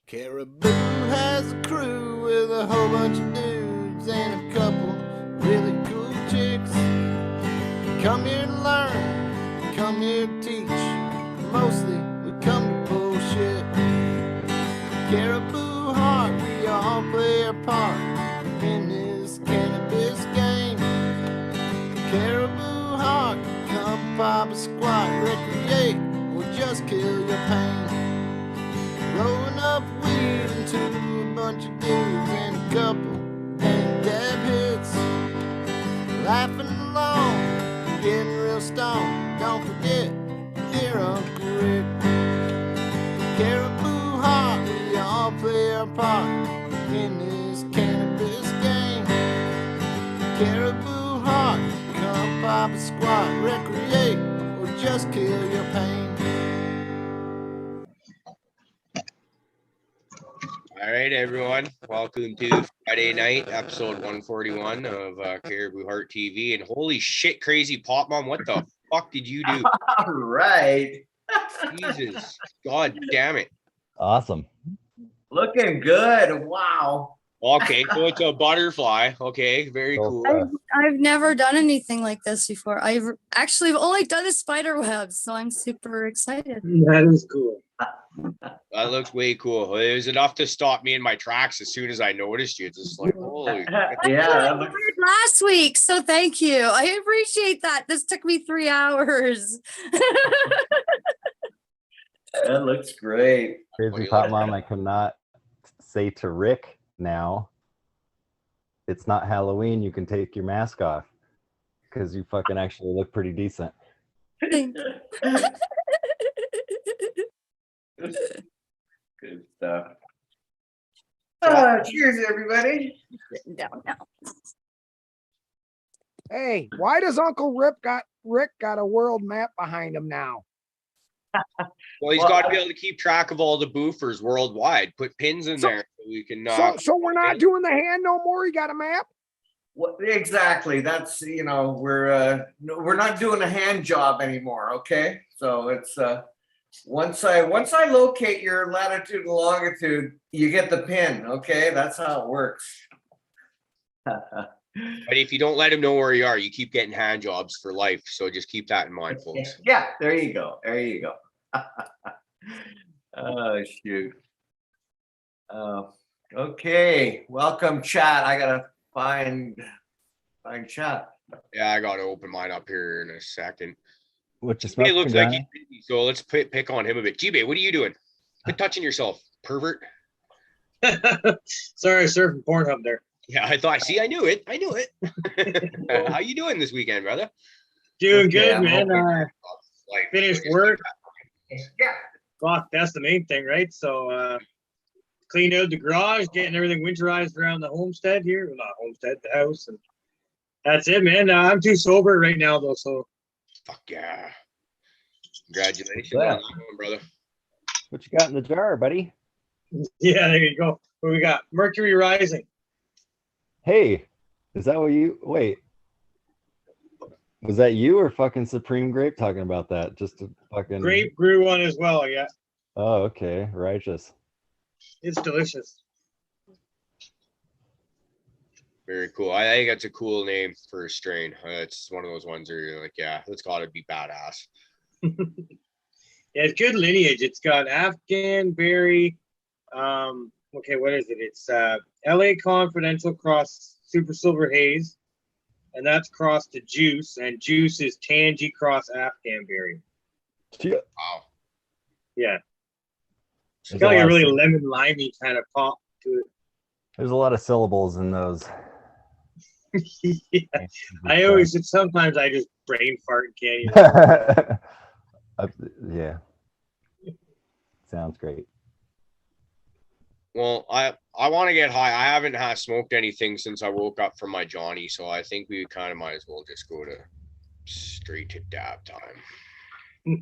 Caribou has a crew with a whole bunch of dudes and a couple really cool chicks. Come here to learn, come here to teach. Mostly we come to bullshit. Caribou Heart, we all play our part in this cannabis game. Caribou Heart, come pop a squat, recreate, or just kill your pain. Rolling up weed into a bunch of dudes and a couple and dab hits. Laughing along, getting real stoned. Don't forget, dear Uncle Rick. Caribou Heart, we all play our part in this cannabis game. Caribou Heart, come pop a squat, recreate, or just kill your pain. All right, everyone. Welcome to Friday night, episode 141 of Caribou Heart TV. And holy shit, crazy Pop Mom, what the fuck did you do? All right. Jesus, god damn it. Awesome. Looking good. Wow. Okay, so it's a butterfly. Okay, very cool. I've never done anything like this before. I've actually only done the spider webs, so I'm super excited. That is cool. That looks way cool. It was enough to stop me in my tracks as soon as I noticed you. It's just like, holy. Yeah. Last week, so thank you. I appreciate that. This took me 3 hours. That looks great. Crazy Pop Mom, I cannot say to Rick now, it's not Halloween, you can take your mask off because you fucking actually look pretty decent. Thank you. Good stuff. Cheers, everybody. Written down now. Hey, why does Uncle Rick got a world map behind him now? Well, he's got to be able to keep track of all the boofers worldwide. Put pins in there so we can. So we're not doing the hand no more. He got a map. Well, exactly. That's we're not doing a hand job anymore. Okay, so it's once I locate your latitude and longitude, you get the pin. Okay, that's how it works. But if you don't let him know where you are, you keep getting hand jobs for life. So just keep that in mind, folks. Yeah, there you go. There you go. Oh, shoot. Okay, welcome, chat. I gotta find chat. Yeah, I got to open mine up here in a second. Which is It looks like he's busy, so let's pick on him a bit. G-Bay, what are you doing? Quit touching yourself, pervert. Sorry, surfing Pornhub there. Yeah, I knew it. How you doing this weekend, brother? Doing Okay, good, I'm man. Finished work. Yeah. Fuck, that's the main thing, right? So cleaned out the garage, getting everything winterized around the homestead here. Well, not homestead, the house. And that's it, man. I'm too sober right now, though, so. Fuck yeah. Congratulations Yeah. on that one, brother. What you got in the jar, buddy? Yeah, there you go. What we got? Mercury Rising. Hey, is that what you wait? Was that you or fucking Supreme Grape talking about that? Just a fucking Grape brew one as well, yeah. Oh, okay. Righteous. It's delicious. Very cool. I think that's a cool name for a strain. It's one of those ones where you're like, yeah, it's got to be badass. Yeah, it's good lineage. It's got Afghan berry. Okay, what is it? It's LA Confidential cross Super Silver Haze, and that's crossed to Juice, and Juice is Tangy cross Afghan berry. Yeah. Wow. Yeah, it's There's got like a a lot really of- lemon limey kind of pop to it. There's a lot of syllables in those. Yeah. Sometimes I just brain fart and can't even. Yeah. Sounds great. Well, I want to get high. I haven't smoked anything since I woke up from my Johnny, so I think we kind of might as well just go to straight to dab time. Figure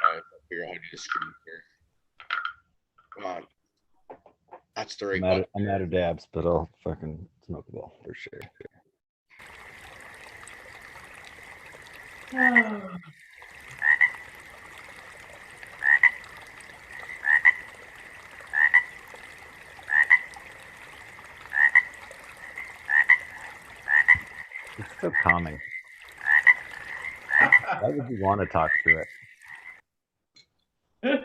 out how to do the screen here. Come on. That's the right button. I'm out of dabs, but I'll fucking smoke a ball for sure. It's so calming. Why would you want to talk through it?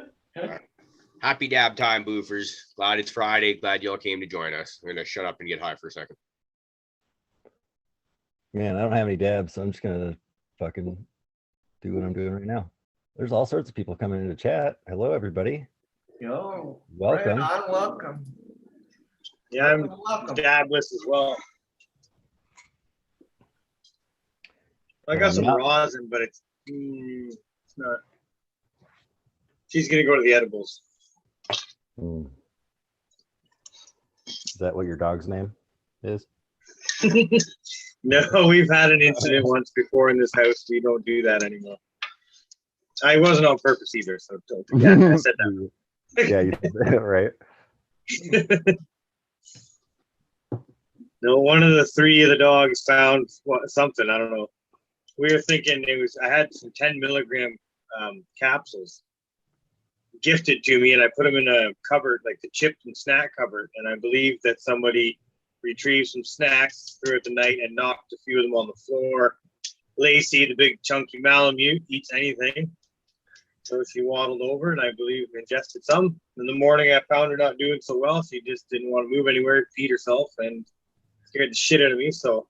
Happy dab time, boofers. Glad it's Friday. Glad y'all came to join us. I'm gonna shut up and get high for a second. Man, I don't have any dabs, so I'm just gonna fucking do what I'm doing right now. There's all sorts of people coming into chat. Hello, everybody. Yo, Welcome. Right on, welcome. Yeah, I'm Welcome. dabless as well. I got some Not- rosin, but it's not. She's gonna go to the edibles. Mm. Is that what your dog's name is? No, we've had an incident once before in this house. We don't do that anymore. I wasn't on purpose either, so don't forget. I said that. Yeah, you said that, right? No, one of the three of the dogs found something. I don't know. We were thinking it was. I had some 10 milligram capsules gifted to me, and I put them in a cupboard, like the chip and snack cupboard. And I believe that somebody retrieved some snacks throughout the night and knocked a few of them on the floor. Lacey, the big chunky Malamute, eats anything. So she waddled over and I believe ingested some. In the morning, I found her not doing so well. She just didn't want to move anywhere, feed herself, and scared the shit out of me. So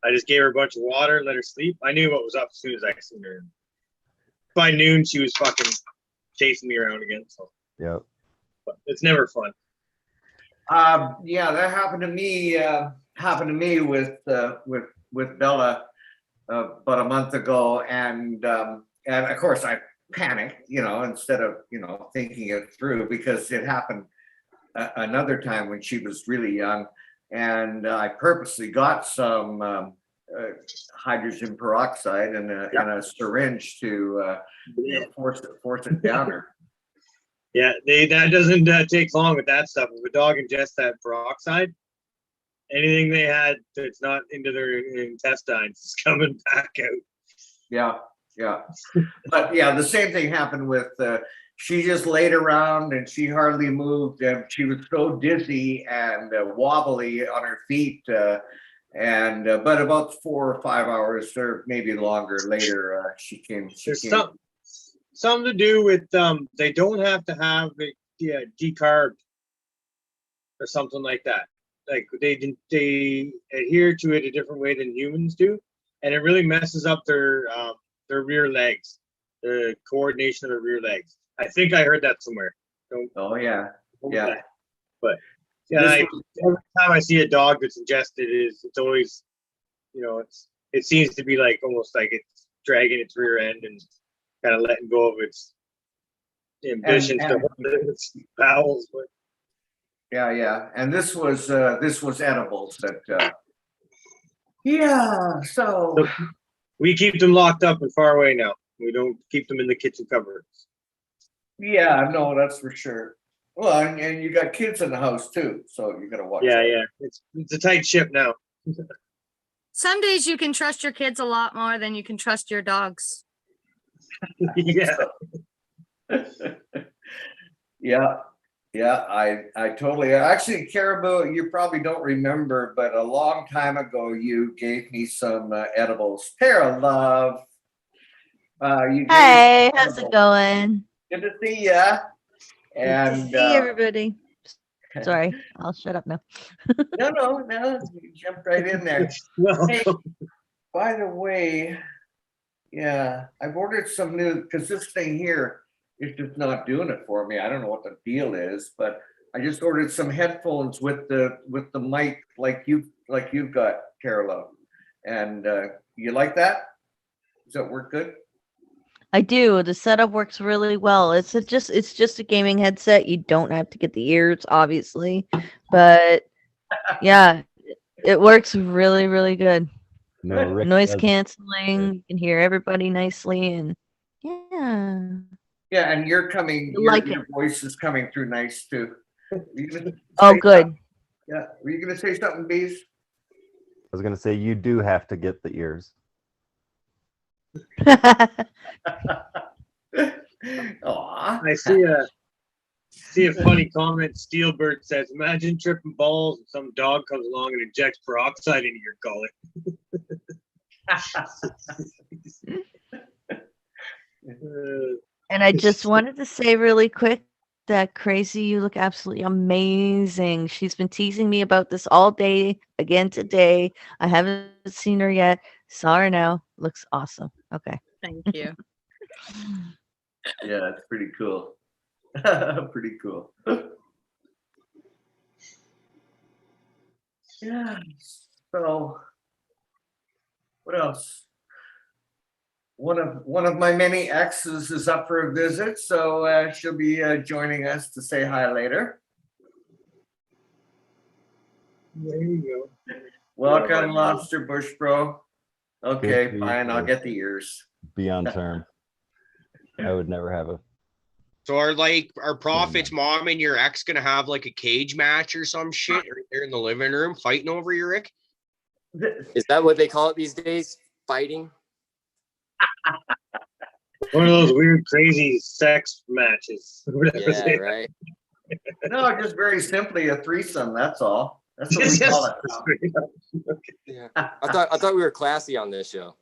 I just gave her a bunch of water, let her sleep. I knew what was up as soon as I seen her. By noon, she was fucking chasing me around again. So Yep. but it's never fun. Yeah, that happened to me. Happened to me with Bella about a month ago, and of course I panicked, instead of thinking it through, because it happened another time when she was really young, and I purposely got some hydrogen peroxide and a syringe to force it down her. Yeah, that doesn't take long with that stuff. If a dog ingests that peroxide, anything they had that's not into their intestines is coming back out. Yeah. But yeah, the same thing happened with, she just laid around and she hardly moved, and she was so dizzy and wobbly on her feet. But about 4 or 5 hours, or maybe longer later, she came. There's something to do with they don't have to have it decarbed or something like that. Like they adhere to it a different way than humans do, and it really messes up their rear legs, the coordination of their rear legs. I think I heard that somewhere. Oh yeah. But yeah, every time I see a dog that's ingested, it's always, it seems to be like almost like it's dragging its rear end and kind of letting go of its ambitions to hold its bowels. But Yeah. And this was edibles that. Yeah. So we keep them locked up and far away now. We don't keep them in the kitchen cupboards. yeah, no, that's for sure. Well, and you got kids in the house too, so you got to watch. Yeah. It's a tight ship now. Some days you can trust your kids a lot more than you can trust your dogs. Yeah. Yeah, I totally actually, Caribou, you probably don't remember, but a long time ago you gave me some edibles. Pair of love. Hey, how's it going? Good to see ya. Good And to see everybody. Sorry, I'll shut up now. no, you jumped right in there. Well, Hey, by the way, yeah, I've ordered some new, because this thing here is just not doing it for me. I don't know what the deal is, but I just ordered some headphones with the mic like you've got, Carolo. And you like that? Does that work good? I do. The setup works really well. It's just a gaming headset. You don't have to get the ears, obviously, but yeah, it works really, really good. No, Rick Noise does- canceling. You can hear everybody nicely, and yeah. Yeah, and you're coming, your, Like your voice is coming through nice too. You gonna Oh, say good. something? Yeah, were you gonna say something, Bees? I was gonna say you do have to get the ears. Aw. I see a funny comment. Steelbird says, "Imagine tripping balls and some dog comes along and injects peroxide into your gullet." And I just wanted to say really quick that Crazy, you look absolutely amazing. She's been teasing me about this all day, again today. I haven't seen her yet. Saw her now. Looks awesome. Okay. Thank you. Yeah, it's pretty cool. Pretty cool. Yeah. So, what else? One of my many exes is up for a visit, so she'll be joining us to say hi later. There you go. Welcome, Lobster Bush Bro. Okay, Good for you, fine. I'll bro. get the ears. Be on term. I would never have a. So are Prophet's mom and your ex gonna have like a cage match or some shit right there in the living room fighting over you, Rick? Is that what they call it these days? Fighting? One of those weird, crazy sex matches. Whatever Yeah, they- right. No, just very simply a threesome. That's all. That's what we Yes, call it. Yeah. I thought we were classy on this show.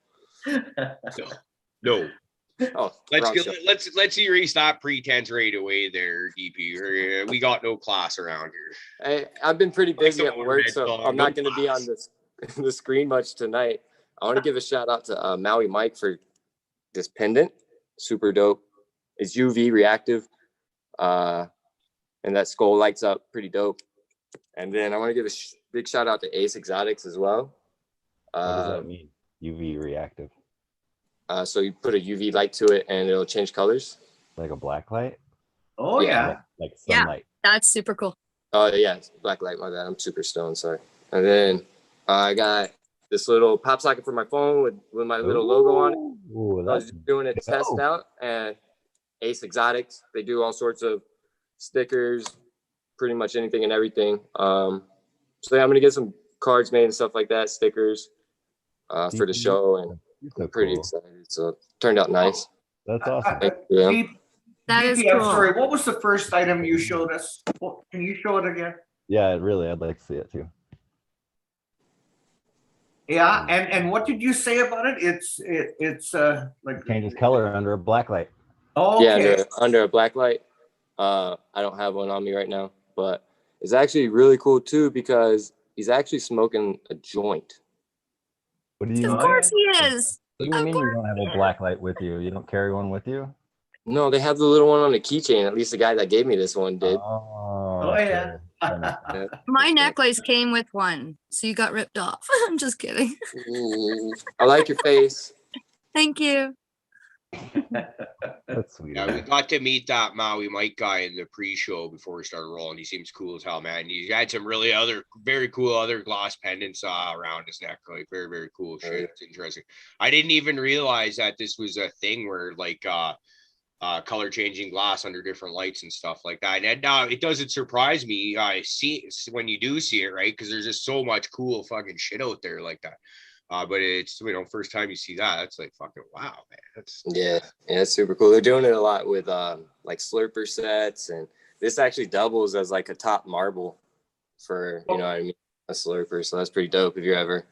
No. Oh, Let's wrong get, show. let's erase that pretense right away there, DP. We got no class around here. I've been pretty busy the at work, Motorhead so song, I'm no not going to be on the screen much tonight. I want to give a shout out to Maui Mike for this pendant. Super dope. It's UV reactive, and that skull lights up pretty dope. And then I want to give a big shout out to Ace Exotics as well. What does that mean? UV reactive. So you put a UV light to it, and it'll change colors. Like a black light? Oh yeah. Like Yeah. sunlight. That's super cool. Oh yeah, it's black light. My bad. I'm super stoned. Sorry. And then I got this little pop socket for my phone with my little logo on it. Ooh, I was that's doing a test dope. out at Ace Exotics. They do all sorts of stickers, pretty much anything and everything. So yeah, I'm gonna get some cards made and stuff like that, stickers for the show, and You're so I'm pretty cool. excited. So it turned out nice. That's awesome. Thank you. Deep- That is DP, I'm cool. sorry. What was the first item you showed us? Can you show it again? Yeah, really, I'd like to see it too. Yeah, and what did you say about it? It's like It changes color under a black light. oh, Yeah, okay. under a black light. I don't have one on me right now, but it's actually really cool too because he's actually smoking a joint. What do you Of mean? course he is. What do you Of mean you course. don't have a black light with you? You don't carry one with you? No, they have the little one on the keychain. At least the guy that gave me this one did. Oh, Oh, yeah. okay. That makes sense. Yeah. My necklace came with one, so you got ripped off. I'm just kidding. I like your face. Thank you. That's sweet. Yeah, we got to meet that Maui Mike guy in the pre-show before we started rolling. He seems cool as hell, man. He's had some really very cool other glass pendants around his neck, like very, very cool shit. It's interesting. I didn't even realize that this was a thing where like color changing glass under different lights and stuff like that. And now it doesn't surprise me. I see when you do see it, right? Because there's just so much cool fucking shit out there like that. But it's first time you see that, it's like fucking wow, man. That's Yeah, it's super cool. They're doing it a lot with like slurper sets, and this actually doubles as like a top marble for you know what I mean, a slurper. So that's pretty dope if you're ever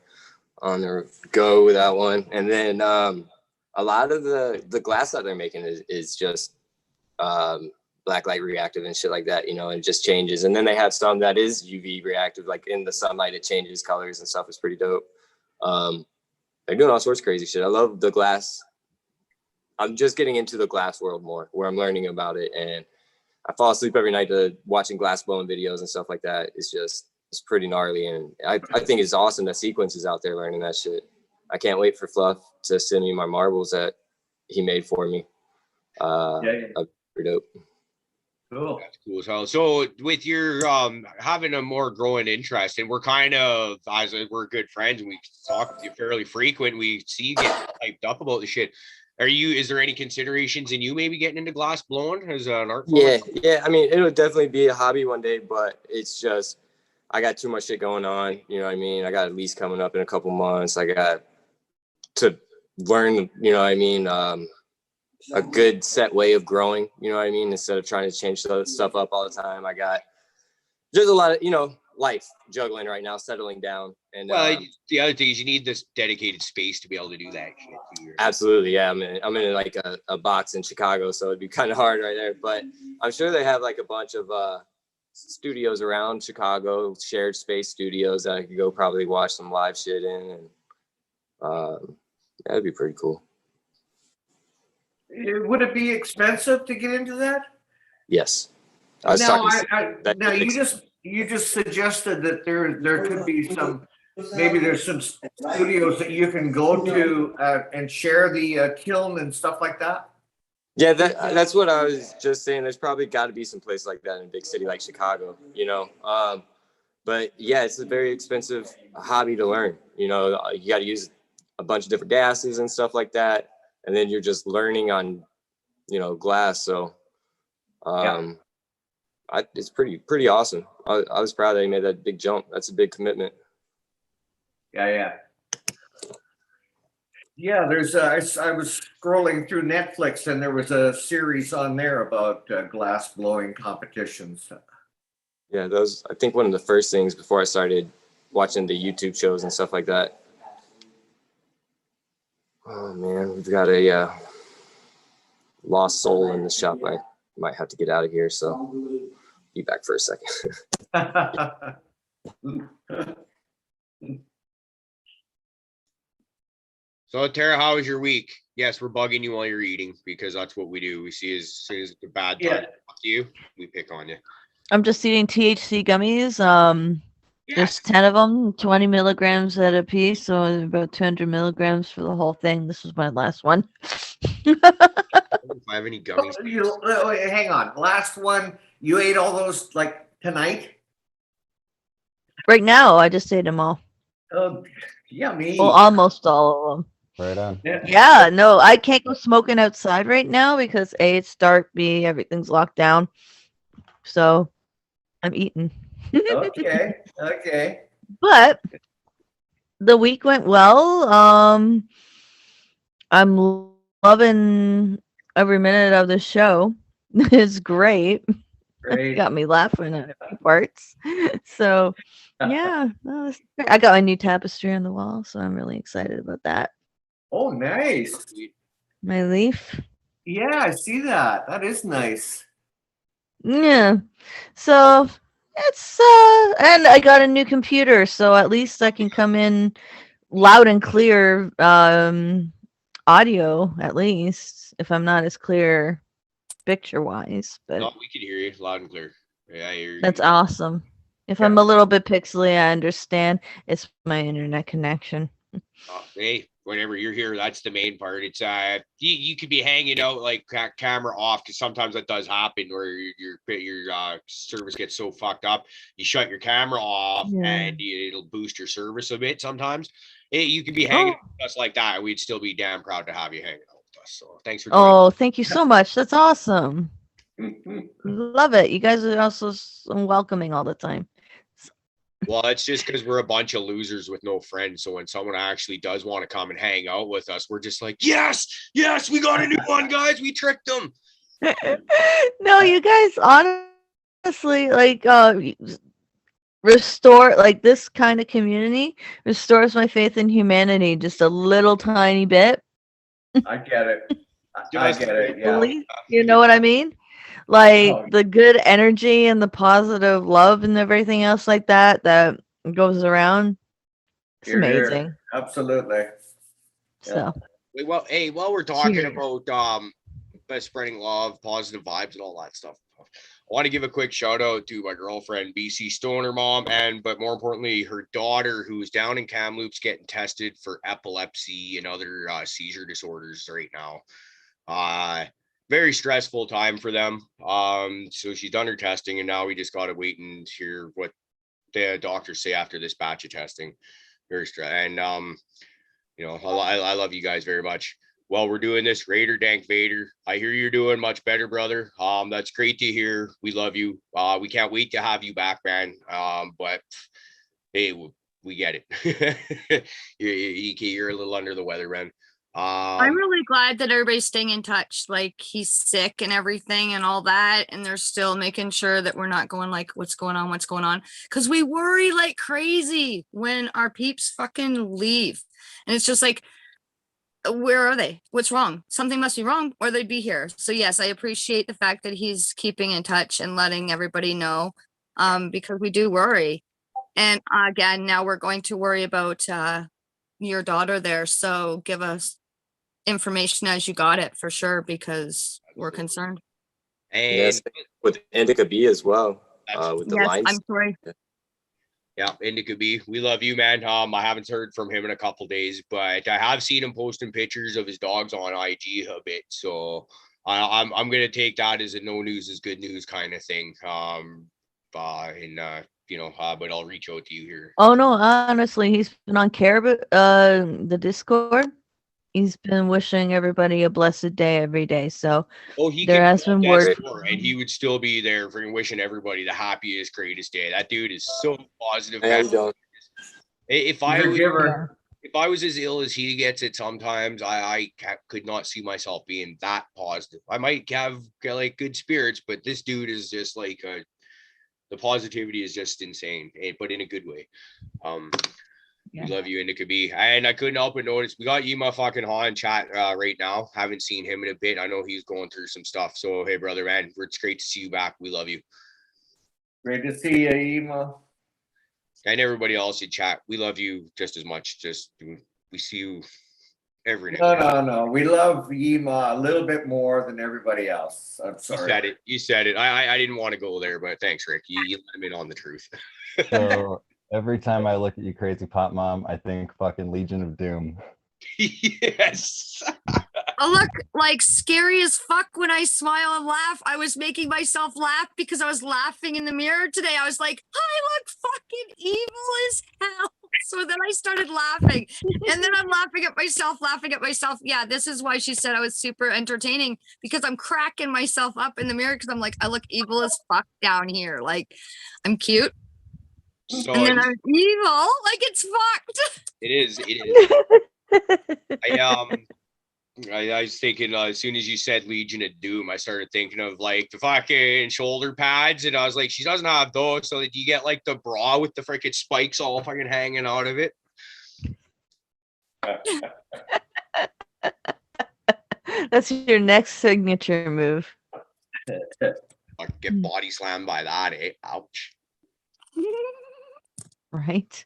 on the go with that one. And then a lot of the glass that they're making is just black light reactive and shit like that, you know, it just changes. And then they have some that is UV reactive, like in the sunlight it changes colors and stuff. It's pretty dope. They're doing all sorts of crazy shit. I love the glass. I'm just getting into the glass world more, where I'm learning about it, and I fall asleep every night to watching glass blowing videos and stuff like that. It's pretty gnarly, and I think it's awesome that Sequence is out there learning that shit. I can't wait for Fluff to send me my marbles that he made for me. Yeah. Pretty dope. Cool. That's cool as hell. So with your having a more growing interest, and we're kind of we're good friends and we talk with you fairly frequent, we see you get hyped up about the shit. Is there any considerations in you maybe getting into glass blowing as an art form? Yeah. I mean, it would definitely be a hobby one day, but it's just I got too much shit going on. You know what I mean? I got a lease coming up in a couple months. I got to learn, you know what I mean, a good set way of growing, you know what I mean, instead of trying to change stuff up all the time. I got there's a lot of, you know, life juggling right now, settling down. And Well, the other thing is you need this dedicated space to be able to do that shit too. absolutely, yeah. I'm in like a box in Chicago, so it'd be kind of hard right there. But I'm sure they have like a bunch of studios around Chicago, shared space studios that I could go probably watch some live shit in, and that'd be pretty cool. Would it be expensive to get into that? Yes. I was Now, talking. now you just suggested that there could be some, maybe there's some studios that you can go to and share the kiln and stuff like that. Yeah, that's what I was just saying. There's probably got to be some place like that in a big city like Chicago, you know. But yeah, it's a very expensive hobby to learn. You know, you got to use a bunch of different gases and stuff like that, and then you're just learning on, you know, glass. So, it's pretty awesome. I was proud that he made that big jump. That's a big commitment. Yeah. There's I was scrolling through Netflix and there was a series on there about glass blowing competitions. Yeah, that was, I think, one of the first things before I started watching the YouTube shows and stuff like that. Oh man, we've got a lost soul in the shop. I might have to get out of here, so be back for a second. So Tara, how was your week? Yes, we're bugging you while you're eating because that's what we do. We see as soon as the bad time to you, we pick on you. I'm just eating THC gummies. There's 10 of them, 20 milligrams at a piece, so about 200 milligrams for the whole thing. This was my last one. If I have any gummies. Wait, hang on. Last one, you ate all those like tonight? Right now, I just ate them all. Oh, yummy. Well, almost all of them. Right on. Yeah, no, I can't go smoking outside right now because A, it's dark, B, everything's locked down. So I'm eating. Okay. But the week went well. I'm loving every minute of the show. It's great. Got me laughing at a few parts. So yeah, I got my new tapestry on the wall, so I'm really excited about that. Oh, nice. My leaf. Yeah, I see that. That is nice. Yeah. So it's and I got a new computer, so at least I can come in loud and clear audio, at least, if I'm not as clear picture wise. But No, we can hear you loud and clear. Yeah, I hear you. that's awesome. If I'm a little bit pixely, I understand. It's my internet connection. Hey, whenever you're here, that's the main part. It's you could be hanging out like camera off, because sometimes that does happen where your service gets so fucked up. You shut your camera off and it'll boost your service a bit. Sometimes you could be hanging with us like that. We'd still be damn proud to have you hanging out with us. So thanks for joining. Oh, thank you so much. That's awesome. Love it. You guys are also so welcoming all the time. Well, it's just because we're a bunch of losers with no friends. So when someone actually does want to come and hang out with us, we're just like, yes, we got a new one, guys. We tricked them. No, you guys honestly like restore, like, this kind of community restores my faith in humanity just a little tiny bit. I get it. I get it. Yeah. You know what I mean? Like the good energy and the positive love and everything else like that goes around. It's amazing. Here. Absolutely. So well, hey, while we're talking about spreading love, positive vibes, and all that stuff, I want to give a quick shout out to my girlfriend, BC Stoner Mom, but more importantly, her daughter, who's down in Kamloops getting tested for epilepsy and other seizure disorders right now. Very stressful time for them. So she's done her testing, and now we just got to wait and hear what the doctors say after this batch of testing. Very stressed. And you know, I love you guys very much. While we're doing this, Raider Dank Vader, I hear you're doing much better, brother. That's great to hear. We love you. We can't wait to have you back, man. But hey, we get it. You're a little under the weather, man. I'm really glad that everybody's staying in touch. Like he's sick and everything and all that, and they're still making sure that we're not going like, what's going on? What's going on? Because we worry like crazy when our peeps fucking leave, and it's just like, where are they? What's wrong? Something must be wrong, or they'd be here. So yes, I appreciate the fact that he's keeping in touch and letting everybody know, because we do worry. And again, now we're going to worry about your daughter there. So give us information as you got it for sure, because we're concerned. And Yes, with Indica B as well. With the Yes, lines. I'm sorry. yeah, Indica B, we love you, man. I haven't heard from him in a couple days, but I have seen him posting pictures of his dogs on IG a bit. So I'm gonna take that as a no news is good news kind of thing. But I'll reach out to you here. Oh no, honestly, he's been on Caribou, the Discord. He's been wishing everybody a blessed day every day. So He there could has be on been word. Discord and he would still be there for wishing everybody the happiest, greatest day. That dude is so positive. And Man. If I He's a was, giver. if I was as ill as he gets it, sometimes I could not see myself being that positive. I might have like good spirits, but this dude is just like the positivity is just insane, but in a good way. Yeah. We love you, Indica B. And I couldn't help but notice we got Yima fucking Ha in chat right now. Haven't seen him in a bit. I know he's going through some stuff. So hey, brother, man, it's great to see you back. We love you. Great to see you, Ema. And everybody else in chat, we love you just as much. Just we see you every night. No. We love Yima a little bit more than everybody else. I'm You sorry. said it. You said it. I didn't want to go there, but thanks, Rick. You let me in on the truth. So every time I look at you, crazy pop mom, I think fucking Legion of Doom. Yes. I look like scary as fuck when I smile and laugh. I was making myself laugh because I was laughing in the mirror today. I was like, I look fucking evil as hell. So then I started laughing, and then I'm laughing at myself. Yeah, this is why she said I was super entertaining, because I'm cracking myself up in the mirror because I'm like, I look evil as fuck down here. Like, I'm cute. So And then I'm evil. Like, it's fucked. it is. I was thinking as soon as you said Legion of Doom, I started thinking of like the fucking shoulder pads, and I was like, she doesn't have those, so that you get like the bra with the freaking spikes all fucking hanging out of it. That's your next signature move. I get body slammed by that, eh? Ouch. Right?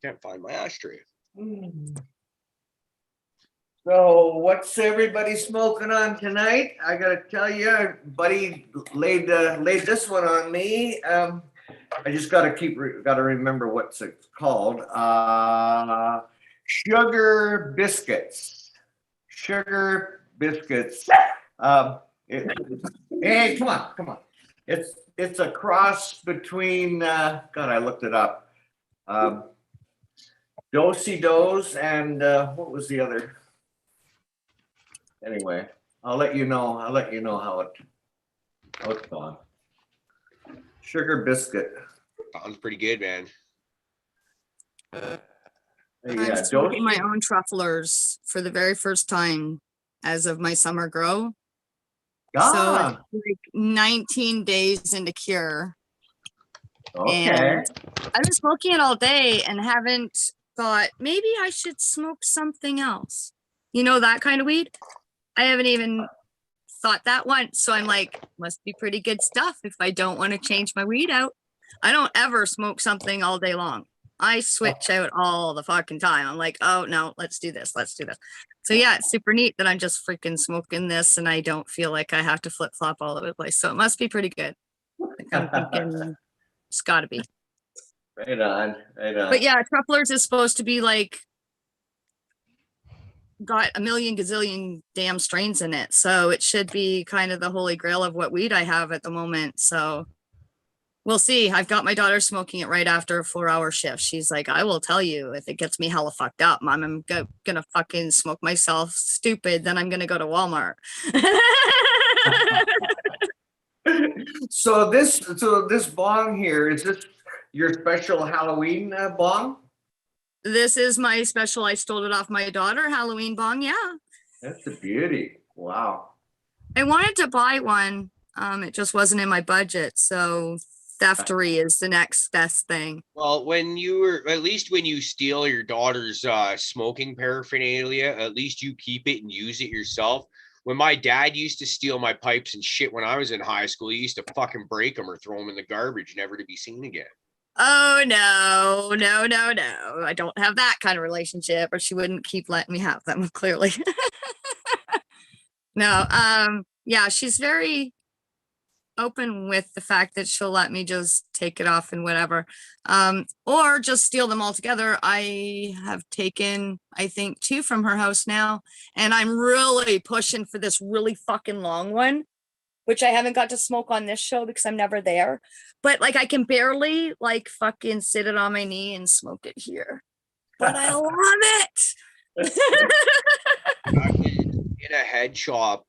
Can't find my ashtray. So what's everybody smoking on tonight? I gotta tell you, buddy laid this one on me. I just gotta remember what's it called. Sugar biscuits. Sugar biscuits. Hey, come on. It's a cross between God, I looked it up. Do-si-dos and what was the other? Anyway, I'll let you know how it's gone. Sugar biscuit. Sounds pretty good, man. Yeah, I'm smoking my own trufflers for the very first time as of my summer grow. So it's like 19 days into cure. Okay. And I've been smoking it all day and haven't thought maybe I should smoke something else. You know, that kind of weed. I haven't even thought that once. So I'm like, must be pretty good stuff if I don't want to change my weed out. I don't ever smoke something all day long. I switch out all the fucking time. I'm like, oh no, let's do this. So yeah, it's super neat that I'm just freaking smoking this and I don't feel like I have to flip flop all over the place. So it must be pretty good. I'm thinking it's gotta be. Right on. But yeah, trufflers is supposed to be like got a million gazillion damn strains in it. So it should be kind of the holy grail of what weed I have at the moment. So we'll see. I've got my daughter smoking it right after a 4-hour shift. She's like, I will tell you if it gets me hella fucked up, Mom, I'm gonna fucking smoke myself stupid. Then I'm gonna go to Walmart. So this bong here, is this your special Halloween bong? This is my special. I stole it off my daughter. Halloween bong. Yeah. That's a beauty. Wow. I wanted to buy one. It just wasn't in my budget. So theftery is the next best thing. Well, when you were, at least when you steal your daughter's smoking paraphernalia, at least you keep it and use it yourself. When my dad used to steal my pipes and shit when I was in high school, he used to fucking break them or throw them in the garbage, never to be seen again. Oh no, no, no, no. I don't have that kind of relationship, or she wouldn't keep letting me have them, clearly. No, yeah, she's very open with the fact that she'll let me just take it off and whatever. Or just steal them altogether. I have taken, I think, 2 from her house now, and I'm really pushing for this really fucking long one, which I haven't got to smoke on this show because I'm never there. But like I can barely like fucking sit it on my knee and smoke it here. But I love it. I was in a head shop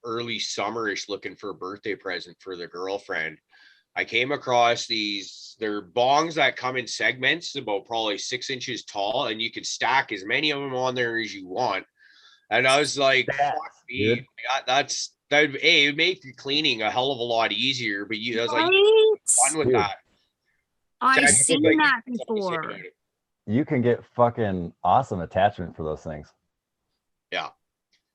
early summerish looking for a birthday present for the girlfriend. I came across they're bongs that come in segments about probably 6 inches tall, and you can stack as many of them on there as you want. And I was like, fuck me, that would make your cleaning a hell of a lot easier, but I was like, fun with that. I've seen that before. You can get fucking awesome attachment for those things. Yeah.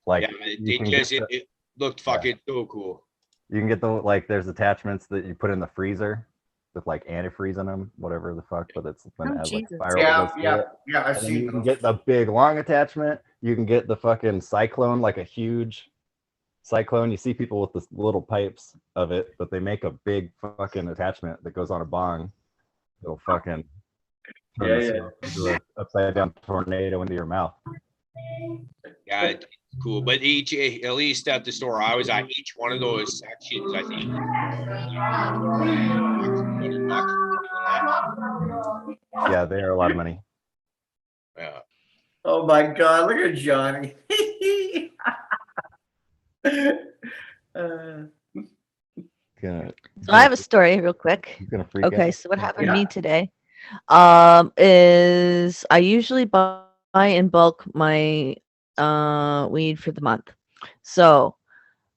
Like yeah, it looked fucking so cool. You can get there's attachments that you put in the freezer with like antifreeze in them, whatever the fuck, but it's when it has like spiral. Yeah, I've seen you can get the big long attachment. You can get the fucking cyclone, like a huge cyclone. You see people with the little pipes of it, but they make a big fucking attachment that goes on a bong. It'll fucking turn into an upside down tornado into your mouth. Yeah, it's cool. But at least at the store I was at, each one of those sections, I think, yeah, they are a lot of money. Yeah. Oh my God, look at Johnny. So I have a story real quick. Okay, so what happened to me today is I usually buy in bulk my weed for the month. So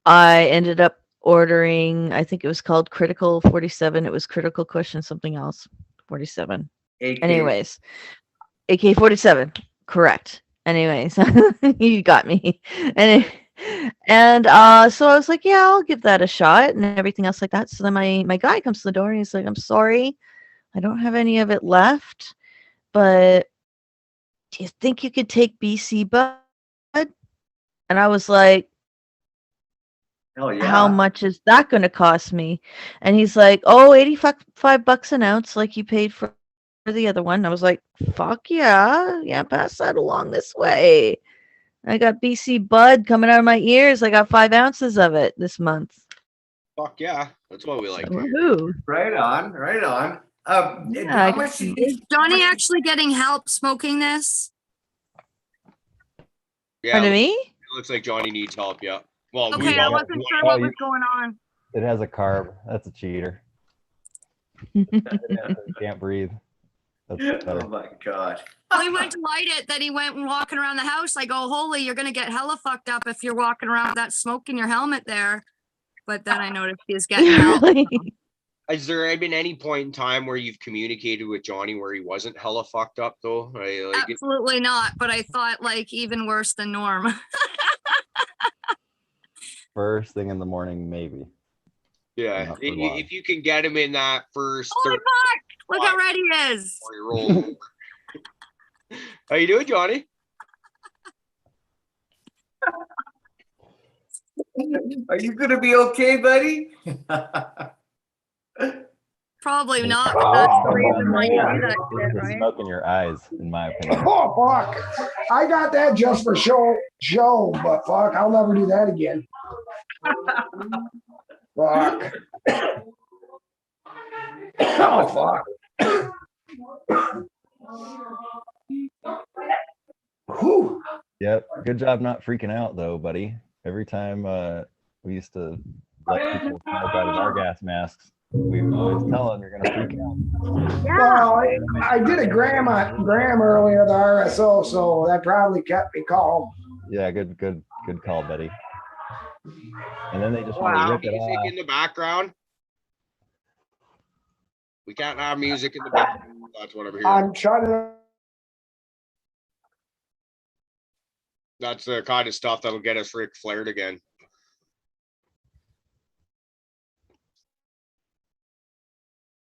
I ended up ordering, I think it was called Critical 47. It was Critical Kush and something else. 47. Anyways, AK 47. Correct. Anyways, you got me. And so I was like, yeah, I'll give that a shot and everything else like that. So then my guy comes to the door and he's like, I'm sorry, I don't have any of it left, but do you think you could take BC Bud? And I was like, hell yeah. How much is that going to cost me? And he's like, oh, $85 an ounce, like you paid for the other one. I was like, fuck yeah. Yeah, pass that along this way. I got BC Bud coming out of my ears. I got 5 ounces of it this month. Fuck yeah. That's what we like. Woohoo. Right on, right on. Yeah, is Johnny actually getting help smoking this? Yeah, Pardon me? it looks like Johnny needs help, yeah. Well, Okay, I wasn't sure what was going on. It has a carb. That's a cheater. You can't breathe. That's better. Oh my God. We went to light it, then he went walking around the house. I go, holy, you're gonna get hella fucked up if you're walking around with that smoke in your helmet there. But then I noticed he was getting help. Has there been any point in time where you've communicated with Johnny where he wasn't hella fucked up though? Absolutely not. But I thought like even worse than Norm. First thing in the morning, maybe. Yeah, if you can get him in that first. Holy fuck! Look how red he is. How you doing, Johnny? Are you gonna be okay, buddy? Probably not, but that's the reason why you do that shit, There's right? smoke in your eyes, in my opinion. Oh, fuck. I got that just for show, but fuck, I'll never do that again. Fuck. Oh, fuck. Whew. Yep. Good job not freaking out though, buddy. Every time we used to let people smoke out of our gas masks, We always tell them you're gonna freak out. Yeah. Well, I did a gram earlier, the RSO, so that probably kept me calm. Yeah, good call, buddy. And then they just want to Wow, rip it music off. in the background. We can't have music in the background. That's what I'm hearing. I'm trying to. That's the kind of stuff that'll get us Ric Flaired again.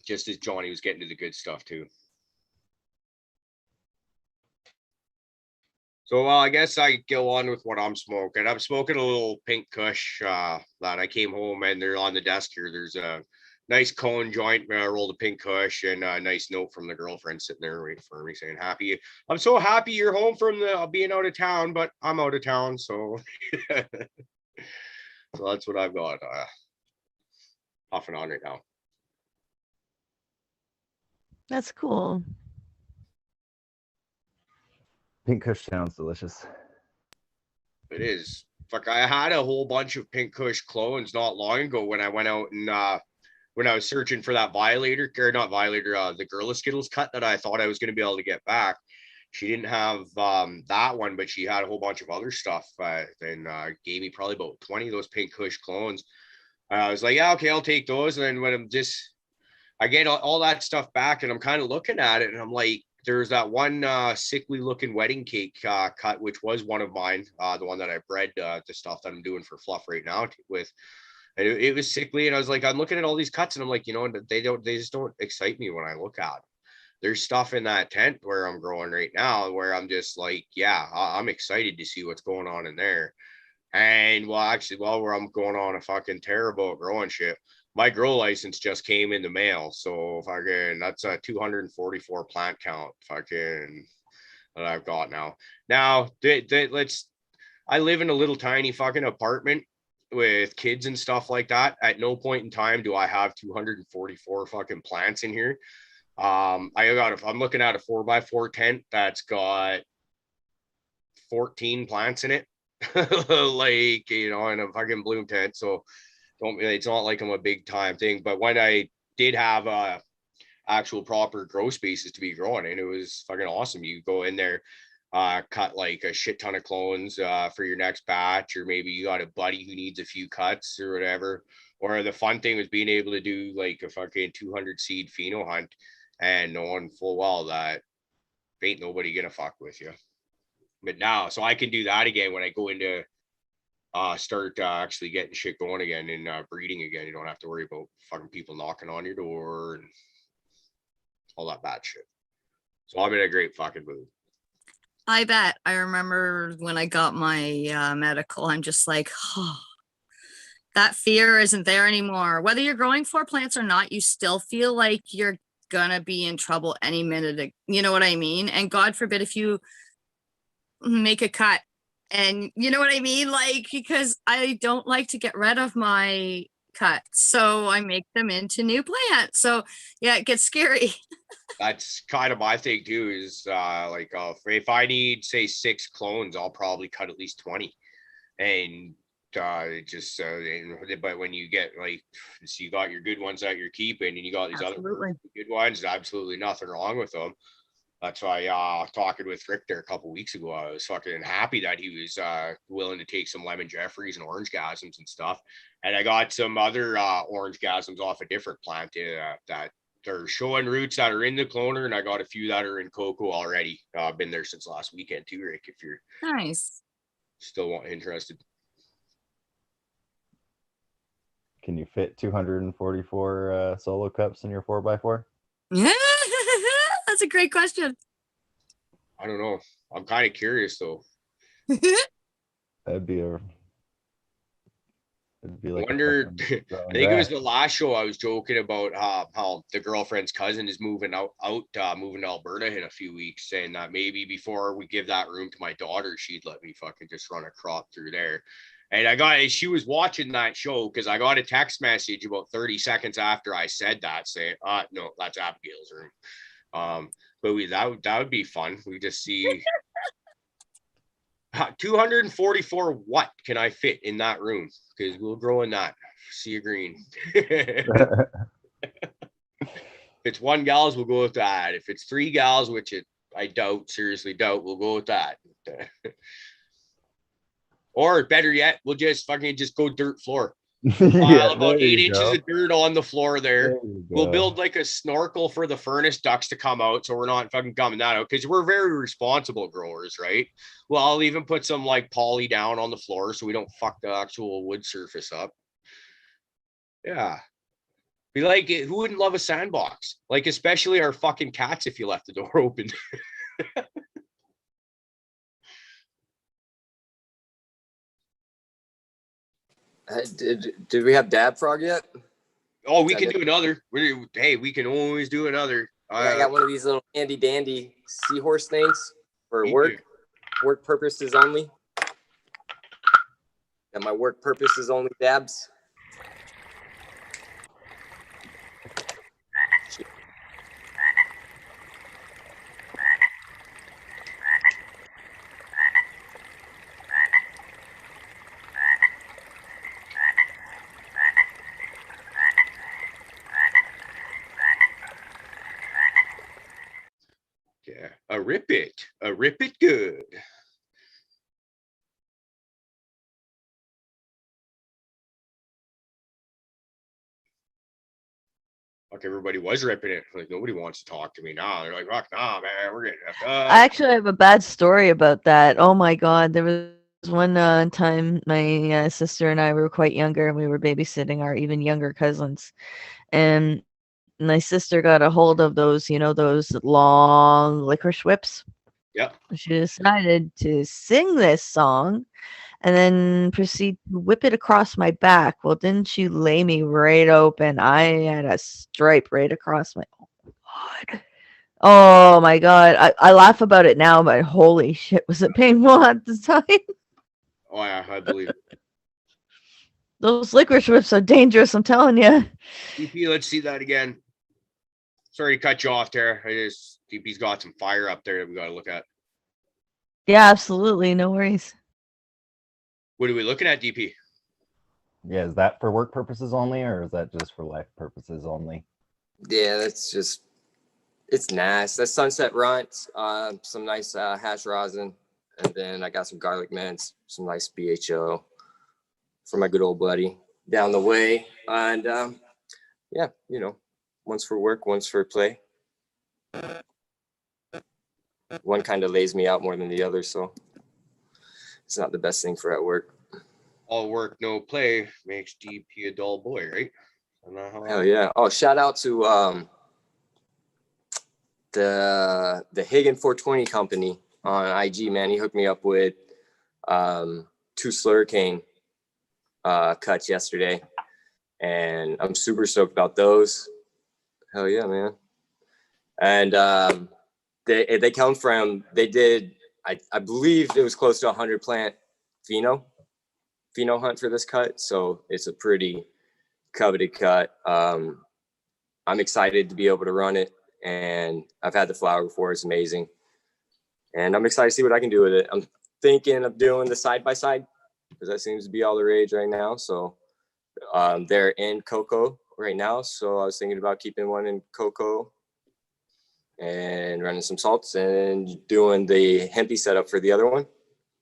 Just as Johnny was getting to the good stuff too. So, well, I guess I go on with what I'm smoking. I'm smoking a little pink kush that I came home and they're on the desk here. There's a nice cone joint where I rolled a pink kush and a nice note from the girlfriend sitting there waiting for me saying, I'm so happy you're home from being out of town, but I'm out of town. So, so that's what I've got puffing on right now. That's cool. Pink Kush sounds delicious. It is. Fuck, I had a whole bunch of Pink Kush clones not long ago when I went out and when I was searching for that Violator, or not Violator, the Gorilla Skittles cut that I thought I was going to be able to get back. She didn't have that one, but she had a whole bunch of other stuff. And gave me probably about 20 of those Pink Kush clones. I was like, yeah, okay, I'll take those. And then when I get all that stuff back and I'm kind of looking at it and I'm like, there's that one sickly looking wedding cake cut, which was one of mine, the one that I bred the stuff that I'm doing for fluff right now with. And it was sickly. And I was like, I'm looking at all these cuts and I'm like, they just don't excite me when I look at them. There's stuff in that tent where I'm growing right now where I'm just like, yeah, I'm excited to see what's going on in there. And where I'm going on a fucking tear about growing shit, my grow license just came in the mail. So that's a 244 plant count that I've got now. Now I live in a little tiny fucking apartment with kids and stuff like that. At no point in time do I have 244 fucking plants in here. I'm looking at a 4x4 tent that's got 14 plants in it. Like, in a fucking bloom tent. So it's not like I'm a big time thing, but when I did have actual proper grow spaces to be growing in, it was fucking awesome. You go in there, cut like a shit ton of clones for your next batch, or maybe you got a buddy who needs a few cuts or whatever. Or the fun thing was being able to do like a fucking 200 seed pheno hunt and knowing full well that ain't nobody gonna fuck with you. But now, so I can do that again when I go into start actually getting shit going again and breeding again. You don't have to worry about fucking people knocking on your door and all that bad shit. So I'm in a great fucking mood. I bet. I remember when I got my medical, I'm just like, oh, that fear isn't there anymore. Whether you're growing 4 plants or not, you still feel like you're gonna be in trouble any minute. You know what I mean? And God forbid if you make a cut. And you know what I mean? Like, because I don't like to get rid of my cuts. So I make them into new plants. So yeah, it gets scary. That's kind of my thing too, is if I need, say, 6 clones, I'll probably cut at least 20. And but when you get so you got your good ones that you're keeping and you got these Absolutely. other good ones, absolutely nothing wrong with them. That's why talking with Rick there a couple weeks ago, I was fucking happy that he was willing to take some lemon Jeffries and orange gasms and stuff. And I got some other orange gasms off a different plant that they're showing roots that are in the cloner, and I got a few that are in cocoa already. I've been there since last weekend too, Rick, if you're Nice. still interested. Can you fit 244 solo cups in your 4x4? Yeah, that's a great question. I don't know. I'm kind of curious though. It'd be like I wonder, I think it was the last show I was joking about how the girlfriend's cousin is moving moving to Alberta in a few weeks, saying that maybe before we give that room to my daughter, she'd let me fucking just run a crop through there. And she was watching that show because I got a text message about 30 seconds after I said that saying, no, that's Abigail's room. But that would be fun. We just see 244. What can I fit in that room? Because we'll grow in that sea of green. it's 1 gals, we'll go with that. If it's 3 gals, which I doubt, seriously doubt, we'll go with that. Or better yet, we'll just fucking just go dirt floor. Pile about 8 inches of dirt on the floor there. We'll build like a snorkel for the furnace ducks to come out, so we're not fucking coming that out, because we're very responsible growers, right? Well, I'll even put some like poly down on the floor so we don't fuck the actual wood surface up. Yeah. Be like, who wouldn't love a sandbox? Like, especially our fucking cats if you left the door open. Did we have Dab Frog yet? Oh, we can do another. Hey, we can always do another. Yeah, I got one of these little handy dandy seahorse things for work purposes only. And my work purposes only dabs. Yeah, a rip it good. Like everybody was ripping it. Like nobody wants to talk to me now. They're like, "Fuck, nah, man, we're getting I actually have a bad story about that. Oh my God. There was one time my sister and I were quite younger and we were babysitting our even younger cousins. And my sister got a hold of those, those long licorice whips. Yep. She decided to sing this song and then proceed to whip it across my back. Well, didn't she lay me right open? I had a stripe right across my. Oh my God. I laugh about it now, but holy shit, was it painful at the time? Oh yeah, I believe it. Those licorice whips are dangerous, I'm telling you. DP, let's see that again. Sorry to cut you off there. DP's got some fire up there that we got to look at. Yeah, absolutely. No worries. What are we looking at, DP? Yeah, is that for work purposes only, or is that just for life purposes only? Yeah, it's nice. That's Sunset Runt, some nice hash rosin, and then I got some garlic mints, some nice BHO for my good old buddy down the way. And yeah, one's for work, one's for play. One kind of lays me out more than the other, so it's not the best thing for at work. All work, no play makes DP a dull boy, right? Hell yeah. Oh, shout out to the Higgin 420 company on IG, man. He hooked me up with 2 Slurricane cuts yesterday, and I'm super stoked about those. Hell yeah, man. And they come from, they did, I believe it was close to 100 plant pheno hunt for this cut, so it's a pretty coveted cut. I'm excited to be able to run it, and I've had the flower before. It's amazing, and I'm excited to see what I can do with it. I'm thinking of doing the side-by-side because that seems to be all the rage right now. So they're in cocoa right now, so I was thinking about keeping one in cocoa and running some salts and doing the hempy setup for the other one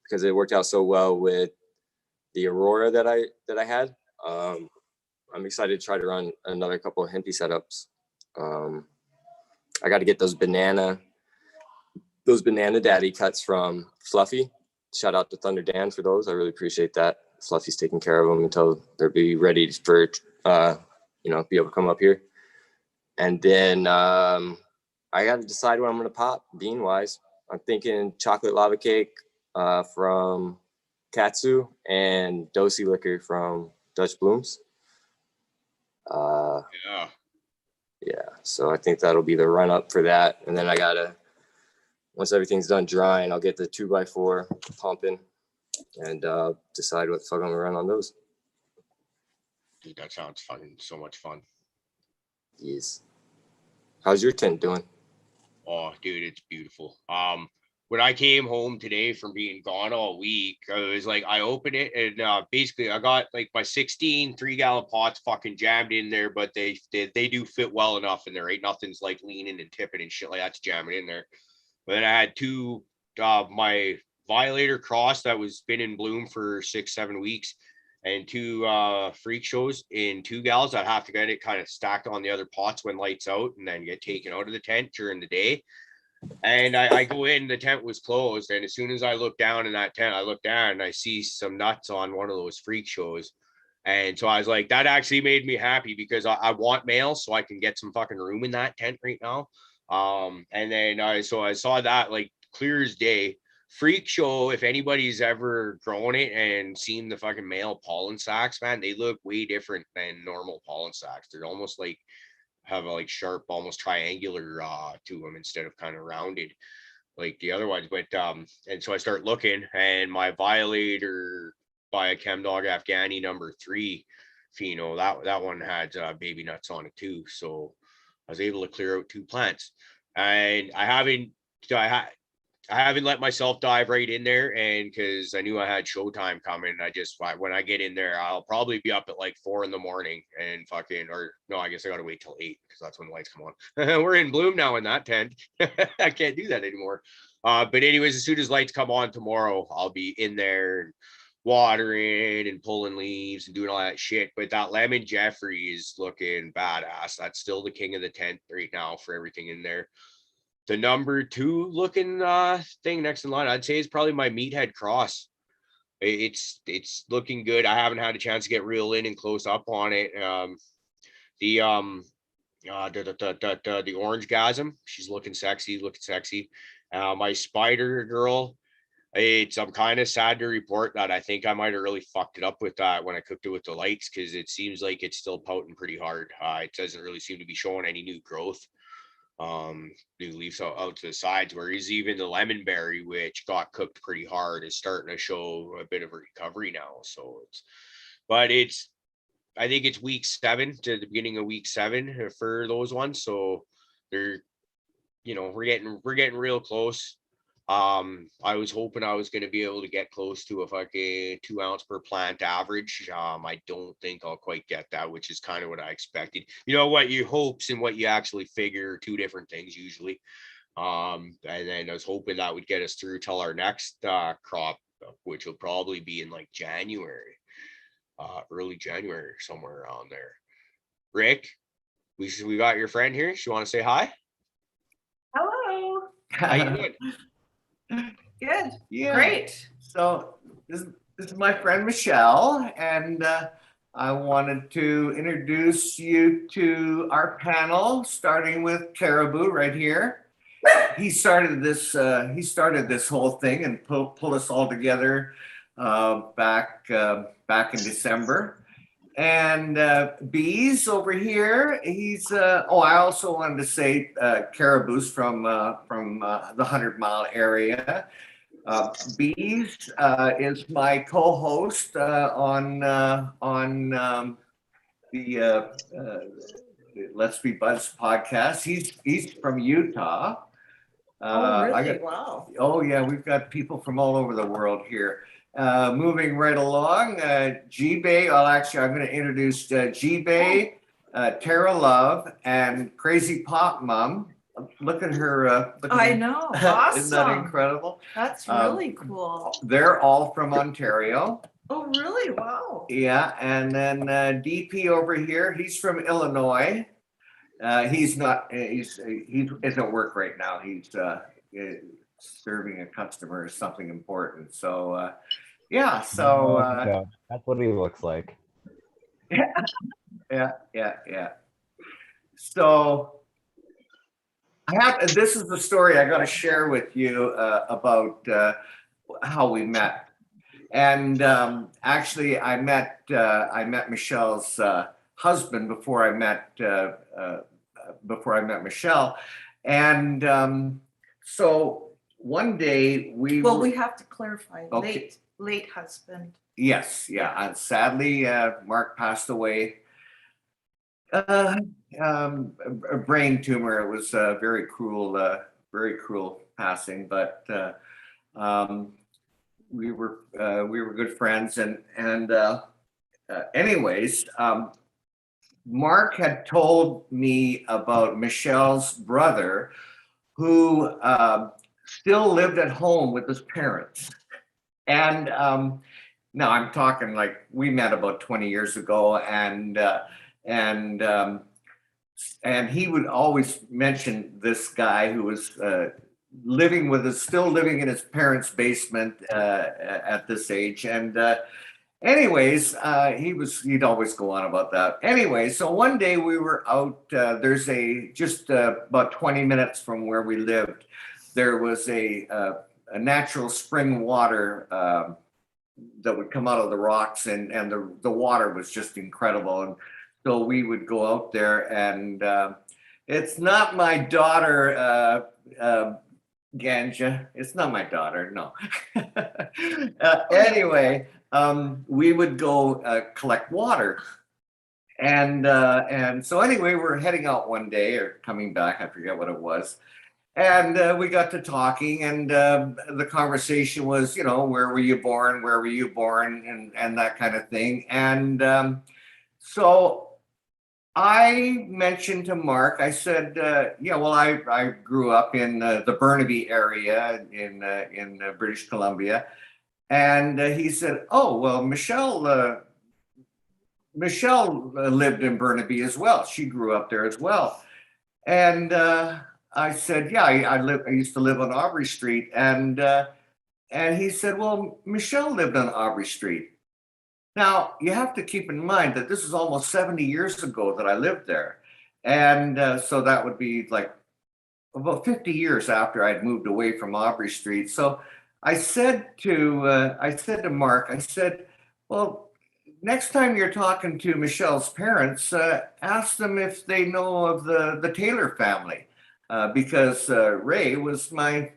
because it worked out so well with the Aurora that I had. I'm excited to try to run another couple of hempy setups. I got to get those banana daddy cuts from Fluffy. Shout out to Thunder Dan for those. I really appreciate that. Fluffy's taking care of them until they'll be ready for be able to come up here. And then I got to decide what I'm going to pop bean wise. I'm thinking chocolate lava cake from Katsu and Dosey liquor from Dutch Blooms. Yeah, so I think that'll be the run up for that. And then I gotta, once everything's done drying, I'll get the 2x4 pumping and decide what the fuck I'm gonna run on those. Dude, that sounds fucking so much fun. Yes. How's your tent doing? Oh, dude, it's beautiful. when I came home today from being gone all week, I was like, I opened it and basically I got like my 16 3-gallon pots fucking jammed in there, but they do fit well enough in there. Ain't nothing's like leaning and tipping and shit like that's jamming in there. But then I had two my Violator Cross that was been in bloom for 6-7 weeks, and two freak shows in 2 gallons. I'd have to get it kind of stacked on the other pots when lights out and then get taken out of the tent during the day. And I go in, the tent was closed. And as soon as I look down in that tent, I look down and I see some nuts on one of those freak shows. And so I was like, that actually made me happy because I want mail so I can get some fucking room in that tent right now. And then so I saw that like clear as day. Freak show, if anybody's ever grown it and seen the fucking male pollen sacks, man, they look way different than normal pollen sacks. They're almost like have a like sharp, almost triangular to them instead of kind of rounded like the other ones. But and so I start looking, and my Violator by a Chemdog Afghani #3 pheno, that one had baby nuts on it too. So I was able to clear out 2 plants, and I haven't let myself dive right in there, and because I knew I had showtime coming, I just when I get in there, I'll probably be up at like 4 a.m. and fucking, or no, I guess I gotta wait till 8 because that's when the lights come on. We're in bloom now in that tent. I can't do that anymore. But anyways, as soon as lights come on tomorrow, I'll be in there and watering and pulling leaves and doing all that shit. But that Lemon Jeffrey is looking badass. That's still the king of the tent right now for everything in there. The #2 looking thing next in line, I'd say is probably my Meathead Cross. It's looking good. I haven't had a chance to get real in and close up on it. The Orange Gasm, she's looking sexy. My Spider Girl, I'm kind of sad to report that I think I might have really fucked it up with that when I cooked it with the lights, because it seems like it's still pouting pretty hard. It doesn't really seem to be showing any new growth. New leaves out to the sides, whereas even the Lemonberry, which got cooked pretty hard, is starting to show a bit of a recovery now. So I think it's week 7 to the beginning of week 7 for those ones. So they're, we're getting real close. I was hoping I was going to be able to get close to a fucking 2 ounce per plant average. I don't think I'll quite get that, which is kind of what I expected. You know what your hopes and what you actually figure are 2 different things usually. And then I was hoping that would get us through till our next crop, which will probably be in like January, early January, somewhere around there. Rick, we got your friend here. You want to say hi? Hello. How you doing? Good. Yeah. Great. So this is my friend Michelle, and I wanted to introduce you to our panel, starting with Caribou right here. He started this whole thing and pulled us all together back in December. And Bees over here, he's I also wanted to say Caribou's from the 100 Mile area. Bees is my co-host on the Let's Be Buds podcast. He's from Utah. Really? Wow. Oh yeah, we've got people from all over the world here. Moving right along, G-Bay. Actually, I'm going to introduce G-Bay, Tara Love, and Crazy Pop Mom. Look at her. I know. Awesome. Isn't that incredible? That's really cool. They're all from Ontario. Oh, really? Wow. Yeah, and then DP over here, he's from Illinois. He's not. He's at work right now. He's serving a customer is something important. So yeah, so that's what he looks like. Yeah. So this is the story I got to share with you about how we met. And actually I met Michelle's husband before I met Michelle. And so one day we have to clarify. Okay. Late husband. Yes, yeah. And sadly, Mark passed away. A brain tumor. It was very cruel passing, but we were good friends, and anyways, Mark had told me about Michelle's brother, who still lived at home with his parents, and now I'm talking like we met about 20 years ago, and he would always mention this guy who was still living in his parents' basement at this age. And anyways, he'd always go on about that. Anyway, so one day we were out, there's just about 20 minutes from where we lived, there was a natural spring water that would come out of the rocks, and the water was just incredible. And so we would go out there, and it's not my daughter, Ganja. It's not my daughter, no. Anyway, we would go collect water. And so anyway, we're heading out one day or coming back, I forget what it was. And we got to talking, and the conversation was, where were you born? Where were you born? And that kind of thing. And so I mentioned to Mark, I said, I grew up in the Burnaby area in British Columbia. And he said, oh, well, Michelle lived in Burnaby as well. She grew up there as well. And I said, yeah, I used to live on Aubrey Street. And he said, well, Michelle lived on Aubrey Street. Now, you have to keep in mind that this is almost 70 years ago that I lived there. And so that would be like about 50 years after I'd moved away from Aubrey Street. So I said to Mark, I said, well, next time you're talking to Michelle's parents, ask them if they know of the Taylor family, because Ray was my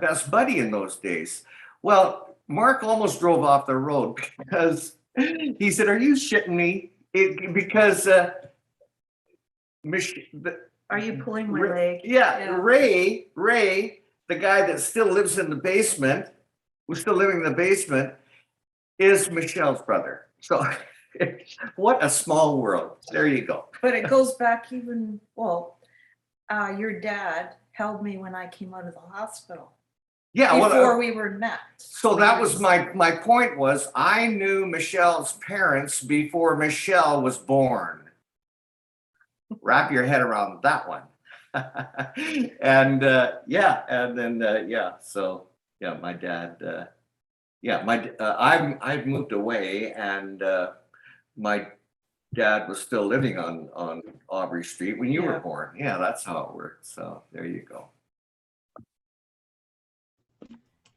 best buddy in those days. Well, Mark almost drove off the road because he said, are you shitting me? Because Are you pulling my leg? Yeah, Ray, the guy that still lives in the basement, who's still living in the basement, is Michelle's brother. So what a small world. There you go. But it goes back even, your dad held me when I came out of the hospital. Yeah, before we were met. So that was my point was I knew Michelle's parents before Michelle was born. Wrap your head around that one. And my dad, I've moved away, and my dad was still living on Aubrey Street when you were born. Yeah, that's how it worked. So there you go.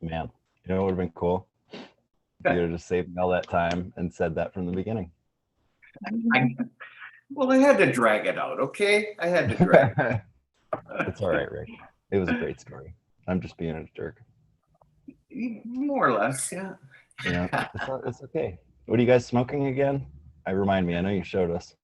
Man, it would have been cool. You would have just saved me all that time and said that from the beginning. I had to drag it out, okay? I had to drag it. It's all right, Rick. It was a great story. I'm just being a jerk. More or less, yeah. It's okay. What are you guys smoking again? Remind me. I know you showed us,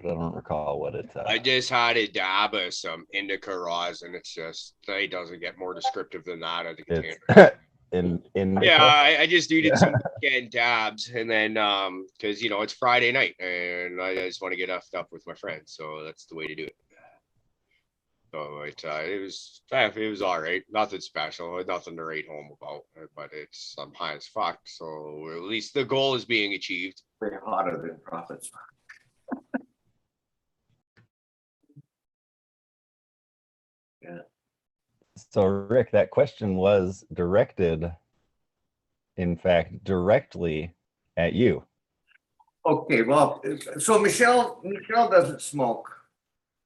but I don't recall what it's. I just had a dab of some indica rosin. It's just it doesn't get more descriptive than that. I think I just needed some weekend dabs, and then because it's Friday night and I just want to get effed up with my friends, so that's the way to do it. So it was all right, nothing special, nothing to write home about, but I'm high as fuck, so at least the goal is being achieved. Way hotter than profits. Yeah. So Rick, that question was directed, in fact, directly at you. Okay, well, so Michelle doesn't smoke.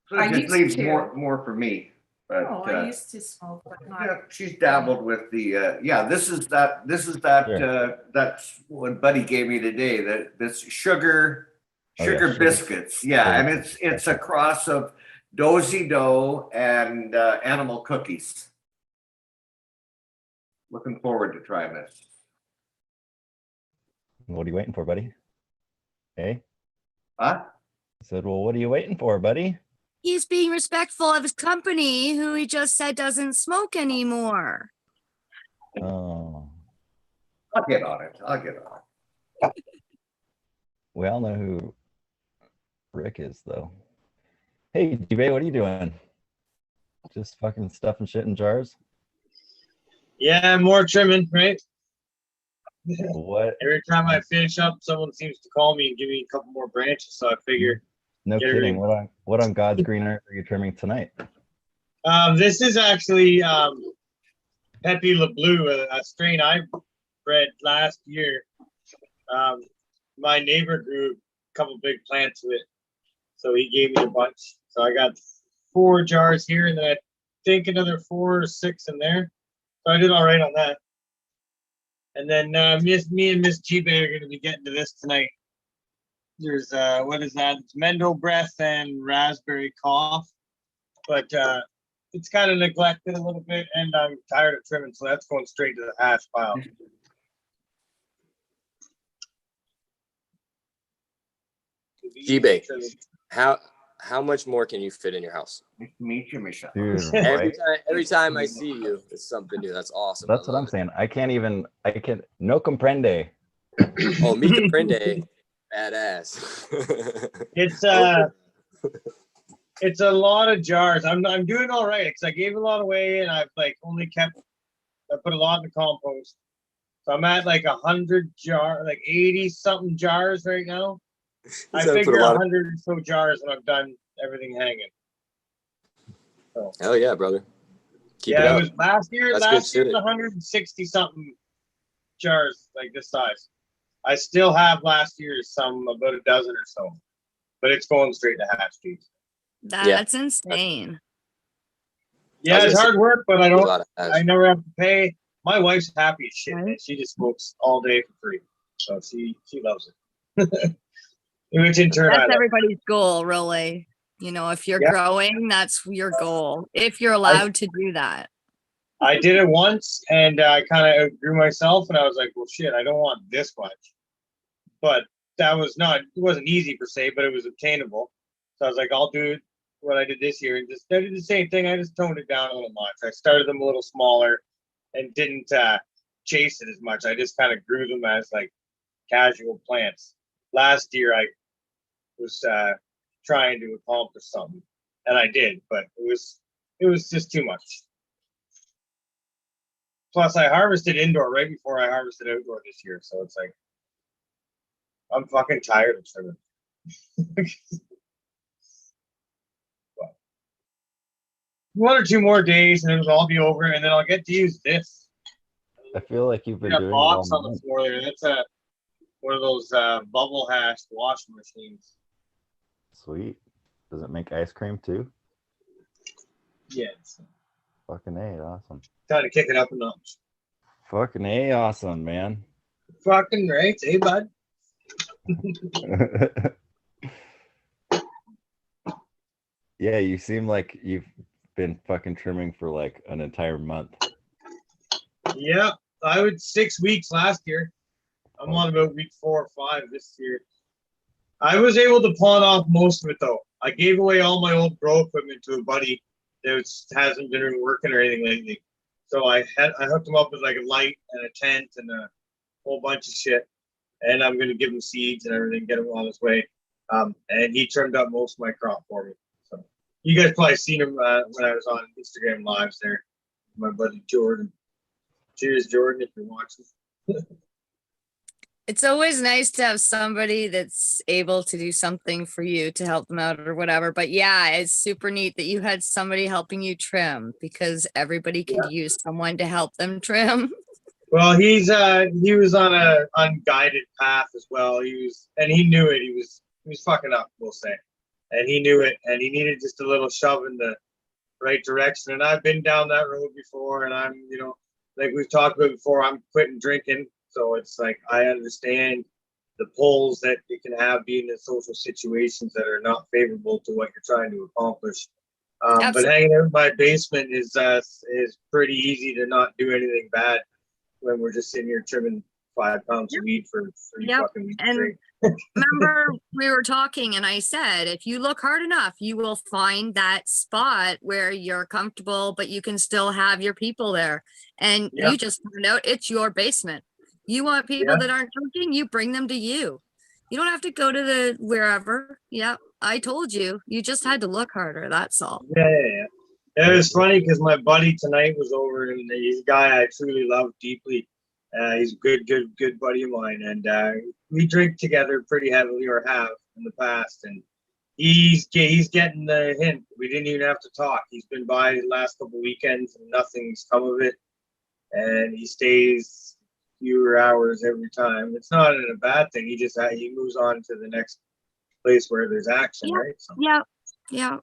So I it just used leaves to. more for me. But I used to smoke, but not. yeah, she's dabbled with the this is that Sure. That's what Buddy gave me today, this sugar sugar. biscuits. Yeah, Yeah. and it's a cross of Dozy Dough and animal cookies. Looking forward to trying this. What are you waiting for, buddy? Hey? Huh? I said, well, what are you waiting for, buddy? He's being respectful of his company, who he just said doesn't smoke anymore. Oh, I'll get on it. I'll get on it. we all know who Rick is, though. Hey, G-Bay, what are you doing? Just fucking stuffing shit in jars? Yeah, more trimming, right? What? Every time I finish up, someone seems to call me and give me a couple more branches. So I figure, No Get kidding. everything- What on God's green earth are you trimming tonight? this is actually Pepe Le Bleu, a strain I bred last year. My neighbor grew a couple big plants with it, so he gave me a bunch. So I got 4 jars here, and then I think another 4 or 6 in there. So I did all right on that. And then me and Miss G-Bay are going to be getting to this tonight. There's what is that? It's Mendo breath and raspberry cough, but it's kind of neglected a little bit, and I'm tired of trimming, so that's going straight to the hash pile. G-Bay, how much more can you fit in your house? Nice to meet you, Michelle. Dude, Every right? time I see you, it's something new. That's awesome. That's what I'm saying. I can't, no comprende. Oh, me comprende. Badass. It's a lot of jars. I'm doing all right because I gave a lot away, and I've like only kept. I put a lot in the compost, so I'm at like 100 jar, like 80 something jars right now. I So put a figure lot of- 100 or so jars when I've done everything hanging. So Hell yeah, brother. Keep yeah, it it up. was last year. That's Last good year was shit. 160 something jars like this size. I still have last year's about a dozen or so, but it's going straight to hash trees. That's insane. Yeah, I was it's gonna hard work, but I A don't. lot of hash. I never have to pay. My wife's happy as shit. Right. Man. She just smokes all day for free, so she loves it. Which in turn, I That's love. everybody's goal, really. You know, if you're Yeah. growing, that's your goal. If you're allowed to do that. I did it once, and I kind of outgrew myself, and I was like, "Well, shit, I don't want this much." But that was not. It wasn't easy per se, but it was obtainable. So I was like, "I'll do what I did this year," and I did the same thing. I just toned it down a little much. I started them a little smaller, and didn't chase it as much. I just kind of grew them as like casual plants. Last year, I was trying to accomplish something, and I did, but it was just too much. Plus, I harvested indoor right before I harvested outdoor this year, so it's like I'm fucking tired of trimming. But 1 or 2 more days, and it'll all be over, and then I'll get to use this. I feel like you've We been got doing it all box on the month. floor there. That's one of those bubble hash washing machines. Sweet. Does it make ice cream too? Yeah, it's Fucking A, awesome. time to kick it up a notch. Fucking A, awesome, man. Fucking right, hey bud. Yeah, you seem like you've been fucking trimming for like an entire month. Yeah, I would 6 weeks last year. I'm on about week 4 or 5 this year. I was able to pawn off most of it though. I gave away all my old grow equipment to a buddy that hasn't been working or anything lately. So I hooked him up with like a light and a tent and a whole bunch of shit. And I'm gonna give him seeds and everything, get him on his way. And he trimmed up most of my crop for me. So you guys probably seen him when I was on Instagram lives there. My buddy Jordan. Cheers, Jordan, if you're watching. It's always nice to have somebody that's able to do something for you to help them out or whatever. But yeah, it's super neat that you had somebody helping you trim because everybody could use someone to help them trim. Well, he was on a unguided path as well. He knew it. He was fucking up, we'll say. And he knew it, and he needed just a little shove in the right direction. And I've been down that road before, and I'm, like we've talked about before, I'm quitting drinking. So it's like I understand the pulls that it can have being in social situations that are not favorable to what you're trying to accomplish. But hanging out in my basement is pretty easy to not do anything bad when we're just sitting here trimming 5 pounds of weed for 3 Yep, fucking weeks and straight. remember we were talking and I said, if you look hard enough, you will find that spot where you're comfortable, but you can still have your people there. And Yeah. you just found out it's your basement. You want people Yeah. that aren't drinking, you bring them to you. You don't have to go to the wherever. Yep. I told you, you just had to look harder. That's all. Yeah. It was funny because my buddy tonight was over, and he's a guy I truly love deeply. He's a good buddy of mine, and we drink together pretty heavily, or have in the past. And he's getting the hint. We didn't even have to talk. He's been by the last couple weekends, and nothing's come of it. And he stays fewer hours every time. It's not a bad thing. He moves on to the next place where there's action, Yeah. right? So, Yeah.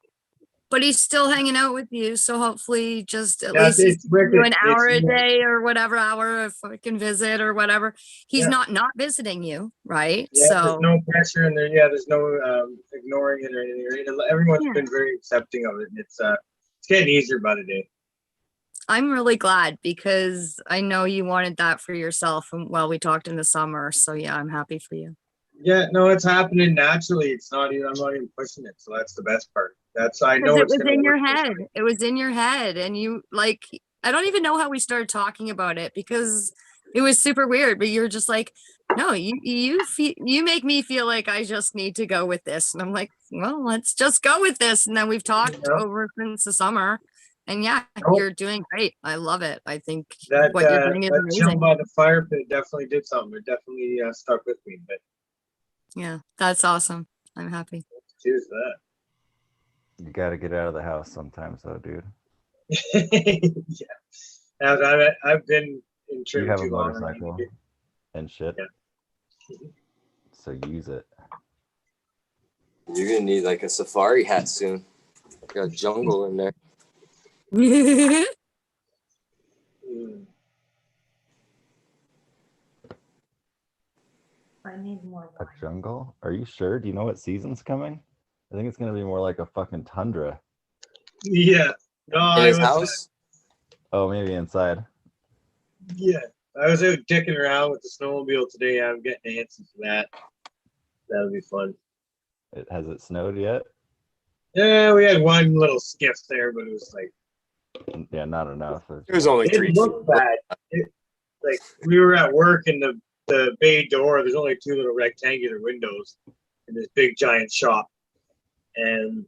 But he's still hanging out with you, so hopefully just at yeah, least he's it's giving you wicked. an hour a It's- day or whatever hour of fucking visit or whatever. He's Yeah. not visiting you, right? Yeah, So there's no pressure, and there's no ignoring it or anything. Right? Everyone's Yeah. been very accepting of it, and it's getting easier by the day. I'm really glad because I know you wanted that for yourself. And well, we talked in the summer, so yeah, I'm happy for you. Yeah, no, it's happening naturally. I'm not even pushing it, so that's the best part. I know Because it it's was gonna in your work this head. time. It was in your head, and you like. I don't even know how we started talking about it because it was super weird. But you're just like, no, you make me feel like I just need to go with this, and I'm like, well, let's just go with this. And then we've talked Yeah. over since the summer, and yeah, Oh. you're doing great. I love it. I think That what you're doing is that chill amazing. by the fire pit definitely did something. It definitely stuck with me. But Yeah, that's awesome. I'm happy. cheers to that. You got to get out of the house sometimes, though, dude. Yeah, I've been in You trim have a too long. motorcycle and shit. Yeah. So use it. You're gonna need like a safari hat soon. Got a jungle in there. Mm. I need more A wine. jungle? Are you sure? Do you know what season's coming? I think it's gonna be more like a fucking tundra. Yeah. No, In I his was, house? Oh, maybe inside. yeah. I was out dicking around with the snowmobile today. I'm getting antsy for that. That'll be fun. Has it snowed yet? Yeah, we had one little skiff there, but it was like Yeah, not enough. It was only it 3 didn't look bad. Like we were at work and the bay door, there's only 2 little rectangular windows in this big giant shop. And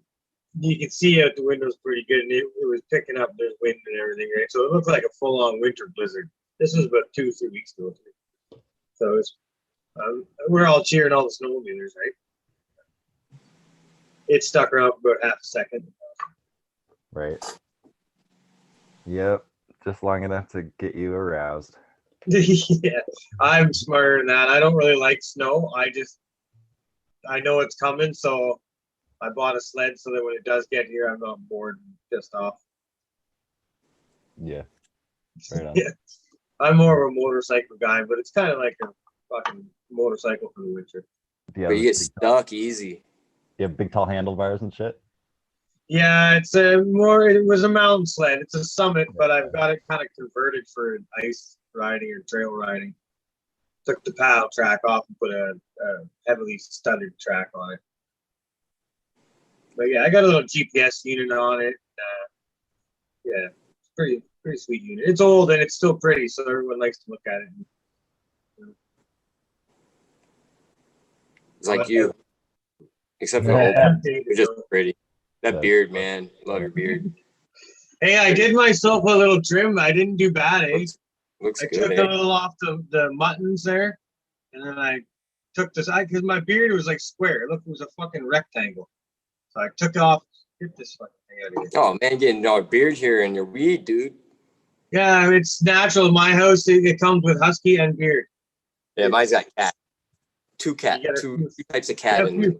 you can see out the windows pretty good, and it was picking up, there's wind and everything, right? So it looked like a full-on winter blizzard. This was about 2-3 weeks ago. So it's we're all cheering all the snowmobilers, right? It stuck around for about half a second. Right. Yep. Just long enough to get you aroused. Yeah, I'm smarter than that. I don't really like snow. I know it's coming, so I bought a sled so that when it does get here, I'm not bored and pissed off. Yeah. Right on. Yeah, I'm more of a motorcycle guy, but it's kind of like a fucking motorcycle for the winter. Do you But have you get big- stuck easy. you have big tall handlebars and shit? Yeah, it was a mountain sled. It's a Summit, but I've got it kind of converted for ice riding or trail riding. Took the paddle track off and put a heavily studded track on it. But yeah, I got a little GPS unit on it. Yeah, it's pretty sweet unit. It's old and it's still pretty, so everyone likes to look at it. It's like you. Except for Yeah. old, you're just pretty. That Yeah. beard, man. Love your beard. Hey, I did myself a little trim. I didn't do bad, eh? Looks I good. took a little off the muttons there, and then I took the side because my beard was like square. Look, it was a fucking rectangle. So I took off. Get this fucking thing out of here. Oh man, getting no beard here and your weed, dude. Yeah, it's natural. In my house, it comes with husky and beard. Yeah, mine's got cat. Two You gotta- two types of Yeah, cat in there.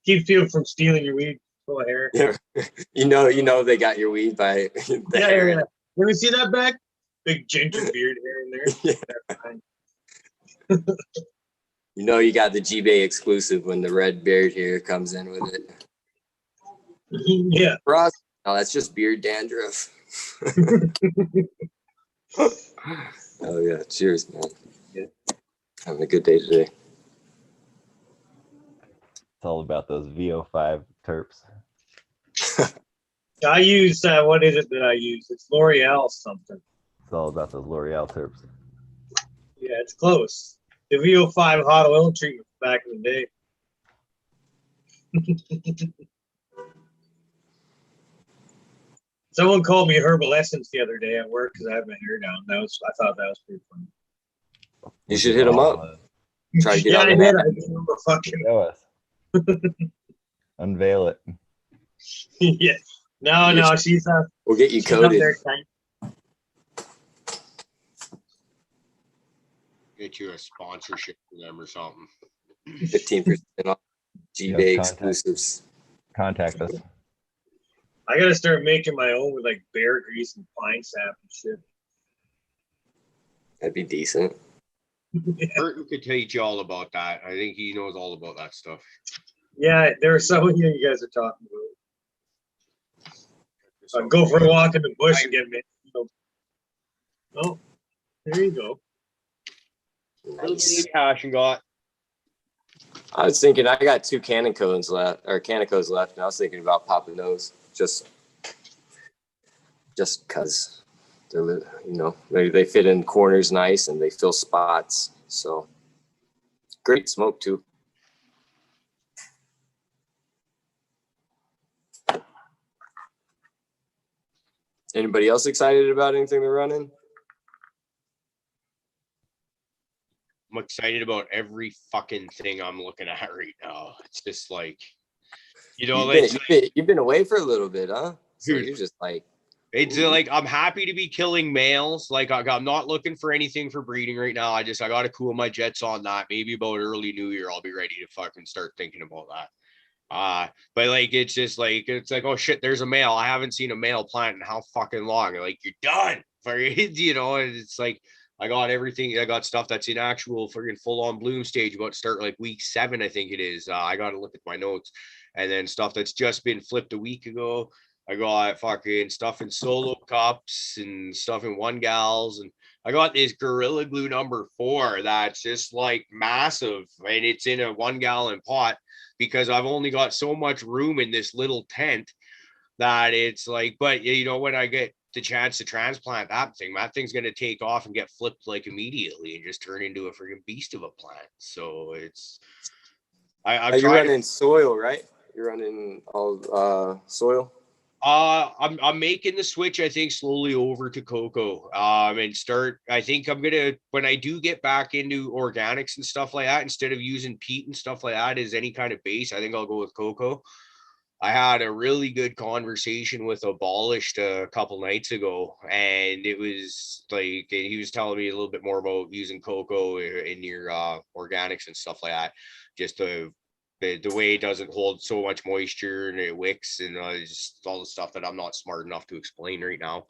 Keep people from stealing your weed full of hair. Yeah. You know they got your weed by the Yeah, hair. yeah. Let me see that back. Big ginger beard hair in there. Yeah. You know you got the G-Bay exclusive when the red beard here comes in with it. Yeah. For us, no, that's just beard dandruff. Oh yeah, cheers, man. Yeah. Having a good day today. It's all about those VO5 terps. I use what is it that I use? It's L'Oreal something. It's all about those L'Oreal terps. Yeah, it's close. The VO5 hot oil treatment back in the day. Someone called me Herbal Essence the other day at work because I had my hair down. I thought that was pretty funny. You should hit them up. Try to get Yeah, on I the did. map. I just remember fucking. Show us. Unveil it. Yeah. No, she's We'll get you she's up coded. there tight. Get you a sponsorship for them or something. 15% off G-Bay exclusives. Contact us. I gotta start making my own with like bear grease and pine sap and shit. That'd be decent. Burton could teach you all about that. I think he knows all about that stuff. Yeah, there are some of you guys are talking about. Go for a walk in the bush and get me. Oh, there you go. Nice. Passion got. I was thinking I got 2 Canicoes left, and I was thinking about popping those just because they're, they fit in corners nice and they fill spots. So great smoke too. Anybody else excited about anything they're running? I'm excited about every fucking thing I'm looking at right now. It's just like, you've been away for a little bit, huh? So Dude. you're just like, it's like, I'm happy to be killing males. Like I'm not looking for anything for breeding right now. I got to cool my jets on that. Maybe about early New Year, I'll be ready to fucking start thinking about that. But like, it's just like, oh shit, there's a male. I haven't seen a male plant in how fucking long. Like, you're done. And it's like, I got everything. I got stuff that's in actual freaking full on bloom stage about to start like week 7, I think it is. I got to look at my notes. And then stuff that's just been flipped a week ago. I got fucking stuff in solo cups and stuff in 1-gals. And I got this Gorilla Glue number 4 that's just like massive. And it's in a 1-gallon pot because I've only got so much room in this little tent that it's like, but when I get the chance to transplant that thing's going to take off and get flipped like immediately and just turn into a freaking beast of a plant. So it's, you're running soil, right? You're running all soil. I'm making the switch, I think, slowly over to cocoa. And start. I think I'm gonna, when I do get back into organics and stuff like that, instead of using peat and stuff like that as any kind of base, I think I'll go with cocoa. I had a really good conversation with Abolished a couple nights ago, and it was like, he was telling me a little bit more about using cocoa in your organics and stuff like that. Just the way it doesn't hold so much moisture and it wicks and just all the stuff that I'm not smart enough to explain right now.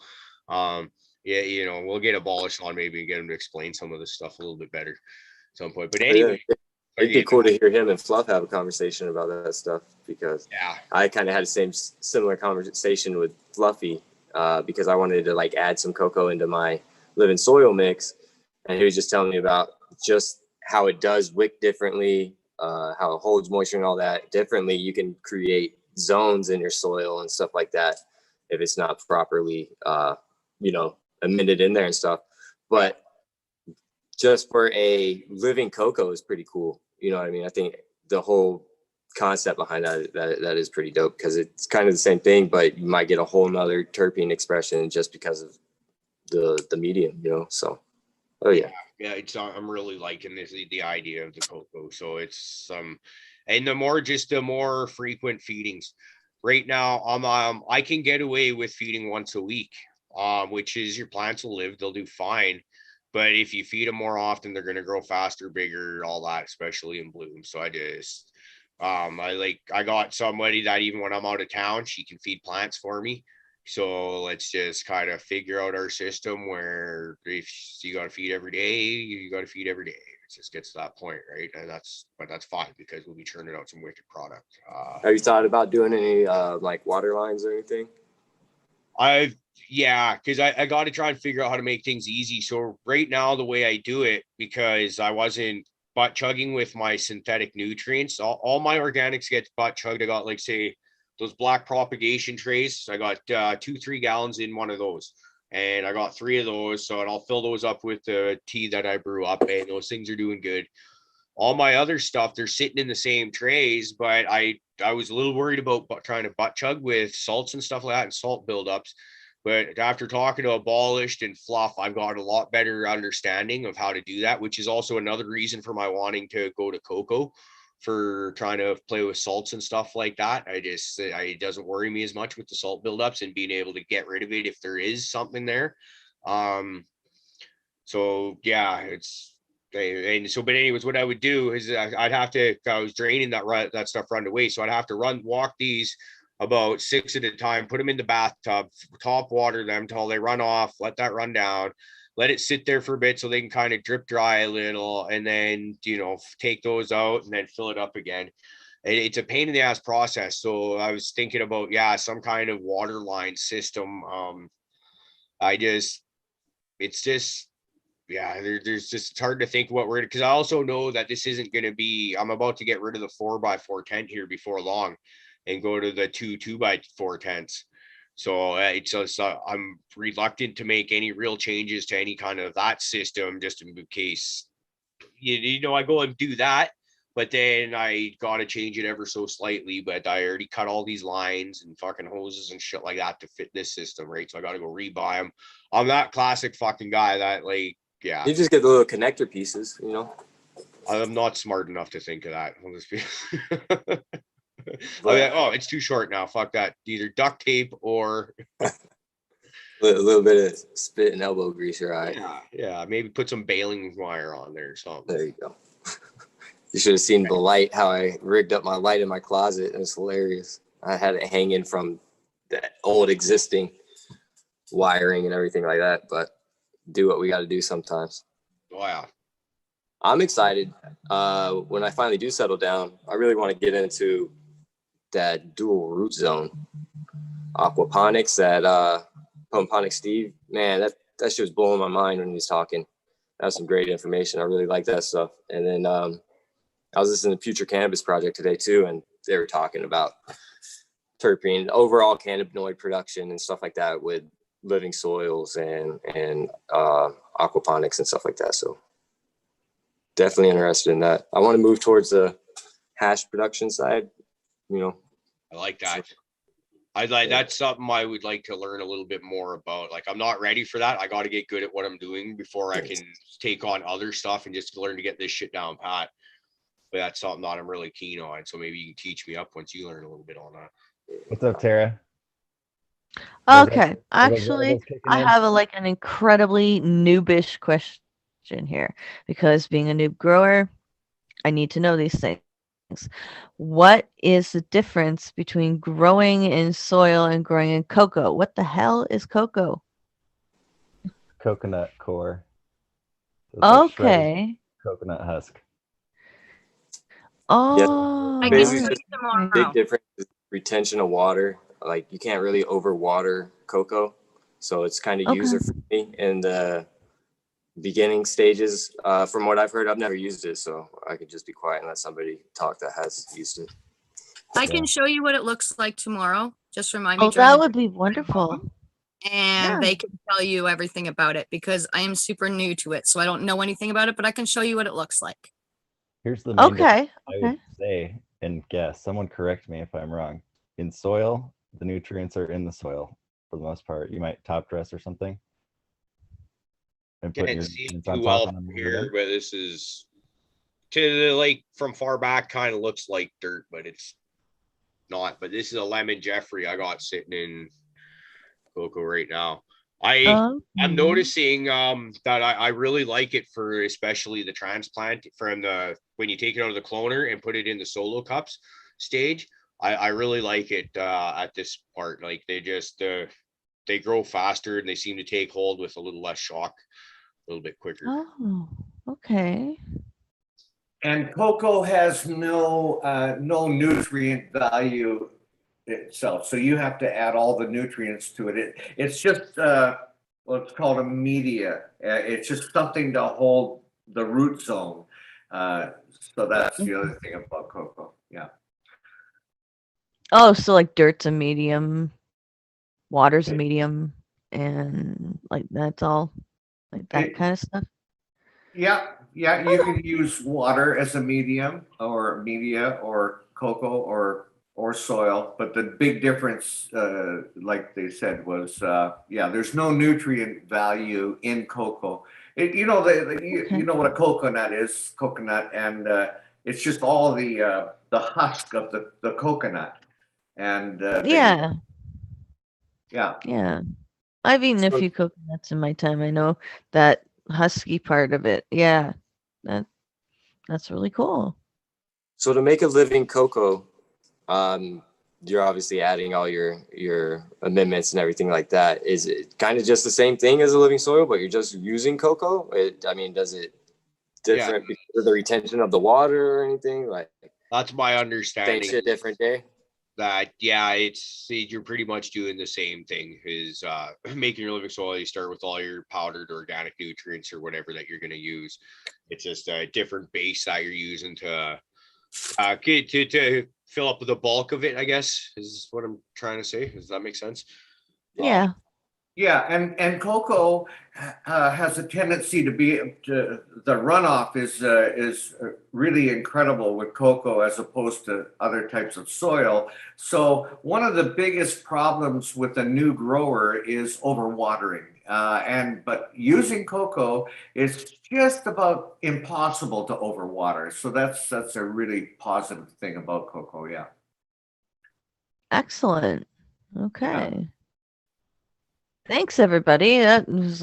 Yeah, we'll get Abolished on maybe and get him to explain some of this stuff a little bit better at some point. But anyway. Yeah. It'd be cool to hear him and Fluff have a conversation about that stuff because I kind of had the similar conversation with Fluffy because I wanted to like add some cocoa into my living soil mix, and he was just telling me about just how it does wick differently, how it holds moisture and all that differently. You can create zones in your soil and stuff like that if it's not properly, amended in there and stuff. But just for a living cocoa is pretty cool. You know what I mean? I think the whole concept behind that is pretty dope because it's kind of the same thing, but you might get a whole nother terpene expression just because of the medium, So, oh yeah. Yeah, I'm really liking the idea of the cocoa. So it's and the more frequent feedings. Right now, I can get away with feeding once a week, which is your plants will live, they'll do fine. But if you feed them more often, they're going to grow faster, bigger, all that, especially in bloom. So I just, I got somebody that even when I'm out of town, she can feed plants for me. So let's just kind of figure out our system where if you got to feed every day, you got to feed every day. It just gets to that point, right? And that's fine because we'll be churning out some wicked product. Have you thought about doing any like water lines or anything? Yeah, because I got to try and figure out how to make things easy. So right now, the way I do it, because I wasn't butt chugging with my synthetic nutrients, all my organics get butt chugged. I got like say those black propagation trays. I got 2-3 gallons in one of those, and I got 3 of those. So and I'll fill those up with the tea that I brew up, and those things are doing good. All my other stuff, they're sitting in the same trays, but I was a little worried about trying to butt chug with salts and stuff like that and salt buildups. But after talking to Abolished and Fluff, I've got a lot better understanding of how to do that, which is also another reason for my wanting to go to Coco for trying to play with salts and stuff like that. It doesn't worry me as much with the salt buildups and being able to get rid of it if there is something there. So yeah, but anyways, what I would do is I was draining that stuff run away. So I'd have to walk these about 6 at a time, put them in the bathtub, top water them until they run off, let that run down, let it sit there for a bit so they can kind of drip dry a little, and then, take those out and then fill it up again. It's a pain in the ass process. So I was thinking about, some kind of water line system. It's hard to think what because I also know that this isn't going to be, I'm about to get rid of the 4x4 tent here before long and go to the 2x4 tents. So I'm reluctant to make any real changes to any kind of that system, just in case, I go and do that, but then I got to change it ever so slightly. But I already cut all these lines and fucking hoses and shit like that to fit this system, right? So I got to go rebuy them. I'm that classic fucking guy that You just get the little connector pieces, I'm not smart enough to think of that. I'll just be it's too short now. Fuck that. Either duct tape or a little bit of spit and elbow grease, right? Yeah. Maybe put some baling wire on there or something. There you go. You should have seen the light, how I rigged up my light in my closet. It was hilarious. I had it hanging from the old existing wiring and everything like that, but do what we got to do sometimes. Wow. I'm excited. When I finally do settle down, I really want to get into that dual root zone aquaponics, that Pumponics Steve, man, that shit was blowing my mind when he was talking. That was some great information. I really like that stuff. And then I was listening to Future Cannabis Project today too, and they were talking about terpene, overall cannabinoid production and stuff like that with living soils and aquaponics and stuff like that. So definitely interested in that. I want to move towards the hash production side. I like that. That's something I would like to learn a little bit more about. I'm not ready for that. I got to get good at what I'm doing before I can take on other stuff and just learn to get this shit down pat. But that's something that I'm really keen on. So maybe you can teach me up once you learn a little bit on that. What's up, Tara? Okay, actually, I have an incredibly noobish question here, because being a noob grower, I need to know these things. What is the difference between growing in soil and growing in cocoa? What the hell is cocoa? Coconut core. Okay. Coconut husk. Oh, I Basically, guess just tomorrow. big difference is retention of water. You can't really overwater cocoa, so it's kind of user friendly in the beginning stages. From what I've heard, I've never used it, so I could just be quiet and let somebody talk that has used it. I can show you what it looks like tomorrow. Just remind me. Oh, that would be wonderful. And they can tell you everything about it, because I am super new to it, so I don't know anything about it, but I can show you what it looks like. Here's the main difference I would say and guess. Someone correct me if I'm wrong. In soil, the nutrients are in the soil for the most part. You might top dress or something. And put Can't see it too well from here, but this is from far back kind of looks like dirt, but it's not. But this is a lemon Jeffrey I got sitting in cocoa right now. I'm noticing that I really like it for especially the transplant from when you take it out of the cloner and put it in the solo cups stage. I really like it at this part. They grow faster and they seem to take hold with a little less shock, a little bit quicker. Oh, okay. And cocoa has no nutrient value itself. So you have to add all the nutrients to it. It's just what's called a media. It's just something to hold the root zone. So that's the other thing about cocoa. Yeah. Oh, so like dirt's a medium, water's a medium, and like that's all, like that kind of stuff. Yeah, you can use water as a medium or media or cocoa or soil, but the big difference, like they said, was there's no nutrient value in cocoa. You know what a coconut is, and it's just all the husk of the coconut, and Yeah, yeah. yeah. I've eaten a So, few coconuts in my time. I know that husky part of it. Yeah, that's really cool. so to make a living cocoa, you're obviously adding all your amendments and everything like that. Is it kind of just the same thing as a living soil, but you're just using cocoa? I mean, does it different because of the retention of the water or anything? Like That's my same understanding. shit, different day. That you're pretty much doing the same thing. Is making your living soil. You start with all your powdered organic nutrients or whatever that you're going to use. It's just a different base that you're using to fill up the bulk of it, I guess, is what I'm trying to say. Does that make sense? Yeah. Yeah, and cocoa has a tendency to the runoff is really incredible with cocoa as opposed to other types of soil. So one of the biggest problems with a new grower is overwatering. But using cocoa is just about impossible to overwater. So that's a really positive thing about cocoa. Yeah. Excellent. Okay. Thanks, everybody. That was,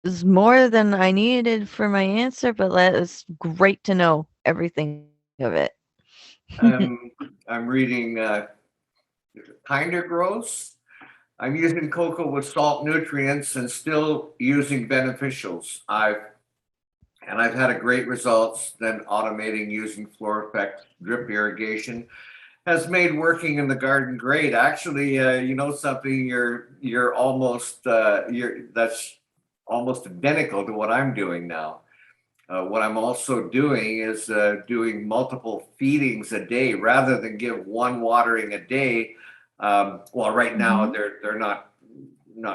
was more than I needed for my answer, but that is great to know everything of it. I'm reading Kinder Grows. I'm using cocoa with salt nutrients and still using beneficials. I've had a great results. Then automating using FloraFect drip irrigation has made working in the garden great. Actually, you know something, you're almost that's almost identical to what I'm doing now. What I'm also doing is doing multiple feedings a day rather than give one watering a day. Well, right now they're not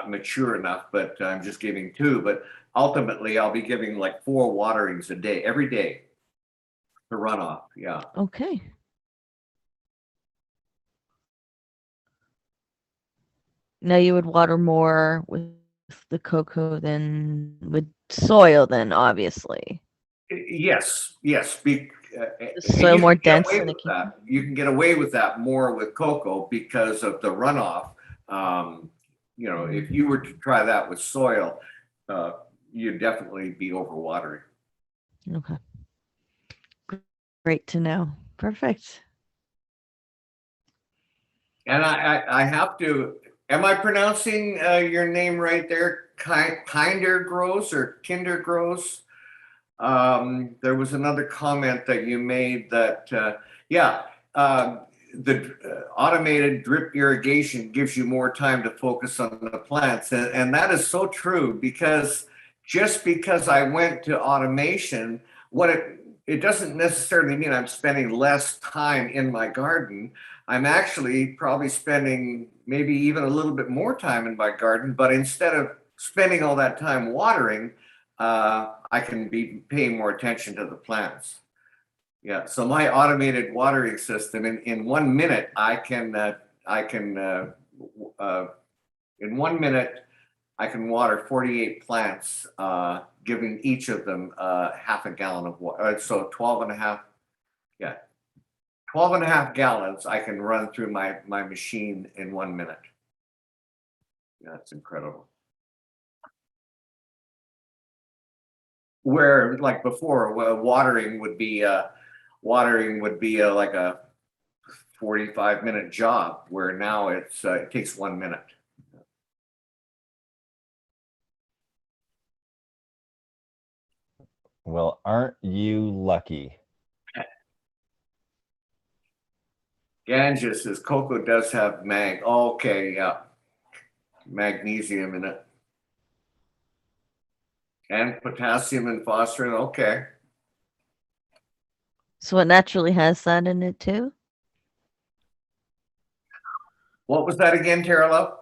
mature enough, but I'm just giving two. But ultimately, I'll be giving like 4 waterings a day, every day, to runoff. Yeah. Okay. Now you would water more with the cocoa than with soil, then obviously. Yes. The soil more dense than it can. You can get away with that more with cocoa because of the runoff. If you were to try that with soil, you'd definitely be overwatering. Okay. Great to know. Perfect. And I have to. Am I pronouncing your name right there? Kinder Grows or Kinder Grows? There was another comment that you made that, the automated drip irrigation gives you more time to focus on the plants. And that is so true because just because I went to automation, it doesn't necessarily mean I'm spending less time in my garden. I'm actually probably spending maybe even a little bit more time in my garden, but instead of spending all that time watering, I can be paying more attention to the plants. Yeah, so my automated watering system in 1 minute, in 1 minute, I can water 48 plants, giving each of them half a gallon of water. So 12 and a half gallons I can run through my machine in 1 minute. Yeah, that's incredible. Where like before, watering would be like a 45-minute job, where now it takes 1 minute. Well, aren't you lucky? Ganges says cocoa does have mag. Oh, okay, yeah. Magnesium in it. And potassium and phosphorus. Okay. So it naturally has that in it too. What was that again, Tara Love?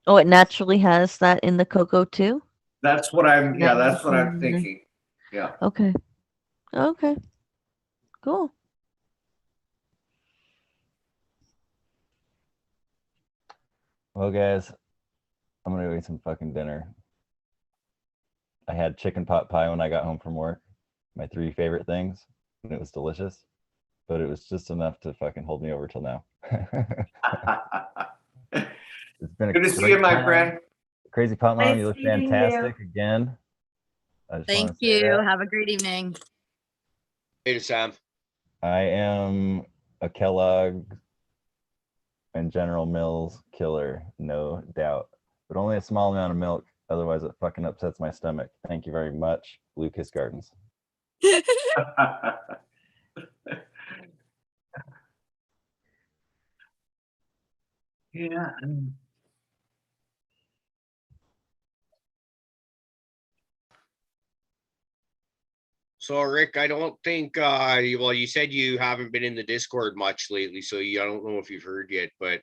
Oh, it naturally has that in the cocoa too. That's what I'm, yeah, that's what I'm Magnesium. thinking. Yeah. Okay. Okay. Cool. Well, guys, I'm gonna go eat some fucking dinner. I had chicken pot pie when I got home from work. My 3 favorite things, and it was delicious. But it was just enough to fucking hold me over till now. It's been a Good to see great you, my time. friend. Crazy Pot Mom, Nice you look meeting you. fantastic again. I just Thank wanna say you. that. Have a great evening. Later, Sam. I am a Kellogg and General Mills killer, no doubt. But only a small amount of milk, otherwise it fucking upsets my stomach. Thank you very much, Lucas Gardens. Yeah. So Rick, I don't think well, you said you haven't been in the Discord much lately, so I don't know if you've heard yet, but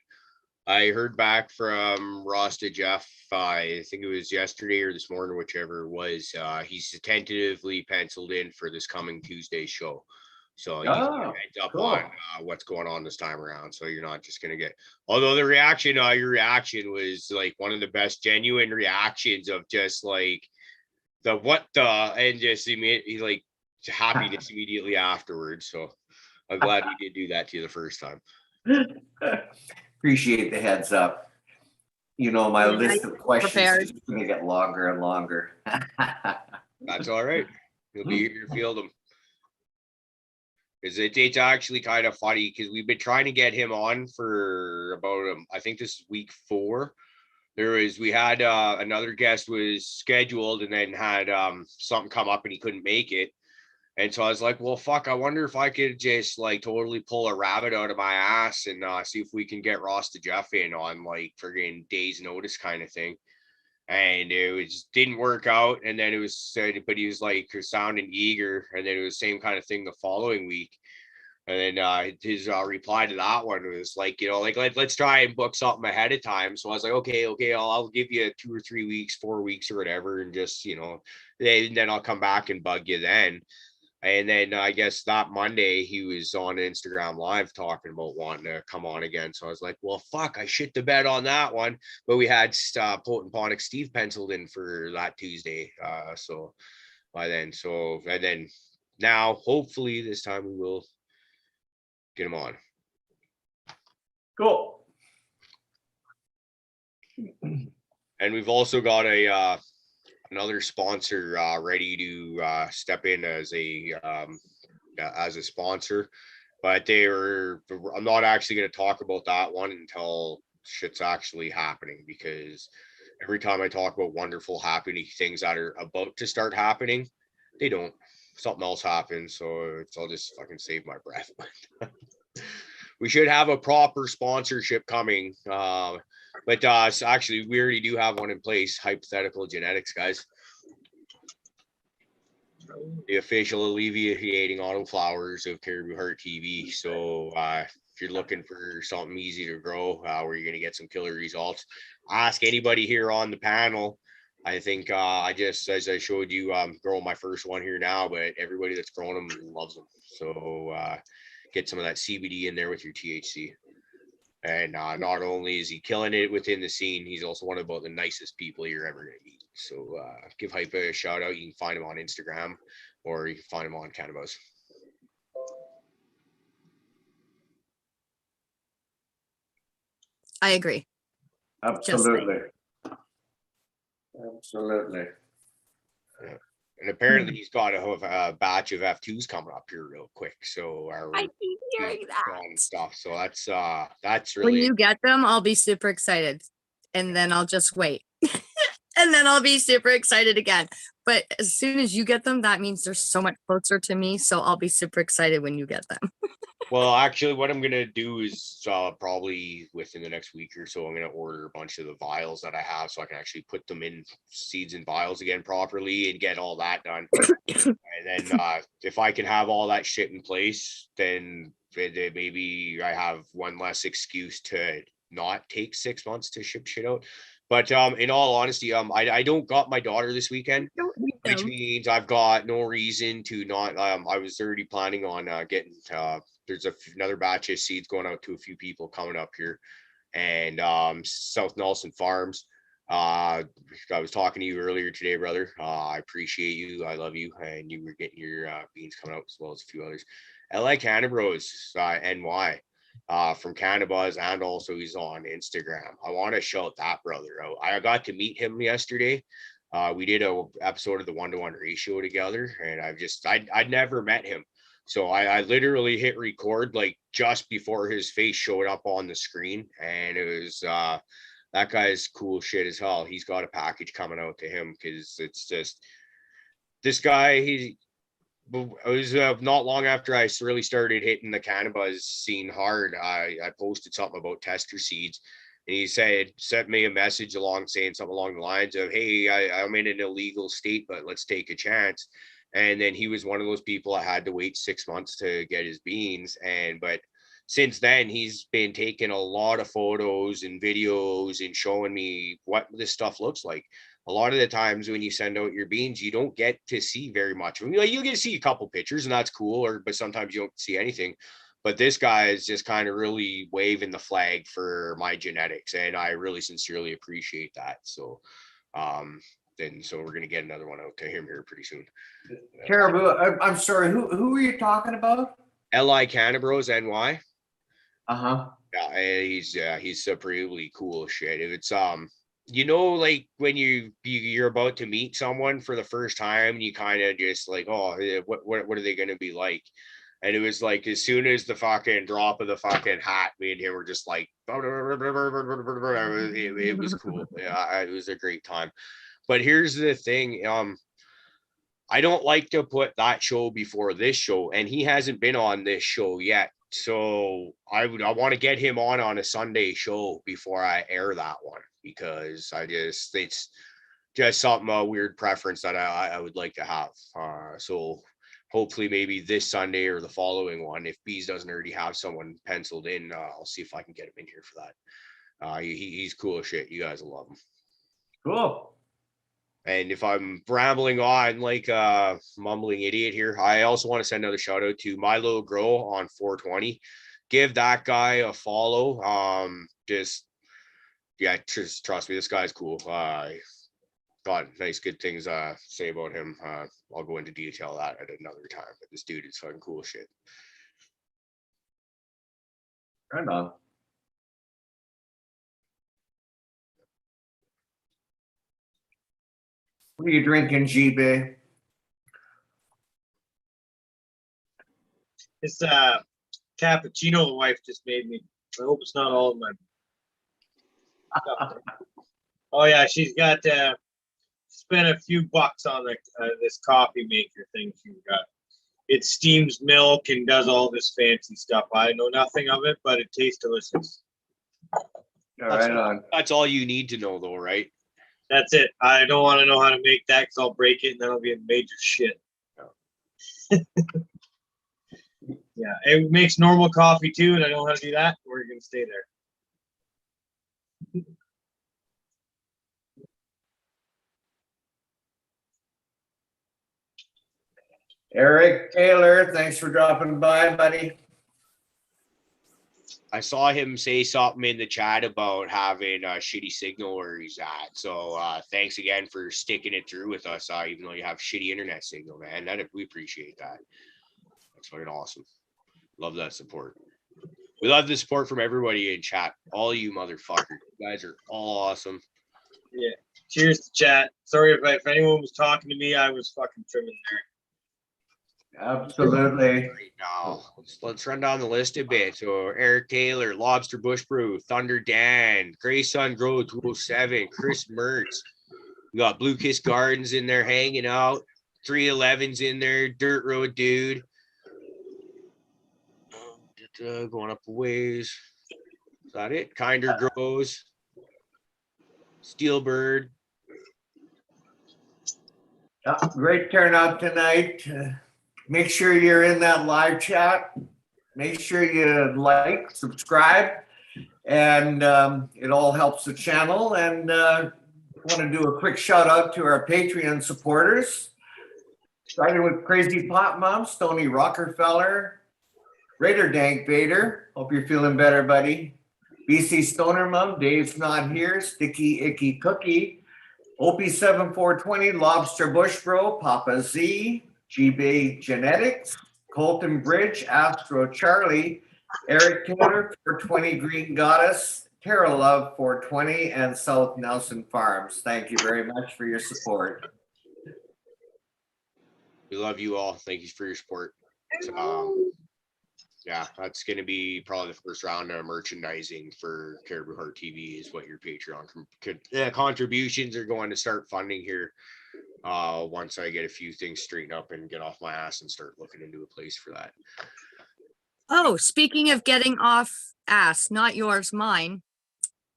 I heard back from Ross to Jeff, I think it was yesterday or this morning, whichever it was. He's tentatively penciled in for this coming Tuesday show. So he's gonna heads up cool. on what's going on this time around. So you're not just gonna get, although the reaction, your reaction was like one of the best genuine reactions of just like the what the, and just immediately like happiness immediately afterwards. So I'm glad we did do that to you the first time. Appreciate the heads up. You know, my Yeah, list of questions prepared. is just gonna get longer and longer. That's all right. You'll be here to field them. Because it's actually kind of funny because we've been trying to get him on for about, I think this is week 4. We had another guest was scheduled and then had something come up and he couldn't make it. And so I was like, well, fuck, I wonder if I could just like totally pull a rabbit out of my ass and see if we can get Ross to Jeff in on like friggin' days notice kind of thing. And it didn't work out. And then it was said, but he was like sounding eager. And then it was the same kind of thing the following week. And then his reply to that one was like, like let's try and book something ahead of time. So I was like, okay, I'll give you 2 or 3 weeks, 4 weeks or whatever, and just then I'll come back and bug you then. And then I guess that Monday he was on Instagram Live talking about wanting to come on again. So I was like, well, fuck, I shit the bed on that one. But we had Potent Ponic Steve penciled in for that Tuesday. So by then, and then now hopefully this time we will get him on. Cool. And we've also got another sponsor ready to step in as a sponsor, but I'm not actually going to talk about that one until shit's actually happening, because every time I talk about wonderful happening things that are about to start happening, they don't. Something else happens, so I'll just fucking save my breath. We should have a proper sponsorship coming. But actually, we already do have one in place. Hypothetical Genetics, guys. The official alleviating autoflowers of Caribou Heart TV. So if you're looking for something easy to grow, where you're going to get some killer results, ask anybody here on the panel. I think I just, as I showed you, I'm growing my first one here now, but everybody that's growing them loves them. So get some of that CBD in there with your THC. And not only is he killing it within the scene, he's also one of about the nicest people you're ever going to meet. So give Hype a shout out. You can find him on Instagram, or you can find him on Cannabis. I agree. Absolutely. Absolutely. Yeah. And apparently he's got a batch of F2s coming up here real quick. So I keep hearing that and stuff. So that's really, when you get them, I'll be super excited, and then I'll just wait. And then I'll be super excited again. But as soon as you get them, that means they're so much closer to me. So I'll be super excited when you get them. Well, actually, what I'm gonna do is probably within the next week or so, I'm gonna order a bunch of the vials that I have, so I can actually put them in seeds and vials again properly and get all that done. And then if I can have all that shit in place, then maybe I have one less excuse to not take 6 months to ship shit out. But in all honesty, I don't got my daughter this weekend, which means I've got no reason to not. I was already planning on getting. There's another batch of seeds going out to a few people coming up here, and South Nelson Farms. I was talking to you earlier today, brother. I appreciate you. I love you, and you were getting your beans coming out as well as a few others. LA Cannabros NY. From Cannabis, and also he's on Instagram. I want to shout that brother out. I got to meet him yesterday. We did a episode of the 1-to-1 ratio together, and I'd never met him. So I literally hit record like just before his face showed up on the screen, and it was that guy's cool shit as hell. He's got a package coming out to him because it's just this guy. It was not long after I really started hitting the cannabis scene hard. I posted something about tester seeds, and he sent me a message saying something along the lines of, "Hey, I'm in an illegal state, but let's take a chance." And then he was one of those people that had to wait 6 months to get his beans. But since then, he's been taking a lot of photos and videos and showing me what this stuff looks like. A lot of the times when you send out your beans, you don't get to see very much. I mean, you get to see a couple pictures, and that's cool, but sometimes you don't see anything. But this guy is just kind of really waving the flag for my genetics, and I really sincerely appreciate that. So so we're gonna get another one out to him here pretty soon. Caribou, I'm sorry, who are you talking about? LI Cannabros NY. Uh-huh. Yeah, he's a pretty cool shit. It's like when you're about to meet someone for the first time, and you kind of just like, oh, what are they gonna be like? And it was like as soon as the fucking drop of the fucking hat, me and him were just like, it was cool. Yeah, it was a great time. But here's the thing, I don't like to put that show before this show, and he hasn't been on this show yet. So I want to get him on a Sunday show before I air that one, because it's just something, a weird preference that I would like to have. So hopefully maybe this Sunday or the following one, if Bees doesn't already have someone penciled in, I'll see if I can get him in here for that. He's cool as shit. You guys will love him. Cool. And if I'm rambling on like a mumbling idiot here, I also want to send another shout out to Milo Grow on 420. Give that guy a follow. Just trust me, this guy's cool. Got nice, good things to say about him. I'll go into detail of that at another time. But this dude is fucking cool shit. Right on. What are you drinking, GB? This cappuccino the wife just made me. I hope it's not all of my stuff. Oh yeah, she's got spent a few bucks on this coffee maker thing she's got. It steams milk and does all this fancy stuff. I know nothing of it, but it tastes delicious. That's all you need to know, though, right? That's it. I don't want to know how to make that because I'll break it and then I'll be in major shit. Yeah, it makes normal coffee too, and I know how to do that. We're gonna stay there. Eric Taylor, thanks for dropping by, buddy. I saw him say something in the chat about having a shitty signal where he's at. So thanks again for sticking it through with us, even though you have shitty internet signal, man. We appreciate that. That's fucking awesome. Love that support. We love the support from everybody in chat. All you motherfuckers. You guys are all awesome. Yeah. Cheers to chat. Sorry if anyone was talking to me, I was fucking trimming there. Absolutely. Right now, let's run down the list a bit. So Eric Taylor, Lobster Bush Brew, Thunder Dan, Grey Sun Grow 207, Chris Mertz. We got Blue Kiss Gardens in there hanging out. 311's in there, Dirt Road Dude. going up a ways. Is that it? Kinder Grows. Steelbird. Yeah, great turnout tonight. Make sure you're in that live chat. Make sure you like, subscribe, and it all helps the channel. And want to do a quick shout out to our Patreon supporters. Starting with Crazy Pop Mom, Stony Rockefeller, Raider Dank Vader. Hope you're feeling better, buddy. BC Stoner Mom, Dave's not here. Sticky Icky Cookie, OP7420, Lobster Bush Bro, Papa Z, GB Genetics, Colton Bridge, Astro Charlie, Eric Taylor, 420 Green Goddess, Tara Love, 420, and South Nelson Farms. Thank you very much for your support. We love you all. Thank you for your support. Yeah, that's going to be probably the first round of merchandising for Caribou Heart TV is what your Patreon contributions are going to start funding here. Once I get a few things straightened up and get off my ass and start looking into a place for that. Oh, speaking of getting off ass, not yours, mine.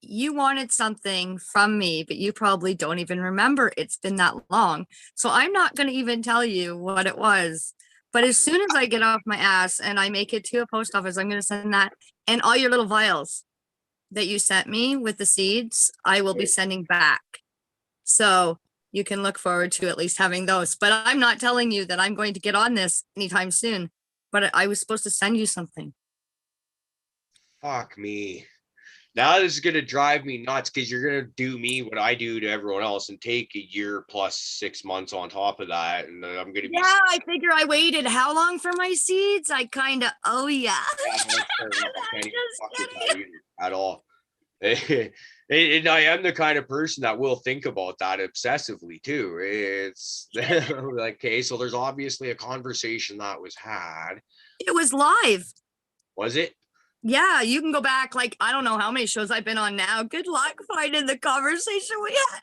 You wanted something from me, but you probably don't even remember. It's been that long. So I'm not going to even tell you what it was. But as soon as I get off my ass and I make it to a post office, I'm going to send that and all your little vials that you sent me with the seeds, I will be sending back. So you can look forward to at least having those. But I'm not telling you that I'm going to get on this anytime soon. But I was supposed to send you something. Fuck me. Now this is going to drive me nuts because you're going to do me what I do to everyone else and take a year plus 6 months on top of that. And I'm going to be. Yeah, I figure I waited how long for my seeds? I kind of, oh yeah. At all. And I am the kind of person that will think about that obsessively too. It's like, okay, so there's obviously a conversation that was had. It was live. Was it? Yeah, you can go back, like, I don't know how many shows I've been on now. Good luck finding the conversation we had.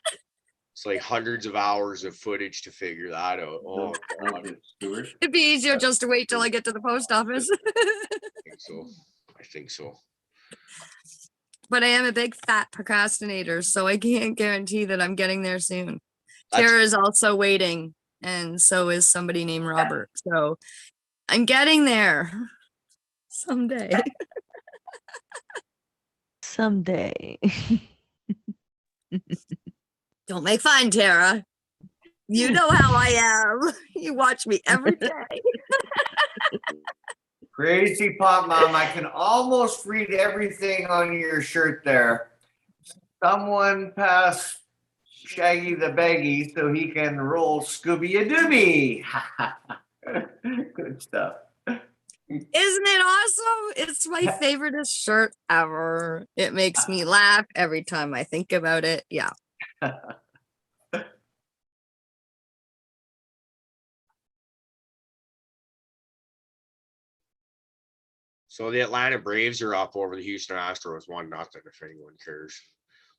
It's like hundreds of hours of footage to figure that out. Oh, God. It'd be easier just to wait till I get to the post office. I think so. But I am a big fat procrastinator, so I can't guarantee that I'm getting there soon. That's- Tara is also waiting, and so is somebody named Robert. So I'm getting there someday. Someday. Don't make fun, Tara. You know how I am. You watch me every day. Crazy Pop Mom, I can almost read everything on your shirt there. Someone pass Shaggy the Baggy so he can roll Scooby-a-Dooby. Good stuff. Isn't it awesome? It's my favoriteest shirt ever. It makes me laugh every time I think about it. Yeah. So the Atlanta Braves are up over the Houston Astros 1-0, if anyone cares.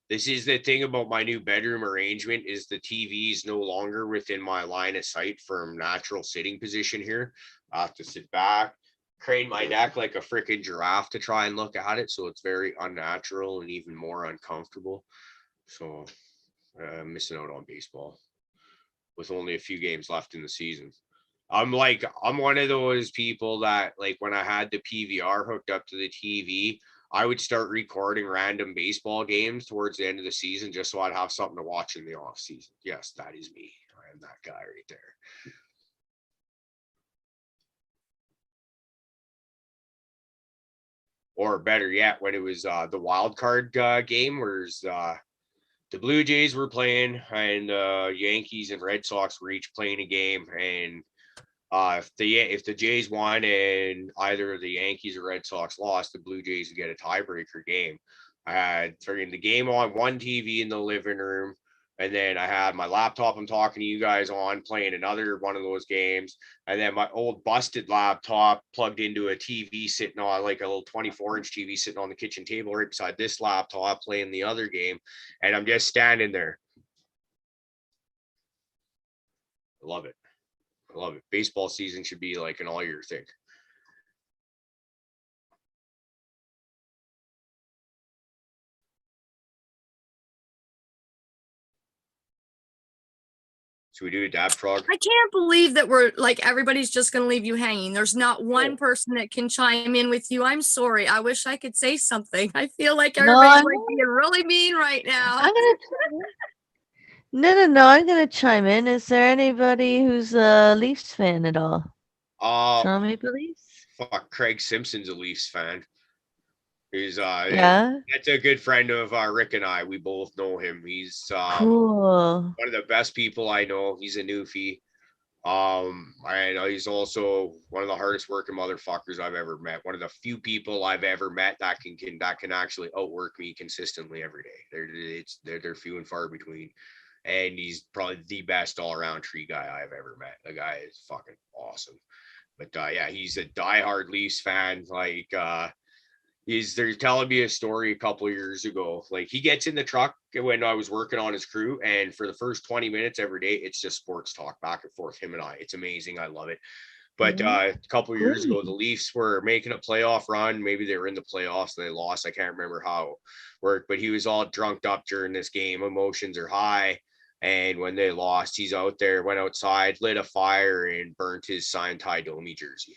This is the thing about my new bedroom arrangement is the TV is no longer within my line of sight from natural sitting position here. I have to sit back, crane my neck like a freaking giraffe to try and look at it. So it's very unnatural and even more uncomfortable. So I'm missing out on baseball with only a few games left in the season. I'm one of those people that, like, when I had the PVR hooked up to the TV, I would start recording random baseball games towards the end of the season just so I'd have something to watch in the off season. Yes, that is me. I am that guy right there. Or better yet, when it was the wild card game, where the Blue Jays were playing and Yankees and Red Sox were each playing a game, and if the Jays won and either the Yankees or Red Sox lost, the Blue Jays would get a tiebreaker game. I had the game on one TV in the living room, and then I had my laptop I'm talking to you guys on playing another one of those games, and then my old busted laptop plugged into a TV sitting on, like a little 24-inch TV sitting on the kitchen table right beside this laptop playing the other game, and I'm just standing there. I love it. I love it. Baseball season should be like an all-year thing. Should we do a dab frog? I can't believe that we're like everybody's just gonna leave you hanging. There's not one person that can chime in with you. I'm sorry. I wish I could say something. I feel like No, everybody's I'm- like being really mean right now. I'm gonna no, I'm gonna chime in. Is there anybody who's a Leafs fan at all? Toronto Maple Leafs? Fuck, Craig Simpson's a Leafs fan. He's Yeah. that's a good friend of Rick and I. We both know him. He's Cool. one of the best people I know. He's a newfie. I know he's also one of the hardest working motherfuckers I've ever met. One of the few people I've ever met that can actually outwork me consistently every day. They're few and far between. And he's probably the best all around tree guy I've ever met. The guy is fucking awesome. But yeah, he's a diehard Leafs fan. Like they're telling me a story a couple of years ago. Like he gets in the truck when I was working on his crew, and for the first 20 minutes every day, it's just sports talk back and forth, him and I. It's amazing. I love it. But a couple of years ago, the Leafs were making a playoff run. Maybe they were in the playoffs and they lost. I can't remember how it worked, but he was all drunked up during this game. Emotions are high. And when they lost, he's out there, went outside, lit a fire, and burnt his signed Ty Domi jersey.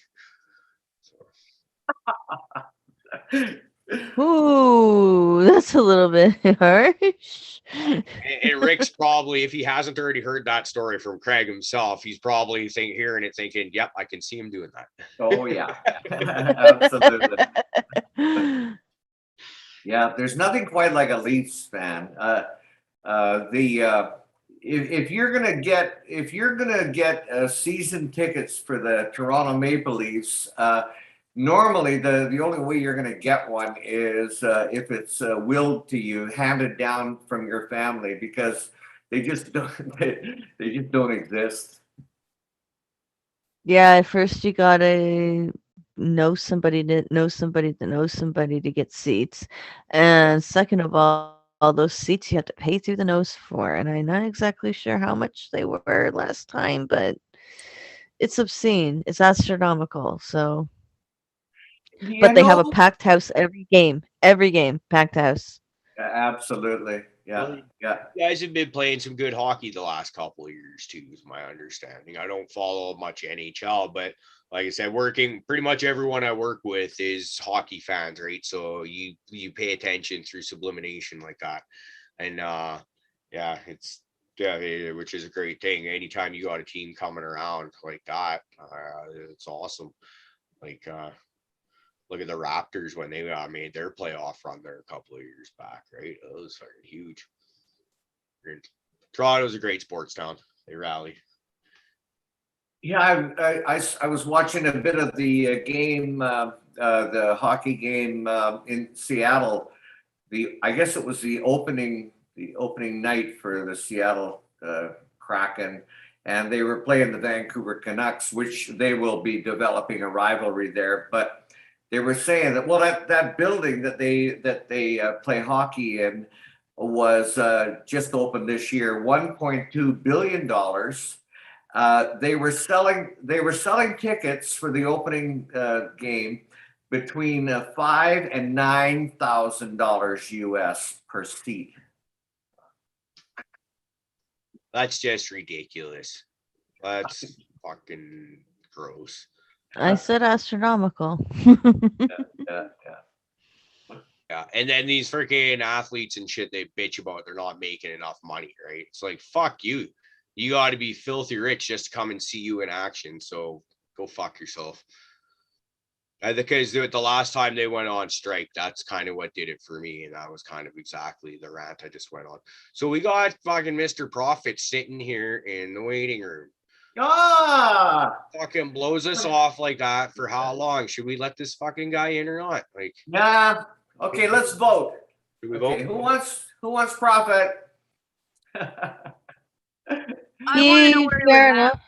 Ooh, that's a little bit harsh. And Rick's probably, if he hasn't already heard that story from Craig himself, he's probably hearing it thinking, yep, I can see him doing that. Oh, yeah. Absolutely. Yeah, there's nothing quite like a Leafs fan. If you're gonna get season tickets for the Toronto Maple Leafs, normally the only way you're gonna get one is if it's willed to you, handed down from your family, because they just don't exist. Yeah, at first you gotta know somebody to know somebody to know somebody to get seats, and second of all those seats you have to pay through the nose for, and I'm not exactly sure how much they were last time, but it's obscene. It's astronomical. So, but they have a packed house every game, packed house. Absolutely, yeah. You guys have been playing some good hockey the last couple of years too, is my understanding. I don't follow much NHL, but like I said, pretty much everyone I work with is hockey fans, right? So you pay attention through sublimation like that. And which is a great thing. Anytime you got a team coming around like that, it's awesome. Like look at the Raptors when they made their playoff run there a couple of years back, right? It was fucking huge. Toronto's a great sports town. They rally. Yeah, I was watching a bit of the game, the hockey game in Seattle. I guess it was the opening night for the Seattle Kraken, and they were playing the Vancouver Canucks, which they will be developing a rivalry there. But they were saying that that building that they play hockey in was just opened this year, $1.2 billion. They were selling tickets for the opening game between $5,000 and $9,000 US per seat. That's just ridiculous. That's fucking gross. I said astronomical. Yeah, and then these freaking athletes and shit, they bitch about they're not making enough money, right? It's like, fuck you. You got to be filthy rich just to come and see you in action. So go fuck yourself. Because the last time they went on strike, that's kind of what did it for me. And that was kind of exactly the rant I just went on. So we got fucking Mr. Profit sitting here in the waiting room. Fucking blows us off like that for how long? Should we let this fucking guy in or not? Like, nah. Okay, let's vote. Should we vote? Who wants Profit? Fair enough.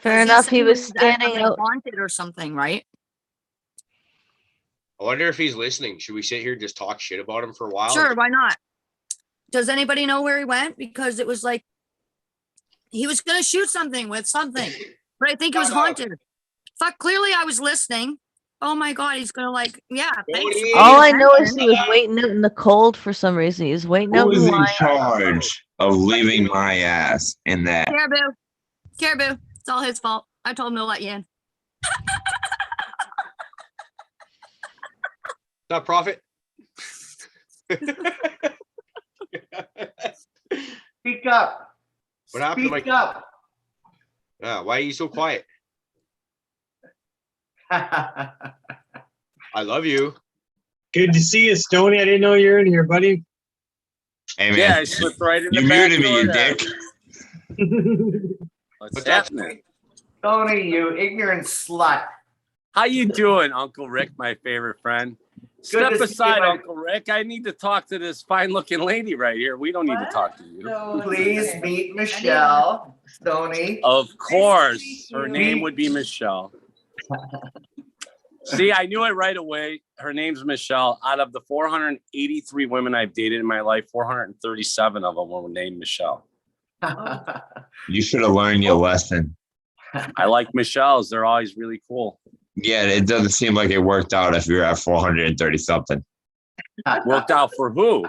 Fair enough. He was standing out. Haunted or something, right? I wonder if he's listening. Should we sit here and just talk shit about him for a while? Sure, why not? Does anybody know where he went? Because it was like he was gonna shoot something with something, but I think it was haunted. Fuck, clearly I was listening. Oh my god, he's gonna thanks. All I know is he was waiting out in the cold for some reason. He was waiting out in Who is in line. charge? of leaving my ass in that. Caribou. It's all his fault. I told him to let you in. Not Prophet. Speak up. What happened to Speak my? up. Why are you so quiet? I love you. Good to see you, Stoney. I didn't know you're in here, buddy. Hey, man. Yeah, I slipped right in the You back muted me, door you there. dick. What's happening? Tony, you ignorant slut. How you doing, Uncle Rick, my favorite friend? Step to see you, aside, my- Uncle Rick. I need to talk to this fine-looking lady right here. We don't need to What? talk to you. So, Please meet Michelle Stoney. Of course, meet her you. name would be Michelle. See, I knew it right away. Her name's Michelle. Out of the 483 women I've dated in my life, 437 of them were named Michelle. You should have learned your lesson. I like Michelle's. They're always really cool. Yeah, it doesn't seem like it worked out if you're at 430 something. Worked out for who?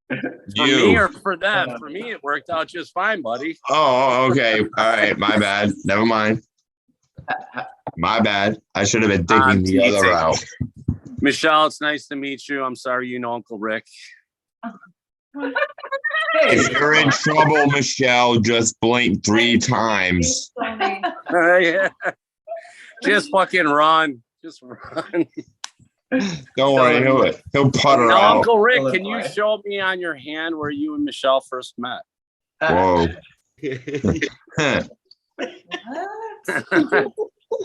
For me You. or for them? For me, it worked out just fine, buddy. Oh, okay. All right. My bad. Never mind. My bad. I should have been thinking the other teasing. route. Michelle, it's nice to meet you. I'm sorry you know Uncle Rick. If you're in trouble, Michelle, just blink 3 times. Tony, Yeah. Just fucking run. Just run. Don't worry, he'll putter Now, out. Uncle Rick, can you show me on your hand where you and Michelle first met? Whoa. what?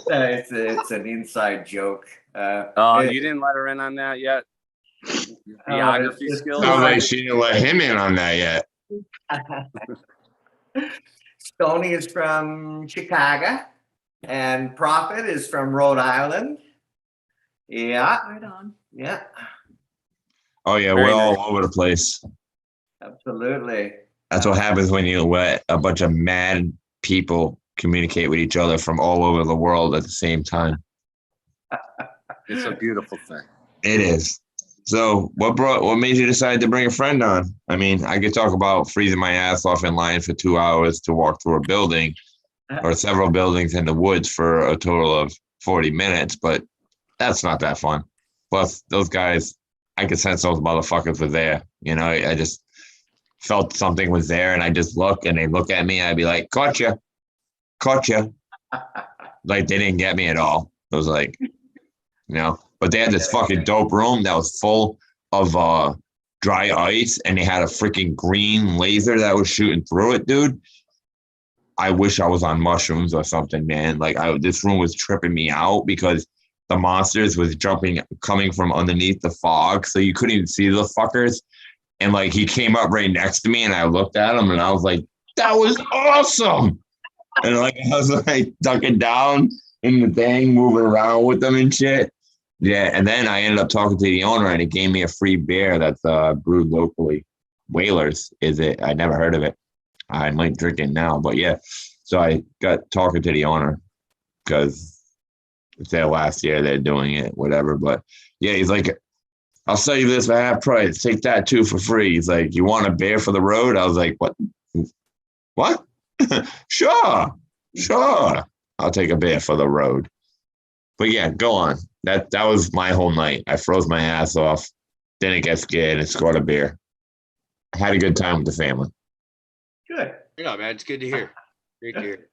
It's an inside joke. Oh, you didn't let her in on that yet? Geography skills? Sounds like she didn't let him in on that yet. Stoney is from Chicago, and Prophet is from Rhode Island. Yeah, Right on. yeah, Oh, yeah, Very we're all nice. over the place. absolutely. That's what happens when you let a bunch of mad people communicate with each other from all over the world at the same time. It's a beautiful thing. It is. So what made you decide to bring a friend on? I mean, I could talk about freezing my ass off in line for 2 hours to walk through a building or several buildings in the woods for a total of 40 minutes, but that's not that fun. Plus, those guys, I could sense those motherfuckers were there. You know, I just felt something was there, and I just look, and they look at me, and I'd be like, caught you. Like, they didn't get me at all. It was like, you know, but they had this fucking dope room that was full of dry ice, and they had a freaking green laser that was shooting through it, dude. I wish I was on mushrooms or something, man. Like, this room was tripping me out because the monsters was coming from underneath the fog, so you couldn't even see the fuckers. And like, he came up right next to me, and I looked at him, and I was like, "That was awesome!" And like, I was like ducking down in the thing, moving around with them and shit. Yeah, and then I ended up talking to the owner, and he gave me a free beer that's brewed locally. Whalers is it? I never heard of it. I might drink it now, but yeah. So I got talking to the owner because it's their last year they're doing it, whatever. But yeah, he's like, "I'll sell you this for half price. Take that too for free." He's like, "You want a beer for the road?" I was like, "What? What? Sure. I'll take a beer for the road." But yeah, go on. That was my whole night. I froze my ass off, didn't get scared, and scored a beer. I had a good time with the family. Good. Yeah, man, it's good to hear. Great to hear.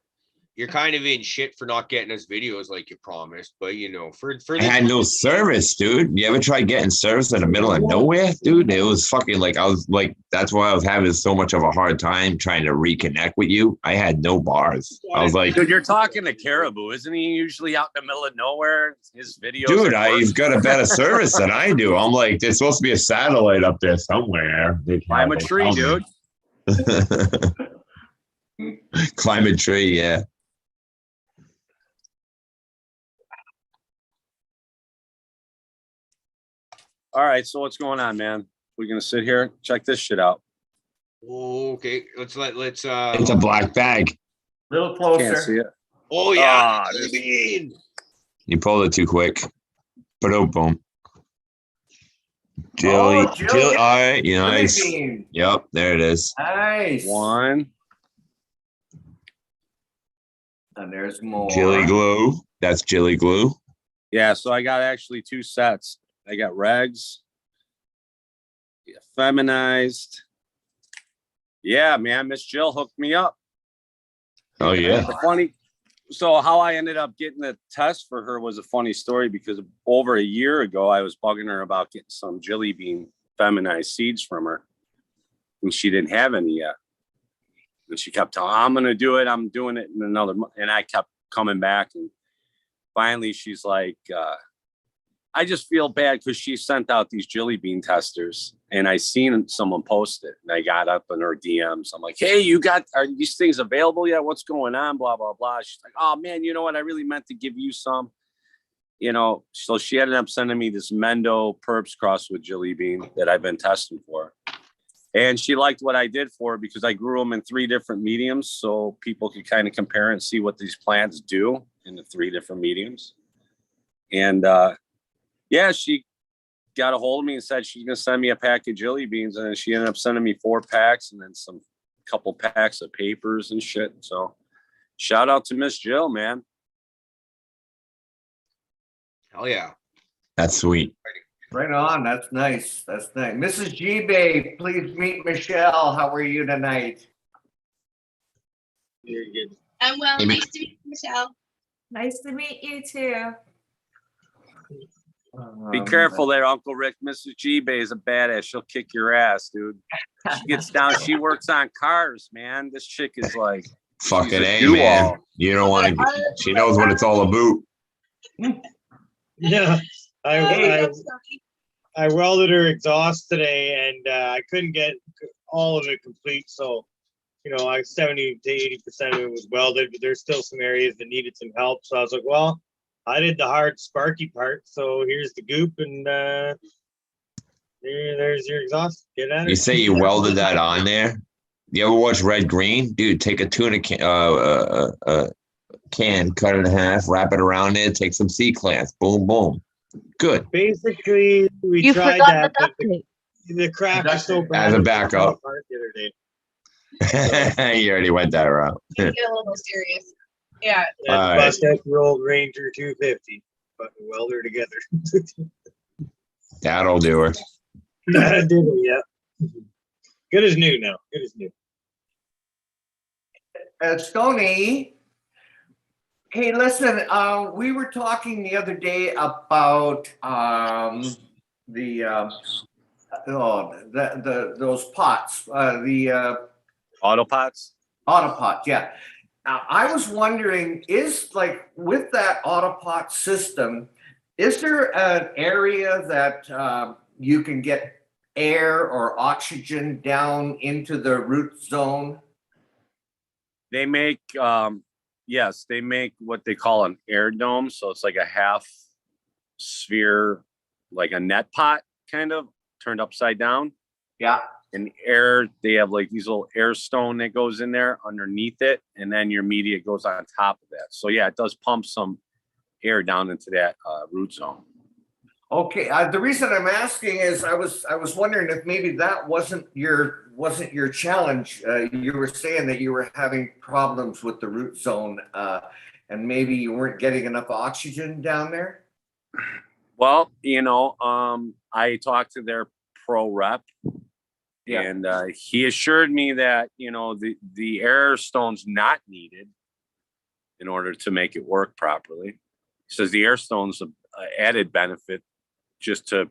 You're kind of in shit for not getting us videos like you promised, but you know, for I had no service, dude. You ever try getting service in the middle of nowhere, dude? It was fucking like, I was like, that's why I was having so much of a hard time trying to reconnect with you. I had no bars. I was like, Dude, you're talking to Caribou. Isn't he usually out in the middle of nowhere? His videos. dude, at work? he's got a better service than I do. I'm like, there's supposed to be a satellite up there somewhere. Climb a tree, dude. Climb a tree, yeah. All right, so what's going on, man? We're gonna sit here, check this shit out. Okay, let's It's a black bag. Little Can't see closer. it. Oh yeah, Ah, this- You pulled it too quick. But oh, boom. Jelly, Oh, jelly. All right, jelly nice. bean. Yep, there it is. Nice. One. And there's more. Jelly glue. That's jelly glue. Yeah, so I got actually 2 sets. I got regs, feminized. Yeah, man, Miss Jill hooked me up. Oh yeah. The funny, so how I ended up getting the test for her was a funny story because over a year ago, I was bugging her about getting some jelly bean feminized seeds from her, and she didn't have any yet. And she kept telling, I'm going to do it. I'm doing it in another month. And I kept coming back. And finally, she's like, I just feel bad because she sent out these jelly bean testers and I seen someone post it and I got up in her DMs. I'm like, hey, are these things available yet? What's going on? Blah, blah, blah. She's like, oh man, you know what? I really meant to give you some, so she ended up sending me this Mendo Perps cross with jelly bean that I've been testing for. And she liked what I did for her because I grew them in 3 different mediums so people could kind of compare and see what these plants do in the 3 different mediums. And, yeah, she got a hold of me and said she's going to send me a pack of jelly beans. And she ended up sending me 4 packs and then some couple packs of papers and shit. So shout out to Miss Jill, man. Hell yeah. That's sweet. Right on. That's nice. That's nice. Mrs. G-Bay, please meet Michelle. How are you tonight? Very good. I'm well. Hey, Nice to meet you, Michelle. Nice to meet you too. Be careful there, Uncle Rick. Mrs. G-Bay is a badass. She'll kick your ass, dude. She gets down. She works on cars, man. This chick is like Fucking a A, do-all. man. You don't want to. She knows what it's all about. Yeah, I welded her exhaust today, and I couldn't get all of it complete. So, 70 to 80% of it was welded, but there's still some areas that needed some help. So I was like, well, I did the hard sparky part. So here's the goop, and there's your exhaust. Get at it. You say you welded that on there? You ever watch Red Green? Dude, take a tuna can, cut it in half, wrap it around it, take some C-clamps. Boom, boom. Good. Basically, we You tried forgot that, the but duct tape. the crack was so bad. As a it backup. fell apart the other day. You already went that route. Get a little mysterious. Yeah. And All right. bust out your old Ranger 250. Fucking weld her together. That'll do her. I did it, yeah. Good as new now. Good as new. Stoney. Hey, listen, we were talking the other day about those pots, the Autopots. Autopot, yeah. Now, I was wondering, is like with that Autopot system, is there an area that you can get air or oxygen down into the root zone? They make, yes, they make what they call an air dome. So it's like a half sphere, like a net pot kind of turned upside down. Yeah. And air, they have like these little air stone that goes in there underneath it. And then your media goes on top of that. So yeah, it does pump some air down into that root zone. Okay, the reason I'm asking is I was wondering if maybe that wasn't your challenge. You were saying that you were having problems with the root zone, and maybe you weren't getting enough oxygen down there. Well, I talked to their pro rep, Yeah. and he assured me that the air stone's not needed in order to make it work properly. He says the air stone's an added benefit just to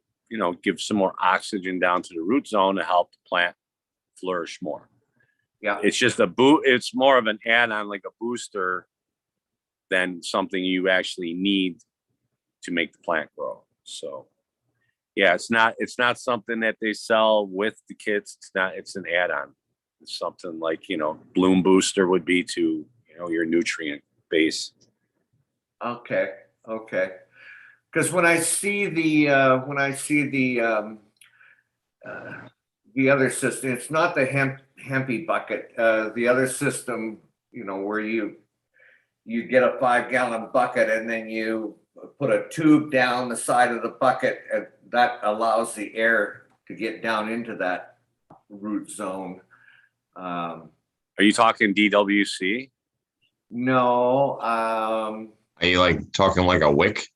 give some more oxygen down to the root zone to help the plant flourish more. Yeah. It's just it's more of an add-on, like a booster, than something you actually need to make the plant grow. So yeah, it's not something that they sell with the kits. It's an add-on. It's something like Bloom Booster would be to your nutrient base. Okay. Because when I see the other system, it's not the hempy bucket. The other system, where you get a 5-gallon bucket and then you put a tube down the side of the bucket that allows the air to get down into that root zone. Are you talking DWC? No, Are you like talking like a wick?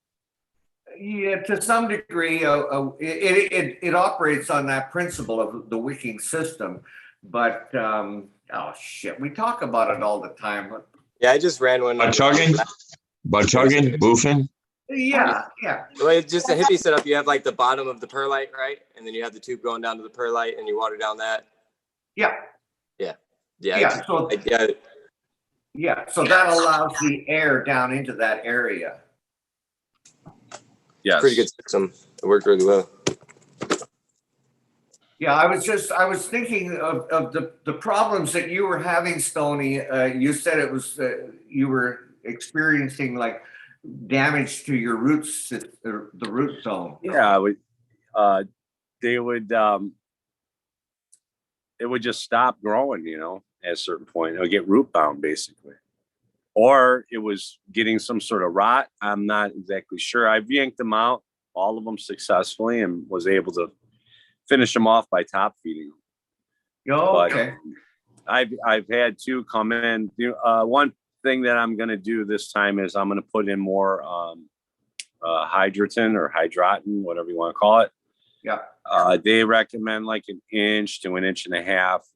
yeah, to some degree, it operates on that principle of the wicking system, but oh shit, we talk about it all the time. Yeah, I just ran one. Butt chugging? Butt chugging? Boofing? Yeah. Well, it's just a hippie setup. You have like the bottom of the perlite, right? And then you have the tube going down to the perlite and you water down that. Yeah. So that allows the air down into that area. Yeah. Pretty good system. It worked really well. Yeah, I was thinking of the problems that you were having, Stony. You said it was you were experiencing like damage to your roots, the root zone. Yeah, they would it would just stop growing, at a certain point. It would get root bound basically. Or it was getting some sort of rot. I'm not exactly sure. I've yanked them out, all of them successfully, and was able to finish them off by top feeding them. Oh, okay. I've had two come in. One thing that I'm going to do this time is I'm going to put in more hydroton or hydroton, whatever you want to call it. Yeah. They recommend like 1 inch to 1.5 inches.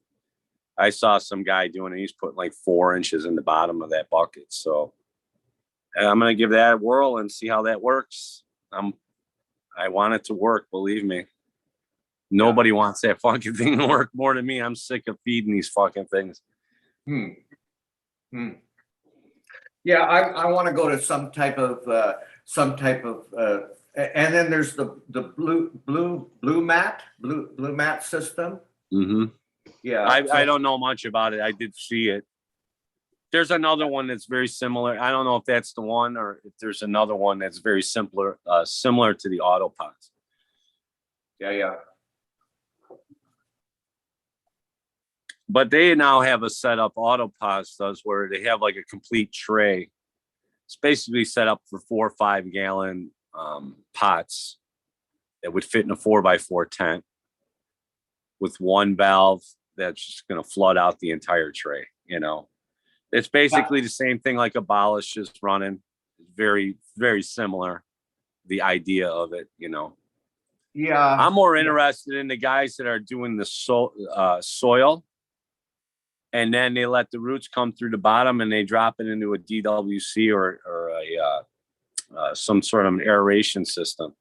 I saw some guy doing it. He's putting like 4 inches in the bottom of that bucket. So I'm going to give that a whirl and see how that works. I want it to work. Believe me. Nobody wants that fucking thing to work more than me. I'm sick of feeding these fucking things. Yeah, I want to go to some type of, and then there's the blue mat system. Mm-hmm. Yeah, I don't know much about it. I did see it. There's another one that's very similar. I don't know if that's the one or if there's another one that's very similar to the Autopods. Yeah. But they now have a setup, Autopods does, where they have like a complete tray. It's basically set up for 4 or 5 gallon pots that would fit in a 4x4 tent with one valve that's just going to flood out the entire tray. It's basically the same thing like Abolish is running. Very, very similar. The idea of it, Yeah. I'm more interested in the guys that are doing the soil. And then they let the roots come through the bottom and they drop it into a DWC or some sort of an aeration system.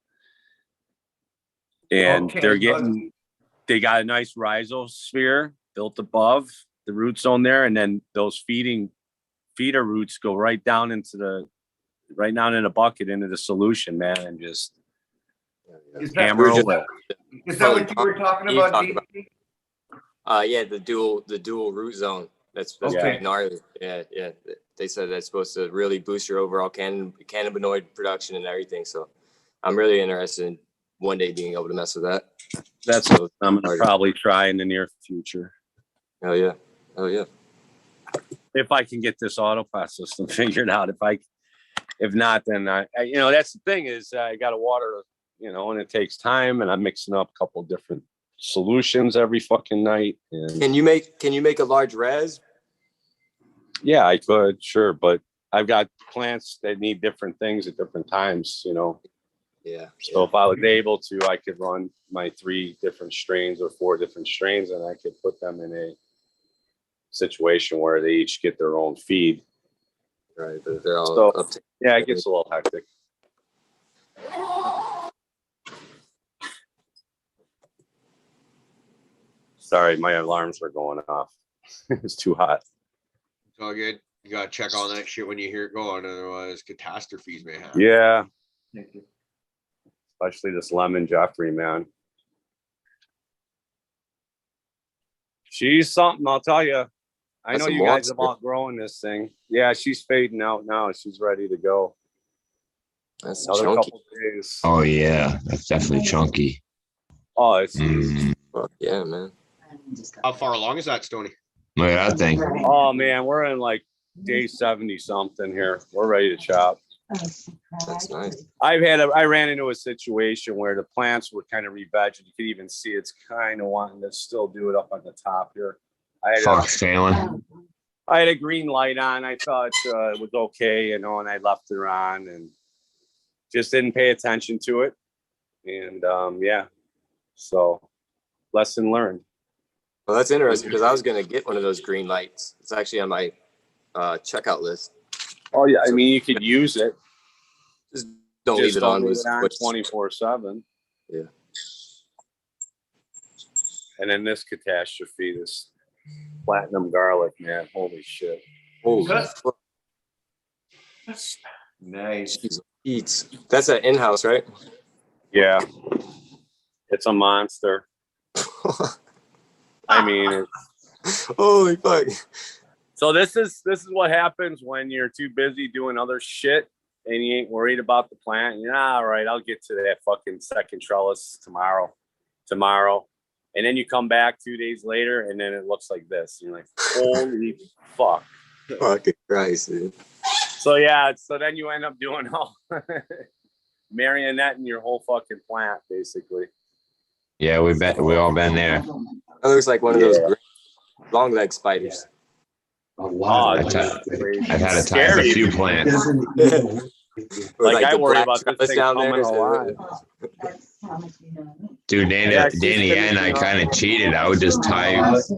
And they got a nice rhizosphere built above the root zone there. And then those feeder roots go right down in a bucket into the solution, man. And just hammer away. Is that what you were talking about, DC? Yeah, the dual root zone. That's pretty gnarly. Yeah. They said that's supposed to really boost your overall cannabinoid production and everything. So I'm really interested in one day being able to mess with that. That's what I'm gonna probably try in the near future. Oh yeah. If I can get this Autopod system figured out. If not, then that's the thing is I got to water, and it takes time, and I'm mixing up a couple of different solutions every fucking night. And Can you make a large res? yeah, I could, sure, but I've got plants that need different things at different times, Yeah. So if I was able to, I could run my 3 different strains or 4 different strains, and I could put them in a situation where they each get their own feed. Right, but they're all up to. Yeah, it gets a little hectic. Sorry, my alarms are going off. It's too hot. It's all good. You gotta check on that shit when you hear it going, otherwise catastrophes may happen. Yeah. Especially this Lemon Jeffrey, man. She's something, I'll tell you. I know you guys have outgrown this thing. Yeah, she's fading out now. She's ready to go. That's another chunky. couple days. Oh yeah, that's definitely chunky. Oh, it's yeah, man. How far along is that, Stony? Look at that thing. Oh man, we're in like day 70 something here. We're ready to chop. That's nice. I ran into a situation where the plants were kind of re-vegged. You could even see it's kind of wanting to still do it up on the top here. Fox failing. I had a green light on. I thought it was okay, and I left it on and just didn't pay attention to it. And so lesson learned. Well, that's interesting because I was going to get one of those green lights. It's actually on my checkout list. Oh yeah, I mean you could use it. Just don't leave it on. 24/7. Yeah. And then this catastrophe, this platinum garlic, man, holy shit! Holy fuck. Nice. Eats. That's an in-house, right? Yeah, it's a monster. I mean, holy fuck. So this is what happens when you're too busy doing other shit and you ain't worried about the plant. All right, I'll get to that fucking second trellis tomorrow. And then you come back 2 days later and then it looks like this. You're like, holy fuck. Fucking Christ, dude. So then you end up doing all marionetting your whole fucking plant, basically. Yeah, we all been there. That looks like one of those long leg spiders. I've had to tie up a few plants. Like I worry about this thing coming alive. Dude, Danny and I kind of cheated. I would just tie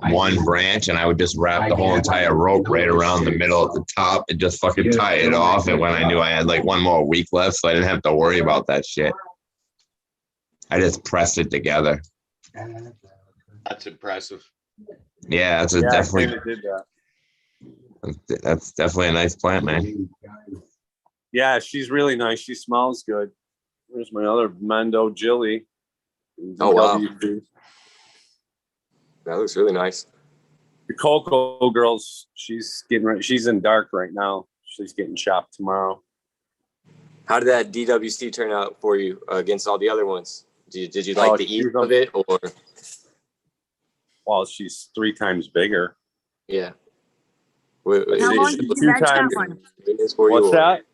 one branch and I would just wrap the whole entire rope right around the middle at the top and just fucking tie it off. And when I knew I had like one more week left, so I didn't have to worry about that shit. I just pressed it together. That's impressive. Yeah, that's definitely a nice plant, man. Yeah, she's really nice. She smells good. There's my other Mendo Jilly. Oh, wow. That looks really nice. The Cocoa girls, she's getting ready. She's in dark right now. She's getting chopped tomorrow. How did that DWC turn out for you against all the other ones? Did you like the eat of it, or? Well, she's 3 times bigger. Yeah. How long did you veg that one? What's that?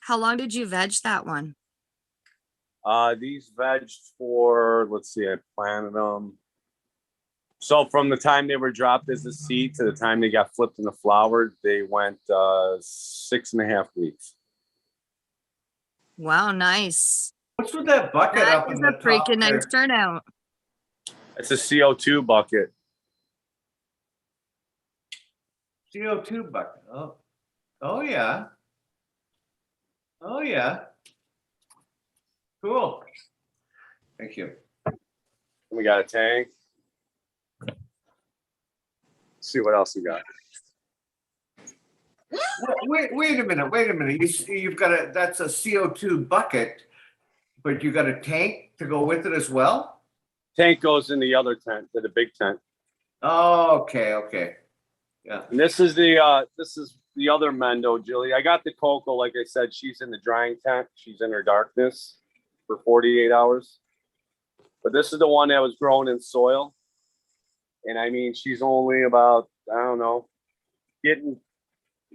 How long did you veg that one? These vegged for, let's see, I planted them. So from the time they were dropped as a seed to the time they got flipped into flower, they went 6.5 weeks. Wow, nice. What's with that bucket up in the top? That is a freaking nice turnout. It's a CO2 bucket. CO2 bucket. Oh yeah. Oh yeah. Cool. Thank you. We got a tank. Let's see what else we got. Wait a minute. You've got that's a CO2 bucket, but you got a tank to go with it as well? Tank goes in the other tent, the big tent. Oh, okay. Yeah. And this is the other Mendo Jilly. I got the Cocoa, like I said, she's in the drying tent. She's in her darkness for 48 hours. But this is the one that was grown in soil. And I mean, she's only about, I don't know, getting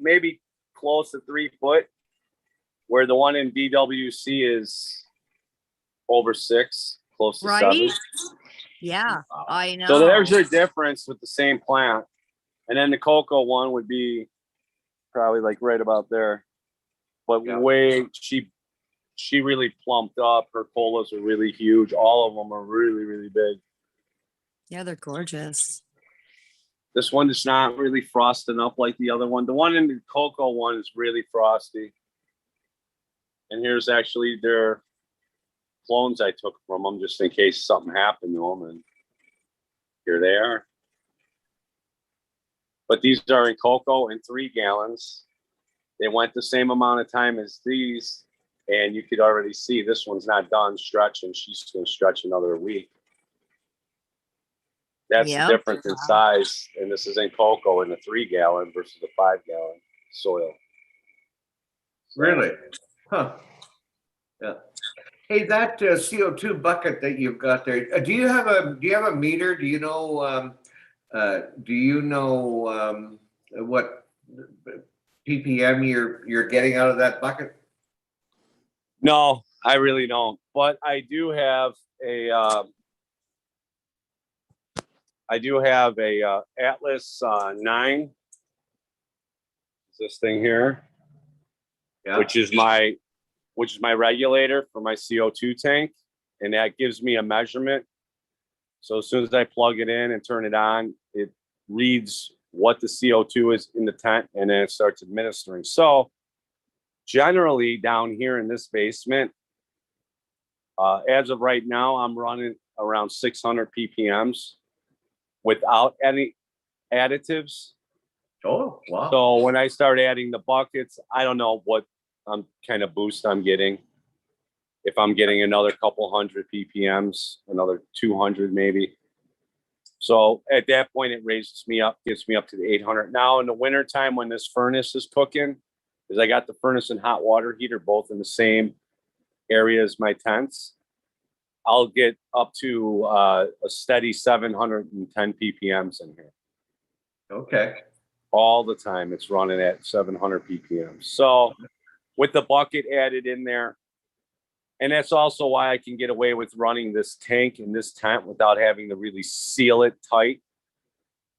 maybe close to 3 foot, where the one in DWC is over 6, close to 7. Yeah, I know. So there's your difference with the same plant. And then the Cocoa one would be probably like right about there. But she really plumped up. Her colas are really huge. All of them are really, really big. Yeah, they're gorgeous. This one is not really frosting up like the other one. The one in the Cocoa one is really frosty. And here's actually their clones I took from them just in case something happened to them. And here they are. But these are in Cocoa in 3 gallons. They went the same amount of time as these. And you could already see this one's not done stretching. She's going to stretch another week. That's the difference in size. And this is in Cocoa in a 3 gallon versus a 5 gallon soil. Really? Huh. Yeah. Hey, that CO2 bucket that you've got there. Do you have a meter? Do you know? What ppm you're getting out of that bucket? No, I really don't. But I do have a Atlas 9. This thing here, Yeah. which is my regulator for my CO2 tank, and that gives me a measurement. So as soon as I plug it in and turn it on, it reads what the CO2 is in the tent, and then it starts administering. So generally down here in this basement, as of right now, I'm running around 600 ppms without any additives. Oh, wow. So when I start adding the buckets, I don't know what kind of boost I'm getting. If I'm getting another couple hundred ppms, another 200 maybe. So at that point, it raises me up, gets me up to the 800. Now in the wintertime, when this furnace is cooking, because I got the furnace and hot water heater both in the same area as my tents, I'll get up to a steady 710 ppms in here. Okay. All the time it's running at 700 ppm. So with the bucket added in there, and that's also why I can get away with running this tank in this tent without having to really seal it tight.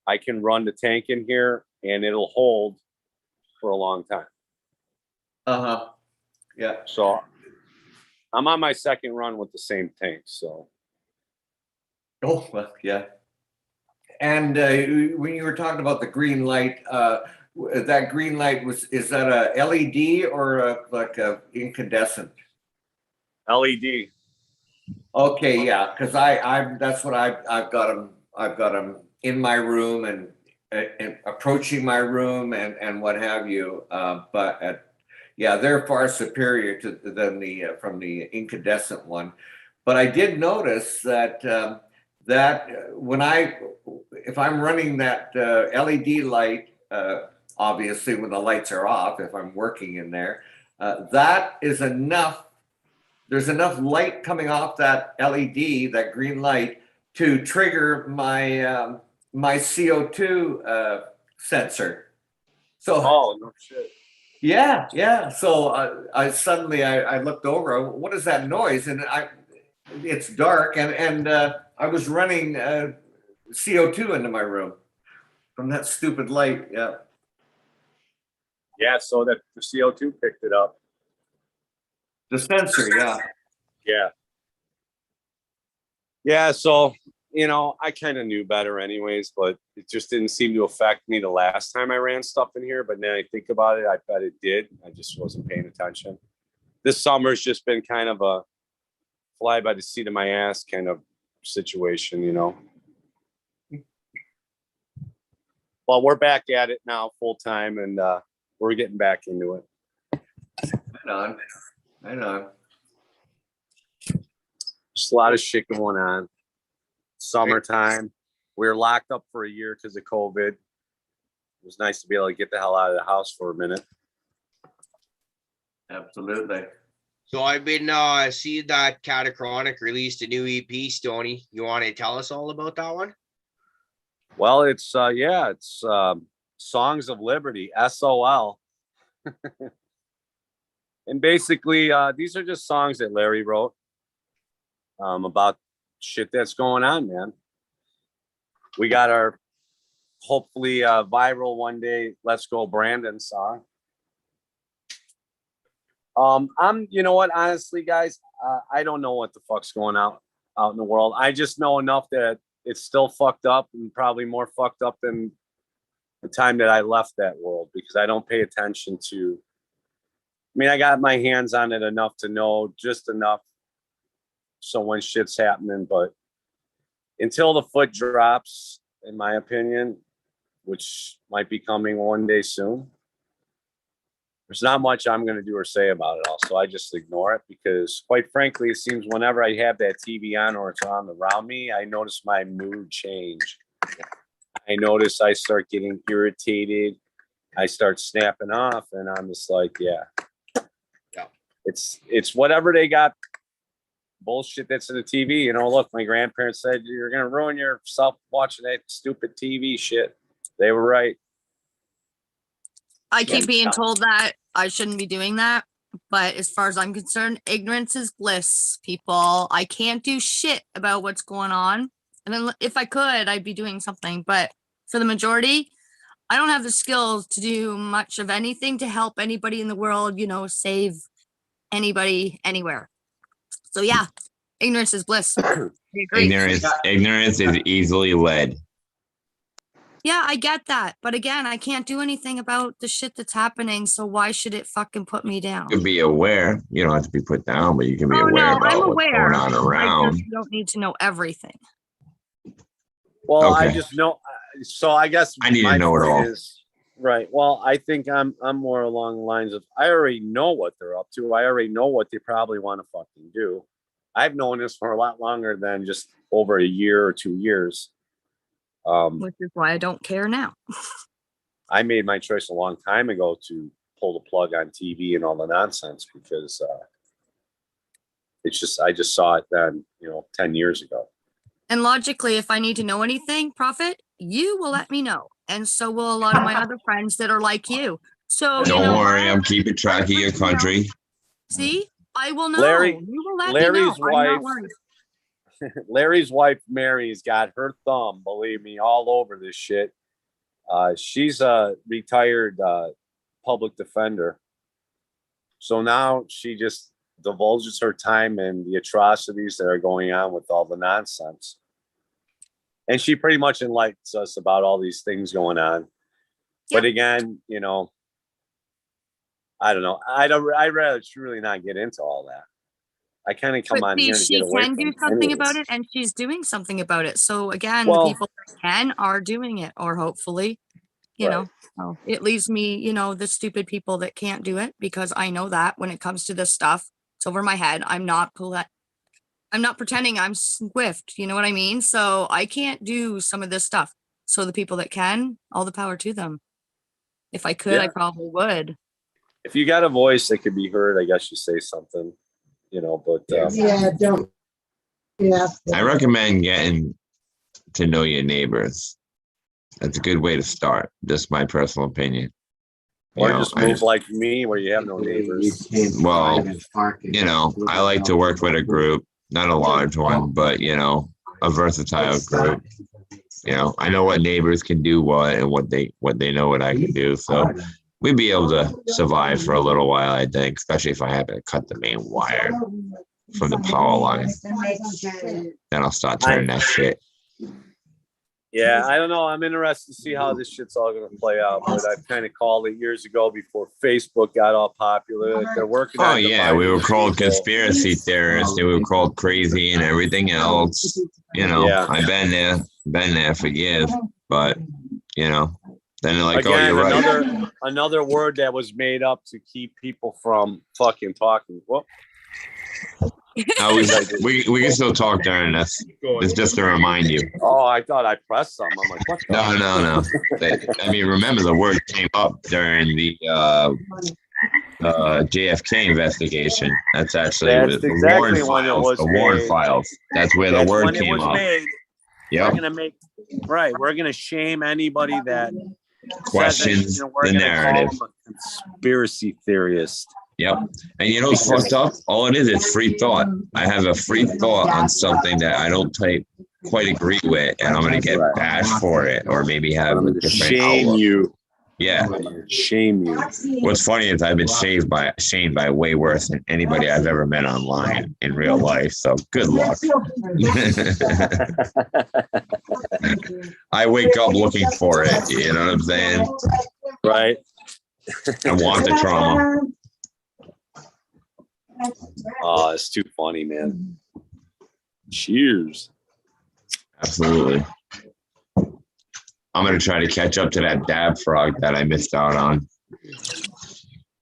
I can run the tank in here and it'll hold for a long time. Uh-huh. Yeah. So I'm on my second run with the same tank. So. Oh, well, yeah. And when you were talking about the green light, that green light is that a LED or like a incandescent? LED. Okay, yeah, because that's what I've got them. I've got them in my room and approaching my room and what have you. Yeah, they're far superior than the from the incandescent one. But I did notice that if I'm running that LED light, obviously when the lights are off, if I'm working in there, that is enough. There's enough light coming off that LED, that green light, to trigger my my CO2 sensor. So. Oh no shit. Yeah, yeah. So I suddenly looked over. What is that noise? And it's dark, and I was running CO2 into my room from that stupid light. Yeah. Yeah. So that the CO2 picked it up. The sensor, yeah. Yeah. Yeah. So, you know, I kind of knew better anyways, but it just didn't seem to affect me the last time I ran stuff in here. But now I think about it, I bet it did. I just wasn't paying attention. This summer's just been kind of a fly by the seat of my ass kind of situation, you know. Well, we're back at it now full time, and we're getting back into it. I know. Just a lot of shit going on. Summertime. We were locked up for a year because of COVID. It was nice to be able to get the hell out of the house for a minute. Absolutely. So I've been seeing that Catachronic released a new EP, Stony. You want to tell us all about that one? Well, it's Songs of Liberty, SOL. And basically, these are just songs that Larry wrote about shit that's going on, man. We got our hopefully viral one day Let's Go Brandon song. You know what, honestly, guys, I don't know what the fuck's going out in the world. I just know enough that it's still fucked up, and probably more fucked up than the time that I left that world, because I don't pay attention to. I mean, I got my hands on it enough to know just enough so when shit's happening, but until the foot drops, in my opinion, which might be coming one day soon, there's not much I'm going to do or say about it all. So I just ignore it, because quite frankly, it seems whenever I have that TV on or it's on around me, I notice my mood change. I notice I start getting irritated. I start snapping off, and I'm just like, yeah. It's whatever they got bullshit that's in the TV. You know, look, my grandparents said you're going to ruin yourself watching that stupid TV shit. They were right. I keep being told that I shouldn't be doing that. But as far as I'm concerned, ignorance is bliss, people. I can't do shit about what's going on. And then if I could, I'd be doing something. But for the majority, I don't have the skills to do much of anything to help anybody in the world, save anybody anywhere. So yeah, ignorance is bliss. I agree. Ignorance is easily led. Yeah, I get that. But again, I can't do anything about the shit that's happening. So why should it fucking put me down? You can be aware. You don't have to be put down, but you can be aware about I'm what's aware. going on around. I just don't need to know everything. Well, I Okay. just know. So I guess I need to my know it point all. is- right. Well, I think I'm more along the lines of I already know what they're up to. I already know what they probably want to fucking do. I've known this for a lot longer than just over a year or 2 years. Which is why I don't care now. I made my choice a long time ago to pull the plug on TV and all the nonsense because it's just I just saw it then, 10 years ago. And logically, if I need to know anything, Prophet, you will let me know. And so will a lot of my other friends that are like you. So Don't worry, I'm keeping track of your country. See, I will know. Larry- You will let Larry's me know. I'm not wife- worried. Larry's wife Mary's got her thumb, believe me, all over this shit. She's a retired public defender. So now she just divulges her time in the atrocities that are going on with all the nonsense. And she pretty much enlightens us about all these things going on. But again, I don't know. I'd rather truly not get into all that. I kind of come But on see, here to she get away can from do something anyways. about it, and she's doing something about it. So again, Well- the people that can are doing it, or hopefully, so it leaves me, the stupid people that can't do it, because I know that when it comes to this stuff, it's over my head. I'm not pretending I'm swift. You know what I mean? So I can't do some of this stuff. So the people that can, all the power to them. If I could, I Yeah. probably would. If you got a voice that could be heard, I guess you say something, but don't. Yeah. I recommend getting to know your neighbors. That's a good way to start. Just my personal opinion. or You know, just I- move like me where you have no neighbors. Well, I like to work with a group, not a large one, but a versatile group. I know what neighbors can do what and what they know what I can do. So we'd be able to survive for a little while, I think, especially if I happen to cut the main wire from the power line. Then I'll start turning that shit. Yeah, I don't know. I'm interested to see how this shit's all going to play out. But I've kind of called it years ago before Facebook got all popular. They're working Oh on yeah, we dividing were called people. conspiracy theorists. They were called crazy and everything else. Yeah. I've been there for years. But then they're like, oh, Again, you're right. another word that was made up to keep people from fucking talking. Well, No, we can still talk during this. It's just to remind you. oh, I thought I pressed something. I'm like, what? the- No. Remember the word came up during the JFK investigation. That's actually That's the exactly Warren when it files. was The Warren made. files. That's where the That's word when it came was up. made. Yep. We're gonna shame anybody that Questions says that, we're the gonna call narrative. them a conspiracy theorist. Yep. And you know what's fucked up? All it is free thought. I have a free thought on something that I don't quite agree with, and I'm gonna get bashed for it, or maybe have a different Shame outlook. you. Yeah. Shame you. What's funny is I've been shamed by way worse than anybody I've ever met online in real life. So good luck. I wake up looking for it. You know what I'm saying? Right. I want the trauma. Oh, it's too funny, man. Cheers. Absolutely. I'm gonna try to catch up to that dab frog that I missed out on.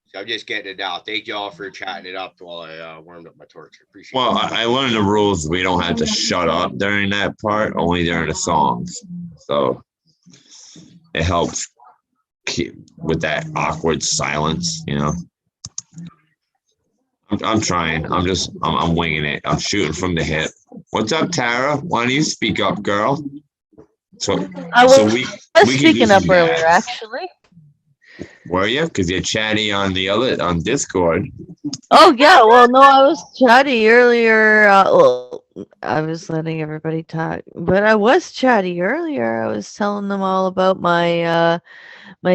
So I'm just getting it out. Thank you all for chatting it up while I warmed up my torch. I appreciate Well, it. I learned the rules. We don't have to shut up during that part, only during the songs. So it helps keep with that awkward silence, I'm trying. I'm winging it. I'm shooting from the hip. What's up, Tara? Why don't you speak up, girl? So, I was, so we I was we could speaking use up that. earlier, actually. Were you? Because you're chatty on Discord. Oh yeah, well no, I was chatty earlier. Well, I was letting everybody talk, but I was chatty earlier. I was telling them all about my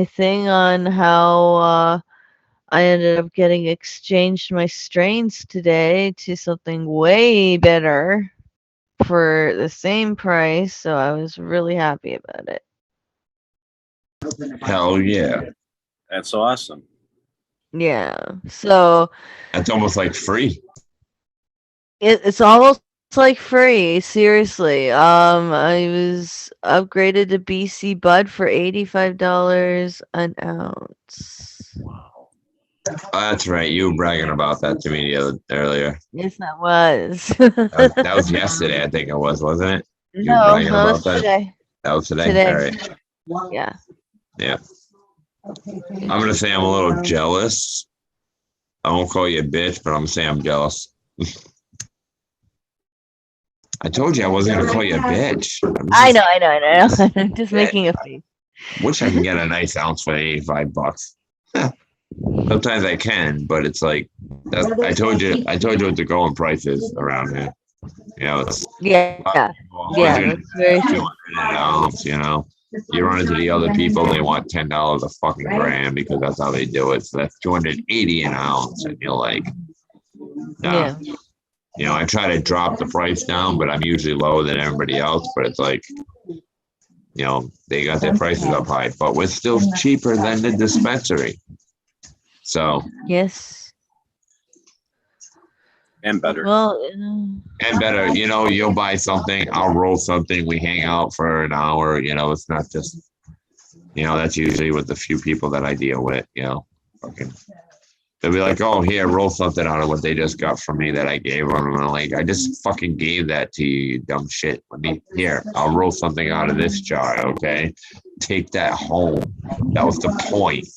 thing on how I ended up getting exchanged my strains today to something way better for the same price. So I was really happy about it. Hell yeah. That's awesome. Yeah. So That's almost like free. it's almost like free, seriously. I was upgraded to BC Bud for $85 an ounce. Oh, that's right. You were bragging about that to me earlier. Yes, that was. That was yesterday, I think it was, wasn't it? You were No, bragging that was about that? today. That was today? Today. All right. Yeah. Yeah. I'm going to say I'm a little jealous. I won't call you a bitch, but I'm going to say I'm jealous. I told you I wasn't going to call you a bitch. I know. I'm just making a face. Wish I can get a nice ounce for $85. Sometimes I can, but it's like I told you what the going price is around here. You know, it's Yeah. That's very true. an ounce, you know. You run into the other people, they want $10 a fucking gram because that's how they do it. So that's $280 an ounce, and you're like, nah. Yeah. You know, I try to drop the price down, but I'm usually lower than everybody else. But it's like, you know, they got their prices up high, but we're still cheaper than the dispensary. So yes, and better. Well, and better. You know, you'll buy something, I'll roll something, we hang out for an hour. You know, it's not just, you know, that's usually with the few people that I deal with. You know, fucking, they'll be like, "Oh, here, roll something out of what they just got from me that I gave them." And I'm like, "I just fucking gave that to you, you dumb shit. I'll roll something out of this jar, okay? Take that home. That was the point."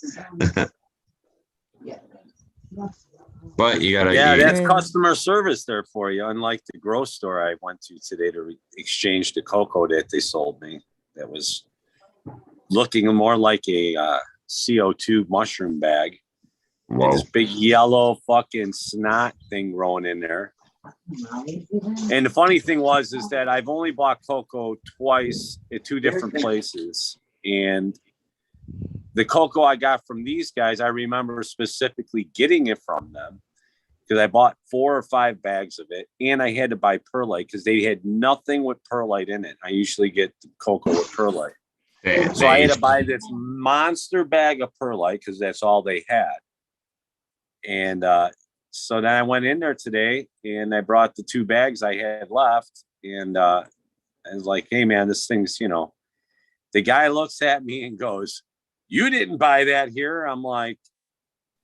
But you gotta. That's customer service there for you. Unlike the grow store I went to today to exchange the cocoa that they sold me, that was looking more like a CO2 mushroom bag. This big yellow fucking snot thing growing in there. And the funny thing is that I've only bought cocoa twice at two different places, and the cocoa I got from these guys, I remember specifically getting it from them because I bought 4 or 5 bags of it, and I had to buy perlite because they had nothing with perlite in it. I usually get the cocoa with perlite. So I had to buy this monster bag of perlite because that's all they had. And so then I went in there today and I brought the 2 bags I had left. And I was like, "Hey, man, this thing's, you know," the guy looks at me and goes, "You didn't buy that here." I'm like,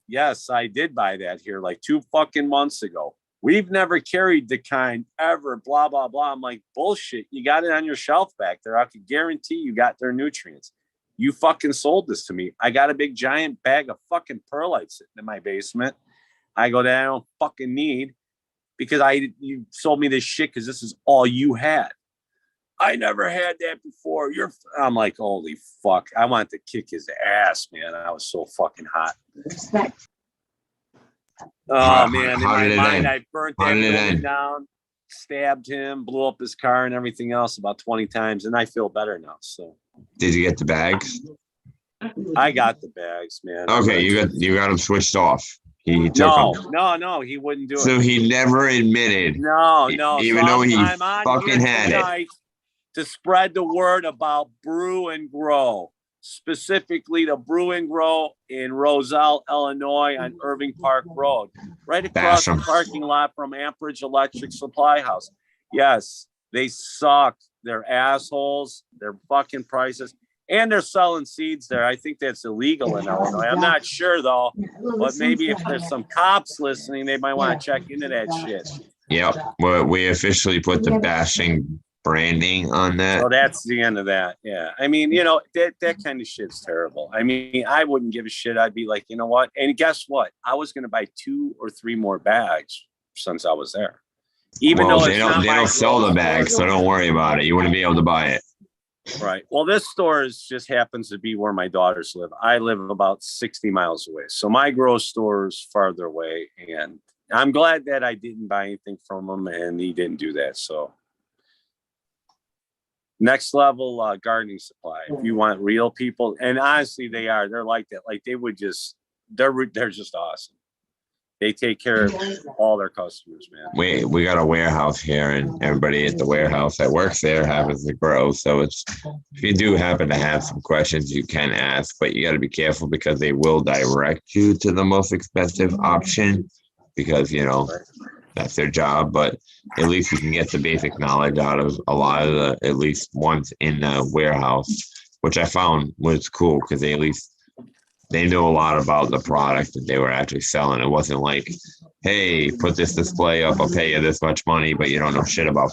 "Yes, I did buy that here like 2 fucking months ago. We've never carried the kind ever, blah, blah, blah." I'm like, "Bullshit. You got it on your shelf back there. I could guarantee you got their nutrients. You fucking sold this to me. I got a big giant bag of fucking perlite sitting in my basement. I go, that I don't fucking need because you sold me this shit because this is all you had. I never had that before. I'm like, holy fuck. I wanted to kick his ass, man. I was so fucking hot. Oh, man. In my mind, I burnt that building down, stabbed him, blew up his car and everything else about 20 times, and I feel better now. So, did you get the bags? I got the bags, man. Okay, you got them switched off. He took them. No, he wouldn't do it. So he never admitted. No. Even though he fucking had it. To spread the word about Brew and Grow, specifically the Brew and Grow in Roselle, Illinois on Irving Park Road, right across the parking lot from Amperage Electric Supply House. Yes, they suck. They're assholes. They're fucking prices. And they're selling seeds there. I think that's illegal in Illinois. I'm not sure, though. But maybe if there's some cops listening, they might want to check into that shit. Yep. Well, we officially put the bashing branding on that. So that's the end of that. Yeah. I mean, you know, that kind of shit's terrible. I mean, I wouldn't give a shit. I'd be like, you know what? And guess what? I was going to buy 2 or 3 more bags since I was there. Even though they don't sell the bags, so don't worry about it. You wouldn't be able to buy it. Right. Well, this store just happens to be where my daughters live. I live about 60 miles away. So my grocery store is farther away. And I'm glad that I didn't buy anything from him and he didn't do that. So next level gardening supply. If you want real people, and honestly, they're like that. Like they would just, they're just awesome. They take care of all their customers, man. We got a warehouse here, and everybody at the warehouse that works there happens to grow. So it's, if you do happen to have some questions, you can ask, but you got to be careful because they will direct you to the most expensive option because, you know, that's their job. But at least you can get the basic knowledge out of a lot of the, at least ones in the warehouse, which I found was cool because they at least, they knew a lot about the product that they were actually selling. It wasn't like, hey, put this display up, I'll pay you this much money, but you don't know shit about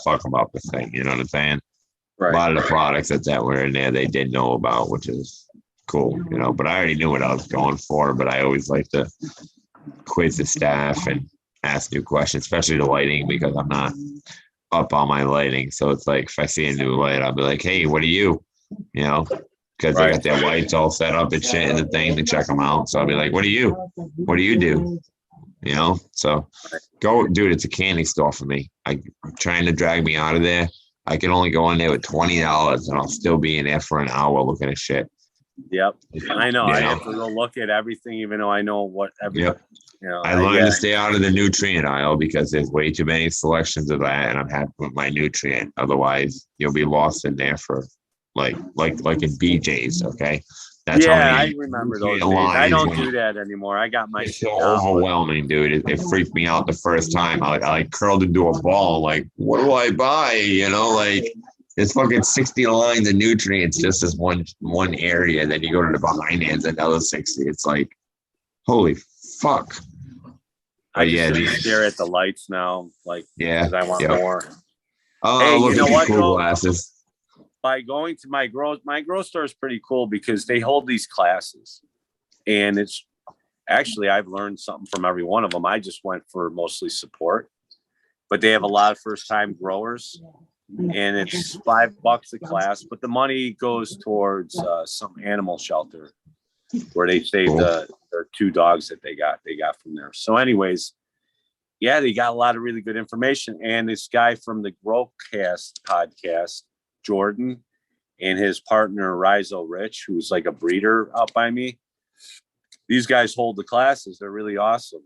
this thing. You know what I'm saying? Right. A lot of the products that were in there, they did know about, which is cool, you know, but I already knew what I was going for, but I always like to quiz the staff and ask new questions, especially the lighting, because I'm not up on my lighting. So it's like, if I see a new light, I'll be like, hey, what are you? You know, because they got their lights all set up and shit in the thing to check them out. So I'll be like, what do you do? You know, so go, dude, it's a candy store for me. I'm trying to drag me out of there. I can only go in there with $20 and I'll still be in there for an hour looking at shit. Yep. I know. You I know? have to go look at everything, even though I know what everything, you know, I learned to stay out of the nutrient aisle because there's way too many selections of that, and I'm happy with my nutrient. Otherwise, you'll be lost in there for like in BJ's. Okay, that's yeah, how I many remember those days. lines I don't when do that anymore. I got my it's shit so down. overwhelming, dude. It freaked me out the first time. I like curled into a ball. Like, what do I buy? You know, like it's fucking 60 lines of nutrients just as one area. Then you go to the behind ends, another 60. It's like, holy fuck. I just stare at the lights now, like, because I want more. Oh, hey, look you know at what? cool Though? glasses. By going to my grow store is pretty cool because they hold these classes, and it's actually I've learned something from every one of them. I just went for mostly support, but they have a lot of first time growers, and it's $5 a class, but the money goes towards some animal shelter where they saved their 2 dogs that they got from there. So anyways, yeah, they got a lot of really good information. And this guy from the Growcast podcast, Jordan, and his partner, Rizo Rich, who's like a breeder out by me. These guys hold the classes. They're really awesome.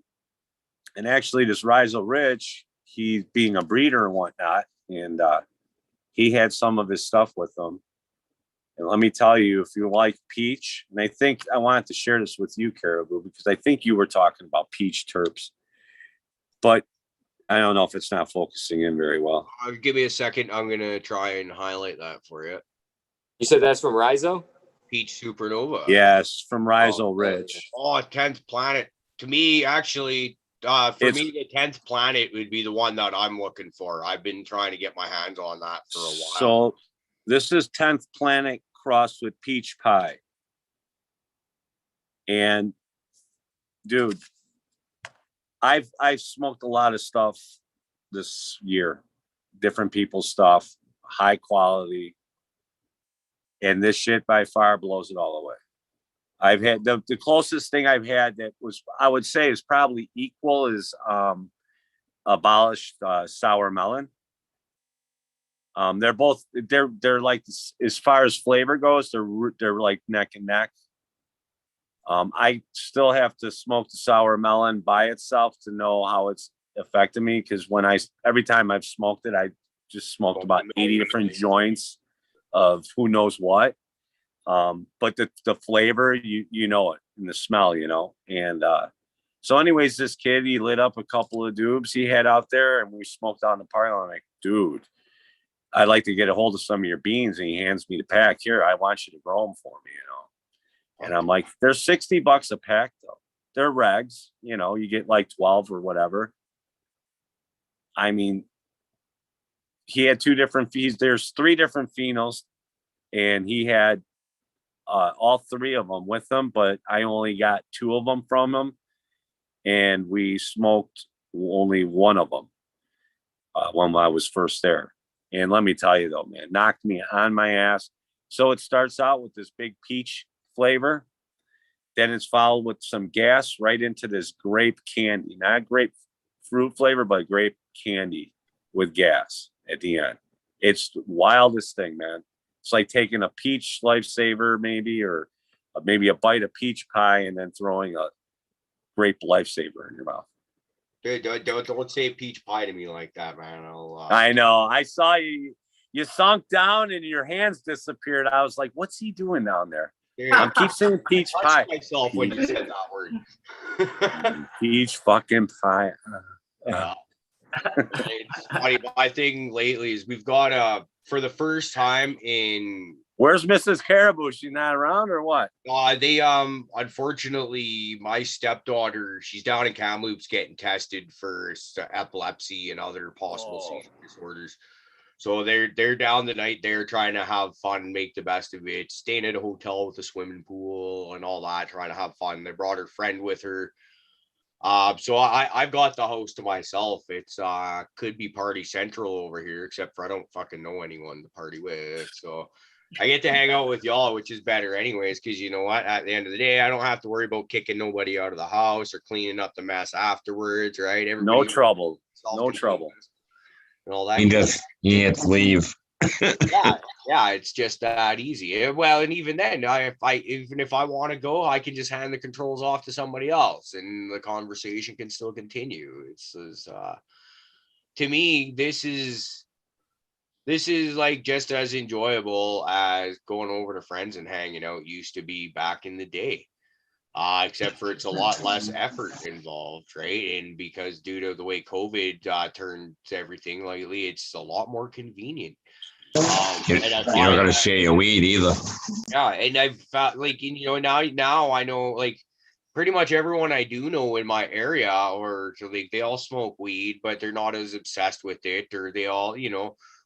And actually this Rizo Rich, he being a breeder and whatnot, and he had some of his stuff with him. And let me tell you, if you like peach, and I think I wanted to share this with you, Caribou, because I think you were talking about peach terps, but I don't know if it's not focusing in very well. Give me a second. I'm going to try and highlight that for you. You said that's from Rizo? Peach Supernova. Yes, from Rizo Rich. Oh, 10th Planet. To me, actually, me, the 10th Planet would be the one that I'm looking for. I've been trying to get my hands on that for a while. So this is 10th Planet crossed with peach pie. And dude, I've smoked a lot of stuff this year, different people's stuff, high quality. And this shit by far blows it all away. I've had the closest thing I've had that was, I would say, is probably equal is Abolished Sour Melon. They're like, as far as flavor goes, they're like neck and neck. I still have to smoke the Sour Melon by itself to know how it's affected me, because every time I've smoked it, I just smoked about 80 different joints of who knows what. But the flavor, you know it, and the smell, you know. And so anyways, this kid, he lit up a couple of dubs he had out there, and we smoked out in the parking lot. I'm like, dude, I'd like to get a hold of some of your beans. And he hands me the pack. Here, I want you to grow them for me, you know. And I'm like, they're $60 a pack, though. They're regs, you know, you get like 12 or whatever. I mean, he had 2 different fees. There's 3 different phenols, and he had all 3 of them with him, but I only got 2 of them from him, and we smoked only 1 of them when I was first there. And let me tell you though, man, knocked me on my ass. So it starts out with this big peach flavor. Then it's followed with some gas right into this grape candy, not grapefruit flavor, but grape candy with gas at the end. It's the wildest thing, man. It's like taking a peach lifesaver maybe, or maybe a bite of peach pie and then throwing a grape lifesaver in your mouth. Dude, don't say peach pie to me like that, man. I know. I saw you sunk down and your hands disappeared. I was like, what's he doing down there? Dude, I keep saying peach I pie. touched myself when you said that word. Peach fucking pie. It's funny. My thing lately is we've got for the first time in. Where's Mrs. Caribou? She's not around or what? They unfortunately my stepdaughter, she's down in Kamloops getting tested for epilepsy and other possible seizure disorders. So they're down the night there trying to have fun, make the best of it, staying at a hotel with a swimming pool and all that, trying to have fun. They brought her friend with her. So I've got the house to myself. It's could be party central over here, except for I don't fucking know anyone to party with. So I get to hang out with y'all, which is better anyways, because you know what? At the end of the day, I don't have to worry about kicking nobody out of the house or cleaning up the mess afterwards, right? Everybody No trouble. No trouble. And all that. He just leave. yeah, it's just that easy. Well, and even then, even if I want to go, I can just hand the controls off to somebody else, and the conversation can still continue. It's to me, this is like just as enjoyable as going over to friends and hanging out used to be back in the day. Except for it's a lot less effort involved, right? And because due to the way COVID turned everything lately, it's a lot more convenient. You don't gotta share your weed either. Yeah, and I've felt like now I know like pretty much everyone I do know in my area, or so they all smoke weed, but they're not as obsessed with it, or they all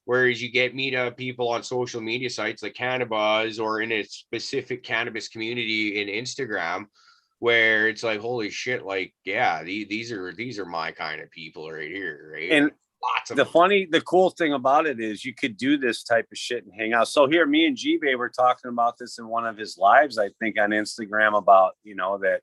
Whereas you meet people on social media sites like Cannabis or in a specific cannabis community in Instagram, where it's like, holy shit, like, yeah, these are my kind of people right here, right? And lots of the cool thing about it is you could do this type of shit and hang out. So here, me and G-Bay were talking about this in one of his lives, I think on Instagram, about, that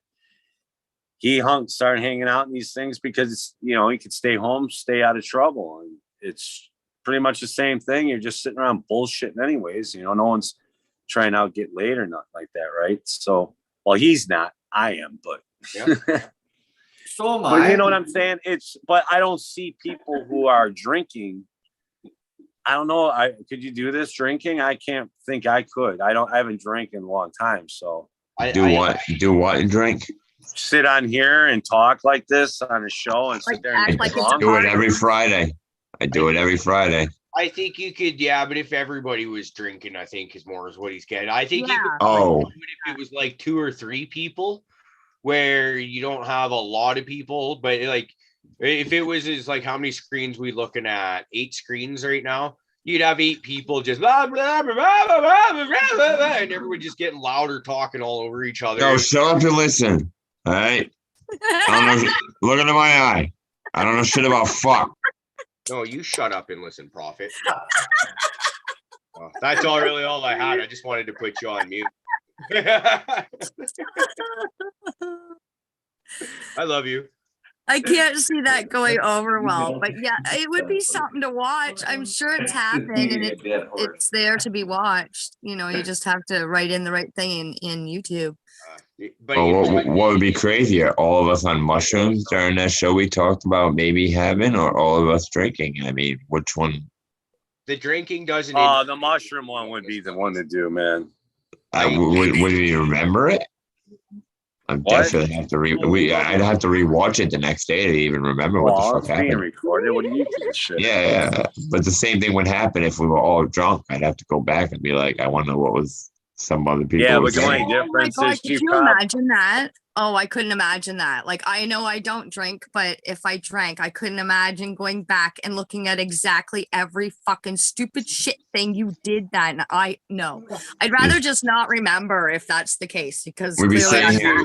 he started hanging out in these things because, he could stay home, stay out of trouble. And it's pretty much the same thing. You're just sitting around bullshitting anyways. No one's trying out get laid or nothing like that, right? So, well, he's not. I am, but so am I. But you know what I'm saying? But I don't see people who are drinking. I don't know. Could you do this drinking? I can't think I could. I haven't drank in a long time. So Do what and drink? Sit on here and talk like this on a show and sit there and do it every Friday. I do it every Friday. I think you could, but if everybody was drinking, I think is what he's getting. I think you could do it if it was like 2 or 3 people, where you don't have a lot of people, but like if it was like how many screens we looking at? 8 screens right now. You'd have 8 people just blah, blah, blah, blah, blah, blah, blah, blah, blah, and everyone just getting louder, talking all over each other. No, shut up and listen. All right. I don't know. Look into my eye. I don't know shit about fuck. No, you shut up and listen, Prophet. That's all I had. I just wanted to put you on mute. I love you. I can't see that going over well, but yeah, it would be something to watch. I'm sure it's happened and it's there to be watched. You just have to write in the right thing in YouTube. But what would be crazier? All of us on mushrooms during that show we talked about maybe having, or all of us drinking? I mean, which one? The drinking doesn't. The mushroom one would be the one to do, man. Would you remember it? I definitely have to I'd have to rewatch it the next day to even remember what the fuck happened. Recorded. What do you think? Shit? Yeah. But the same thing would happen if we were all drunk. I'd have to go back and be like, I want to know what was some other people. Yeah, but the only difference is could you imagine that? Oh, I couldn't imagine that. Like, I know I don't drink, but if I drank, I couldn't imagine going back and looking at exactly every fucking stupid shit thing you did then. I'd rather just not remember if that's the case, because we'd be sitting here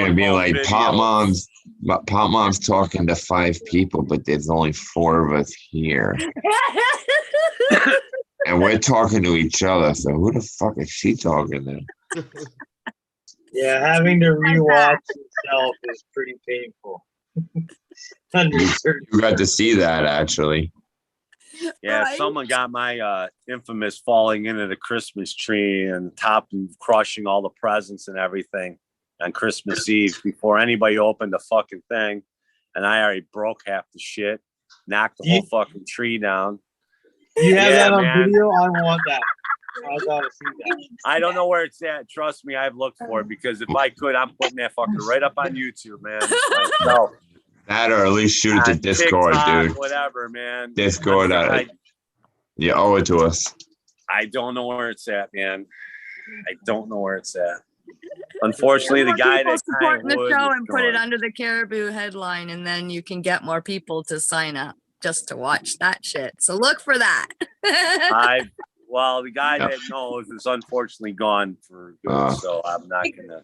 and being like, Pop Mom's talking to 5 people, but there's only 4 of us here. And we're talking to each other. So who the fuck is she talking to? Yeah, having to rewatch itself is pretty painful. You got to see that actually. Yeah, Right? someone got my infamous falling into the Christmas tree and top and crushing all the presents and everything on Christmas Eve before anybody opened the fucking thing. And I already broke half the shit, knocked the whole fucking tree down. You have Yeah, that on man. video? I want that. I gotta see that. I don't know where it's at. Trust me, I've looked for it because if I could, I'm putting that fucker right up on YouTube, man. No, That or at least shoot it to Discord, TikTok, dude. whatever, man. Discord. You owe it to us. I don't know where it's at, man. I don't know where it's at. Unfortunately, the guy People that support kind the of show and put it under the Caribou headline, and then you can get more people to sign up just to watch that shit. So look for that. Well, the guy that knows is unfortunately gone for good, so I'm not gonna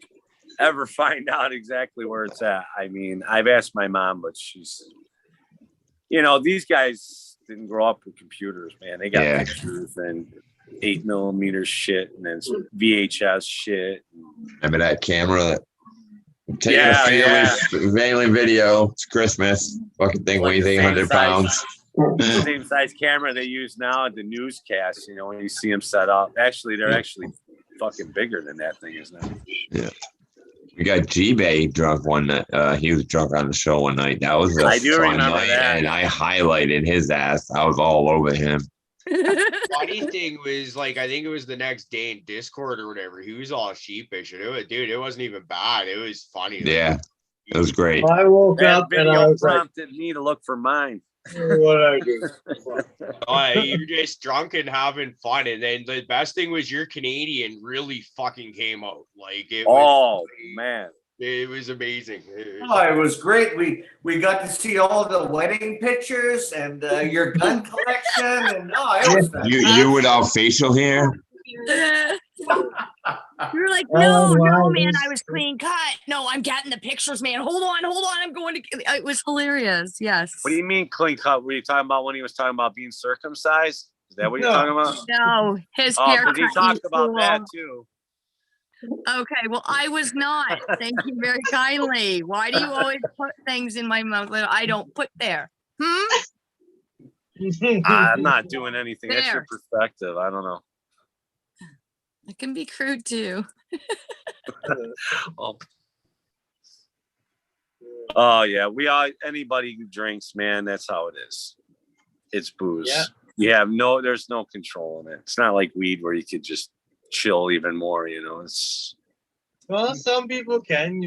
ever find out exactly where it's at. I mean, I've asked my mom, but she's, these guys didn't grow up with computers, man. They got pictures and 8mm shit and then VHS shit. Remember that camera? Taking a family video. It's Christmas. Fucking thing weighs 800 pounds. Same size camera they use now at the newscast, when you see them set up. Actually, they're actually fucking bigger than that thing is now. Yeah. We got G-Bay drunk one night. He was drunk on the show one night. That was a I do fun remember night, that. and I highlighted his ass. I was all over him. Funny thing was, I think it was the next day in Discord or whatever. He was all sheepish, and it wasn't even bad. It was funny. Yeah, it was great. I woke That up and I video was like, prompted me to look for mine. what I do? You're just drunk and having fun, and then the best thing was your Canadian really fucking came out. Man, it was amazing. Oh, it was great. We got to see all the wedding pictures and your gun collection, and it was You without facial hair? You're like, Oh, no, wow, man, this- I was clean cut. No, I'm getting the pictures, man. Hold on, I'm going to. It was hilarious. Yes. what do you mean clean cut? Were you talking about when he was talking about being circumcised? Is that what you're No. talking about? No, his Oh, haircut. because he talked you about fool. that too. Okay, well, I was not. Thank you very kindly. Why do you always put things in my mouth that I don't put there? I'm not doing anything. That's your There. perspective. I don't know. It can be crude too. Oh yeah, anybody who drinks, man, that's how it is. It's booze. Yeah. There's no control in it. It's not like weed where you could just chill even more, It's Well, some people can,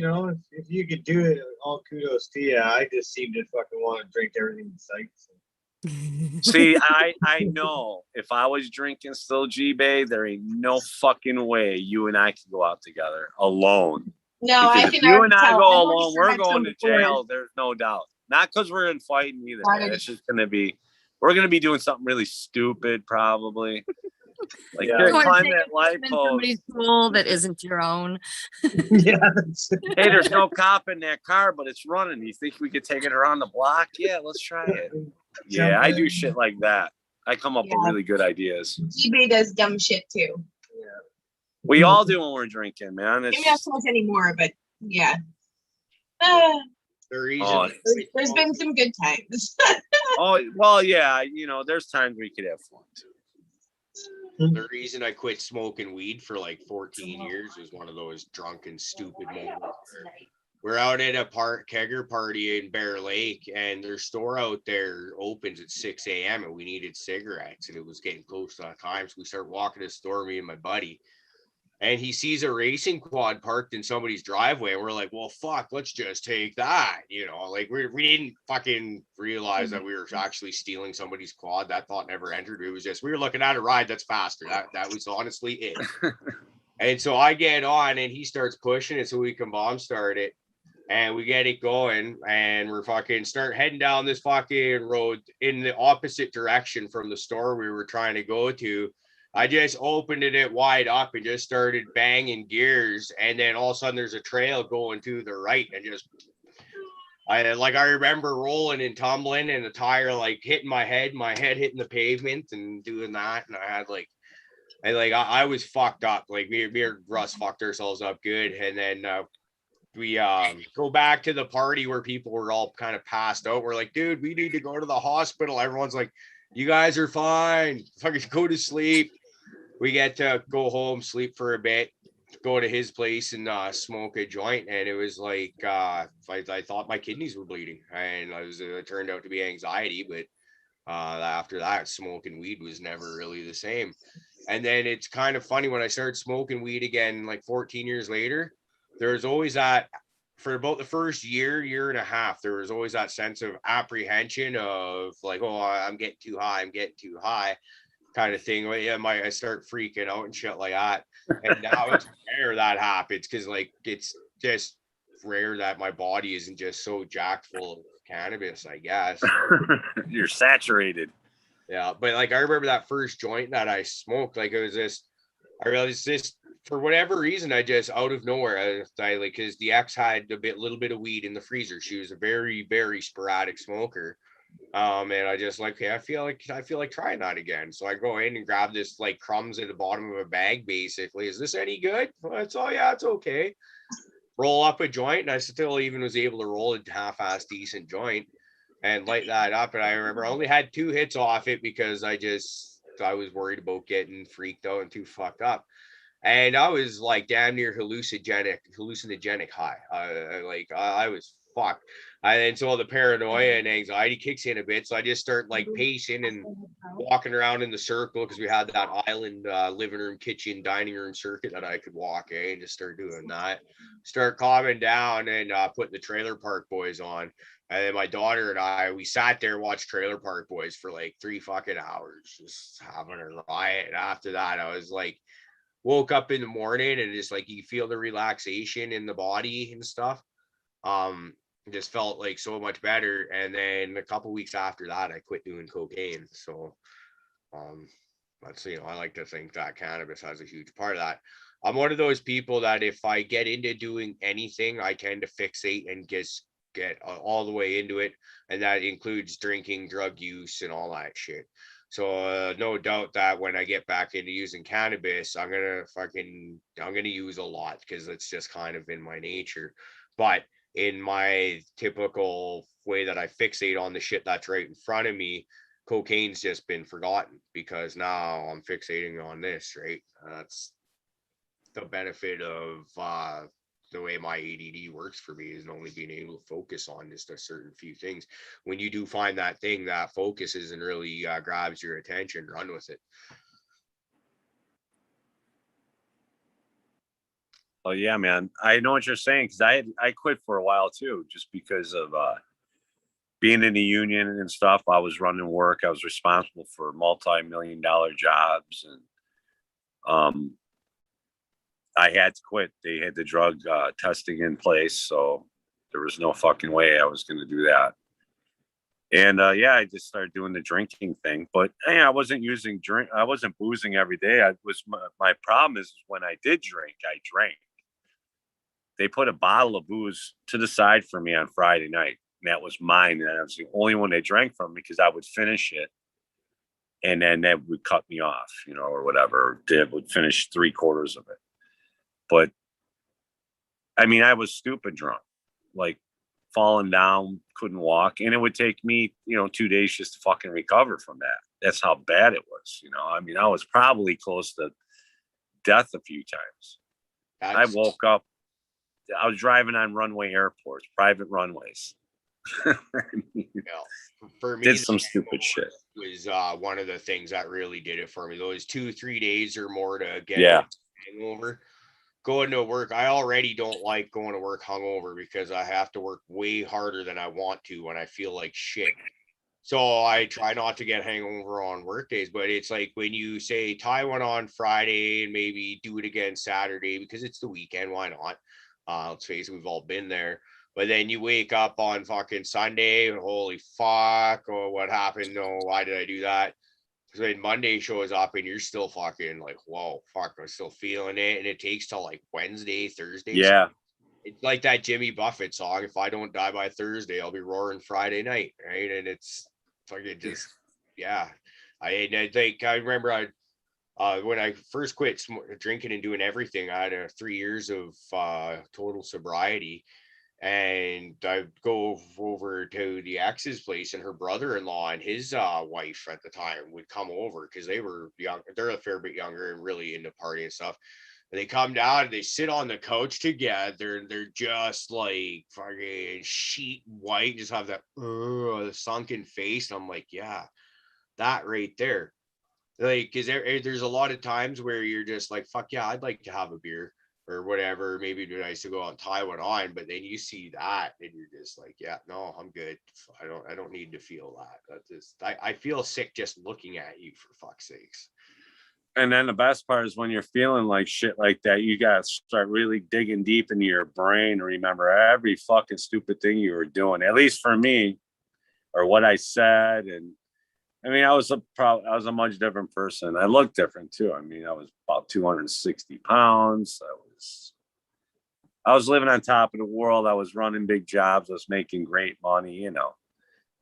if you could do it, all kudos to you. I just seem to fucking want to drink everything in sight. So. See, I know if I was drinking still, G-Bay, there ain't no fucking way you and I can go out together alone. No, Because I if can you already and I tell. go I've already alone, we're had going some to before. jail. There's no doubt. Not because we're in fighting either. Not Man. in- It's just we're gonna be doing something really stupid, probably. Like Yeah. here, Or climb take that a light trip in post. somebody's pool that isn't your own. Yeah, that's Hey, there's no cop in that car, but it's running. You think we could take it around the block? Yeah, let's try it. Yeah, I do shit like that. I come up with Yeah. really good ideas. eBay does dumb shit too. We all do when we're drinking, man. Maybe not so much anymore, but yeah. The reason, Oh, There's been some good times. oh, well, yeah. There's times we could have fun too. the reason I quit smoking weed for 14 years was one of those drunken, stupid moments. We're out at a kegger party in Bear Lake, and their store out there opens at 6 a.m. and we needed cigarettes, and it was getting close to that time. So we start walking to the store, me and my buddy, and he sees a racing quad parked in somebody's driveway, and we're like, well, fuck, let's just take that. We didn't fucking realize that we were actually stealing somebody's quad. That thought never entered. It was just, we were looking at a ride that's faster. That was honestly it. And so I get on and he starts pushing it so we can bomb start it. And we get it going, and we're fucking start heading down this fucking road in the opposite direction from the store we were trying to go to. I just opened it wide up and just started banging gears, and then all of a sudden there's a trail going to the right, and I remember rolling and tumbling and the tire like hitting my head hitting the pavement and doing that. And I was fucked up. Like me and Russ fucked ourselves up good. And then we go back to the party where people were all kind of passed out. We're like, dude, we need to go to the hospital. Everyone's like, you guys are fine. Fucking go to sleep. We get to go home, sleep for a bit, go to his place and smoke a joint. And it was like I thought my kidneys were bleeding, and it turned out to be anxiety. But after that, smoking weed was never really the same. And then it's kind of funny, when I started smoking weed again, like 14 years later, there's always that, for about the first year and a half, there was always that sense of apprehension of like, oh, I'm getting too high kind of thing. I start freaking out and shit like that. And now it's rare that happens, because like it's just rare that my body isn't just so jacked full of cannabis, I guess. You're saturated. Yeah, but like I remember that first joint that I smoked, like it was this, I realized this, for whatever reason, I just out of nowhere, I like, because the ex had little bit of weed in the freezer. She was a very, very sporadic smoker. And I just like, okay, I feel like trying that again. So I go in and grab this like crumbs at the bottom of a bag, basically. Is this any good? Well, yeah, it's okay. Roll up a joint, and I still even was able to roll a half-ass decent joint and light that up. And I remember I only had 2 hits off it because I was worried about getting freaked out and too fucked up. And I was like damn near hallucinogenic high. I was fucked. And so the paranoia and anxiety kicks in a bit. So I just start like pacing and walking around in the circle, because we had that island living room, kitchen, dining room circuit that I could walk in, and just start doing that. Start calming down and putting the Trailer Park Boys on. And then my daughter and I, we sat there and watched Trailer Park Boys for like 3 fucking hours, just having a riot. And after that, I was like, woke up in the morning and just like you feel the relaxation in the body and stuff. Just felt like so much better. And then a couple weeks after that, I quit doing cocaine. So that's, I like to think that cannabis has a huge part of that. I'm one of those people that if I get into doing anything, I tend to fixate and get all the way into it, and that includes drinking, drug use, and all that shit. So no doubt that when I get back into using cannabis, I'm gonna use a lot, because it's just kind of in my nature. But in my typical way that I fixate on the shit that's right in front of me, cocaine's just been forgotten, because now I'm fixating on this, right? That's the benefit of the way my ADD works for me, is only being able to focus on just a certain few things. When you do find that thing that focuses and really grabs your attention, run with it. Oh yeah, man. I know what you're saying, because I quit for a while too, just because of being in the union and stuff. I was running work. I was responsible for multi-million-dollar jobs, and I had to quit. They had the drug testing in place, so there was no fucking way I was going to do that. And yeah, I just started doing the drinking thing. But I wasn't I wasn't boozing every day. My problem is when I did drink, I drank. They put a bottle of booze to the side for me on Friday night, and that was mine. And I was the only one they drank from, because I would finish it, and then that would cut me off, or whatever. They would finish 3/4 of it. But I mean, I was stupid drunk, like falling down, couldn't walk. And it would take me, 2 days just to fucking recover from that. That's how bad it was. I mean, I was probably close to death a few times. I woke up, I was driving on runway airports, private runways. For me, did some stupid shit. Was one of the things that really did it for me. Those 2-3 days or more to get hangover. Going to work, I already don't like going to work hungover, because I have to work way harder than I want to when I feel like shit. So I try not to get hangover on work days. But it's like when you say tie one on Friday and maybe do it again Saturday, because it's the weekend, why not? Let's face it, we've all been there. But then you wake up on fucking Sunday, holy fuck, oh, what happened? No, why did I do that? Because when Monday shows up and you're still fucking like, whoa, fuck, I'm still feeling it. And it takes till like Wednesday, Thursday. Yeah. It's like that Jimmy Buffett song. If I don't die by Thursday, I'll be roaring Friday night, right? And it's fucking just, yeah. I think I remember when I first quit drinking and doing everything, I had 3 years of total sobriety. And I'd go over to the ex's place, and her brother-in-law and his wife at the time would come over because they were young. They're a fair bit younger and really into party and stuff. And they come down and they sit on the couch together, and they're just like fucking sheet white, just have that sunken face. And I'm like, yeah, that right there. Like, because there's a lot of times where you're just like, fuck yeah, I'd like to have a beer or whatever. Maybe it'd be nice to go out and tie one on, but then you see that and you're just like, yeah, no, I'm good. I don't need to feel that. That's just, I feel sick just looking at you, for fuck's sakes. And then the best part is when you're feeling like shit like that, you got to start really digging deep into your brain to remember every fucking stupid thing you were doing, at least for me, or what I said. And I mean, I was a much different person. I looked different too. I mean, I was about 260 pounds. I was living on top of the world. I was running big jobs. I was making great money, you know.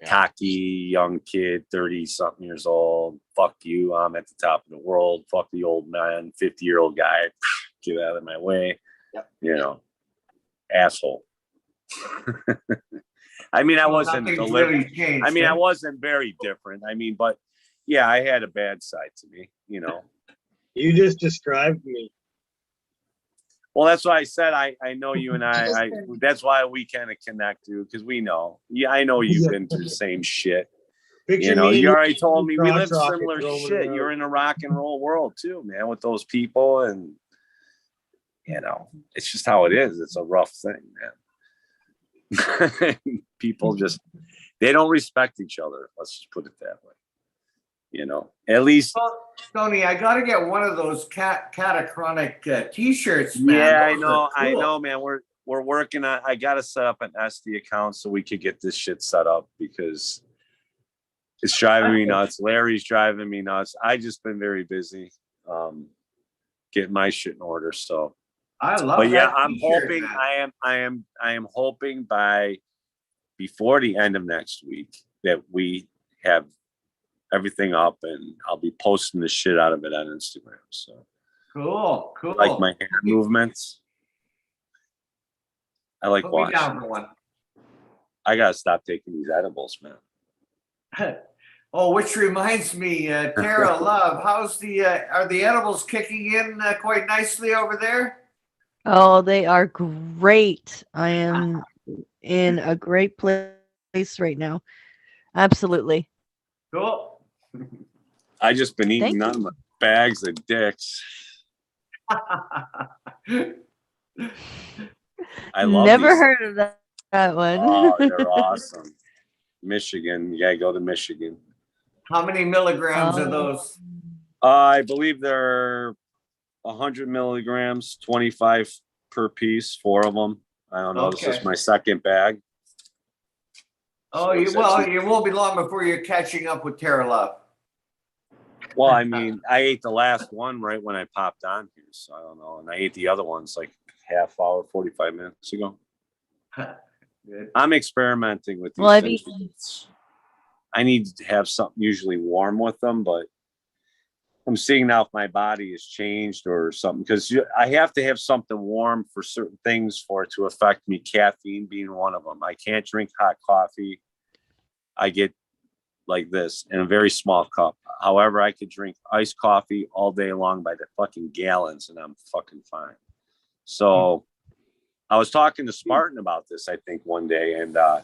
Yeah. Cocky young kid, 30-something years old. Fuck you. I'm at the top of the world. Fuck the old man, 50-year-old guy. Get out of my way. Yep. You know, asshole. I mean, I wasn't really changed, I mean, I wasn't very different. I mean, but yeah, I had a bad side to me, you know. You just described me. Well, that's why I said I know you, and I that's why we kind of connect, dude, because we know. Yeah, I know you've been through the same shit. Picture you know, me you already told me we live crotch similar rocket shit. You're in a rock and roll world too, man, with those people, and you know, it's just how it is. It's a rough thing, man. People just they don't respect each other. Let's just put it that way. You know, at least. Well, Tony, I got to get one of those catachronic T-shirts, man. Yeah, Those are I cool. know, man. We're working on. I got to set up an SD account so we could get this shit set up because it's driving me nuts. Larry's driving me nuts. I just been very busy getting my shit in order. So I love. But yeah, that I'm T-shirt, hoping. man. I am hoping before the end of next week that we have everything up, and I'll be posting the shit out of it on Instagram. So Cool. like my hand movements. I like Put me watching. down for one. I gotta stop taking these edibles, man. Oh, which reminds me, Tara Love, how's are the edibles kicking in quite nicely over there? Oh, they are great. I am in a great place right now. Absolutely. Cool. I just been eating Thank none of my bags of dicks. I love Never these. heard of that one. Oh, they're awesome. Michigan, you gotta go to Michigan. How many milligrams are those? I believe they're 100 milligrams, 25 per piece, 4 of them. I don't know. Okay. This is my second bag. Oh, you won't be long before you're catching up with Tara Love. Well, I mean, I ate the last one right when I popped on here, so I don't know. And I ate the other ones like half hour, 45 minutes ago. Good. I'm experimenting with these Well, I've things. eaten. I need to have something usually warm with them, but I'm seeing now if my body has changed or something, because I have to have something warm for certain things for it to affect me, caffeine being one of them. I can't drink hot coffee. I get like this in a very small cup. However, I could drink iced coffee all day long by the fucking gallons and I'm fucking fine. So I was talking to Spartan about this, I think, one day, and I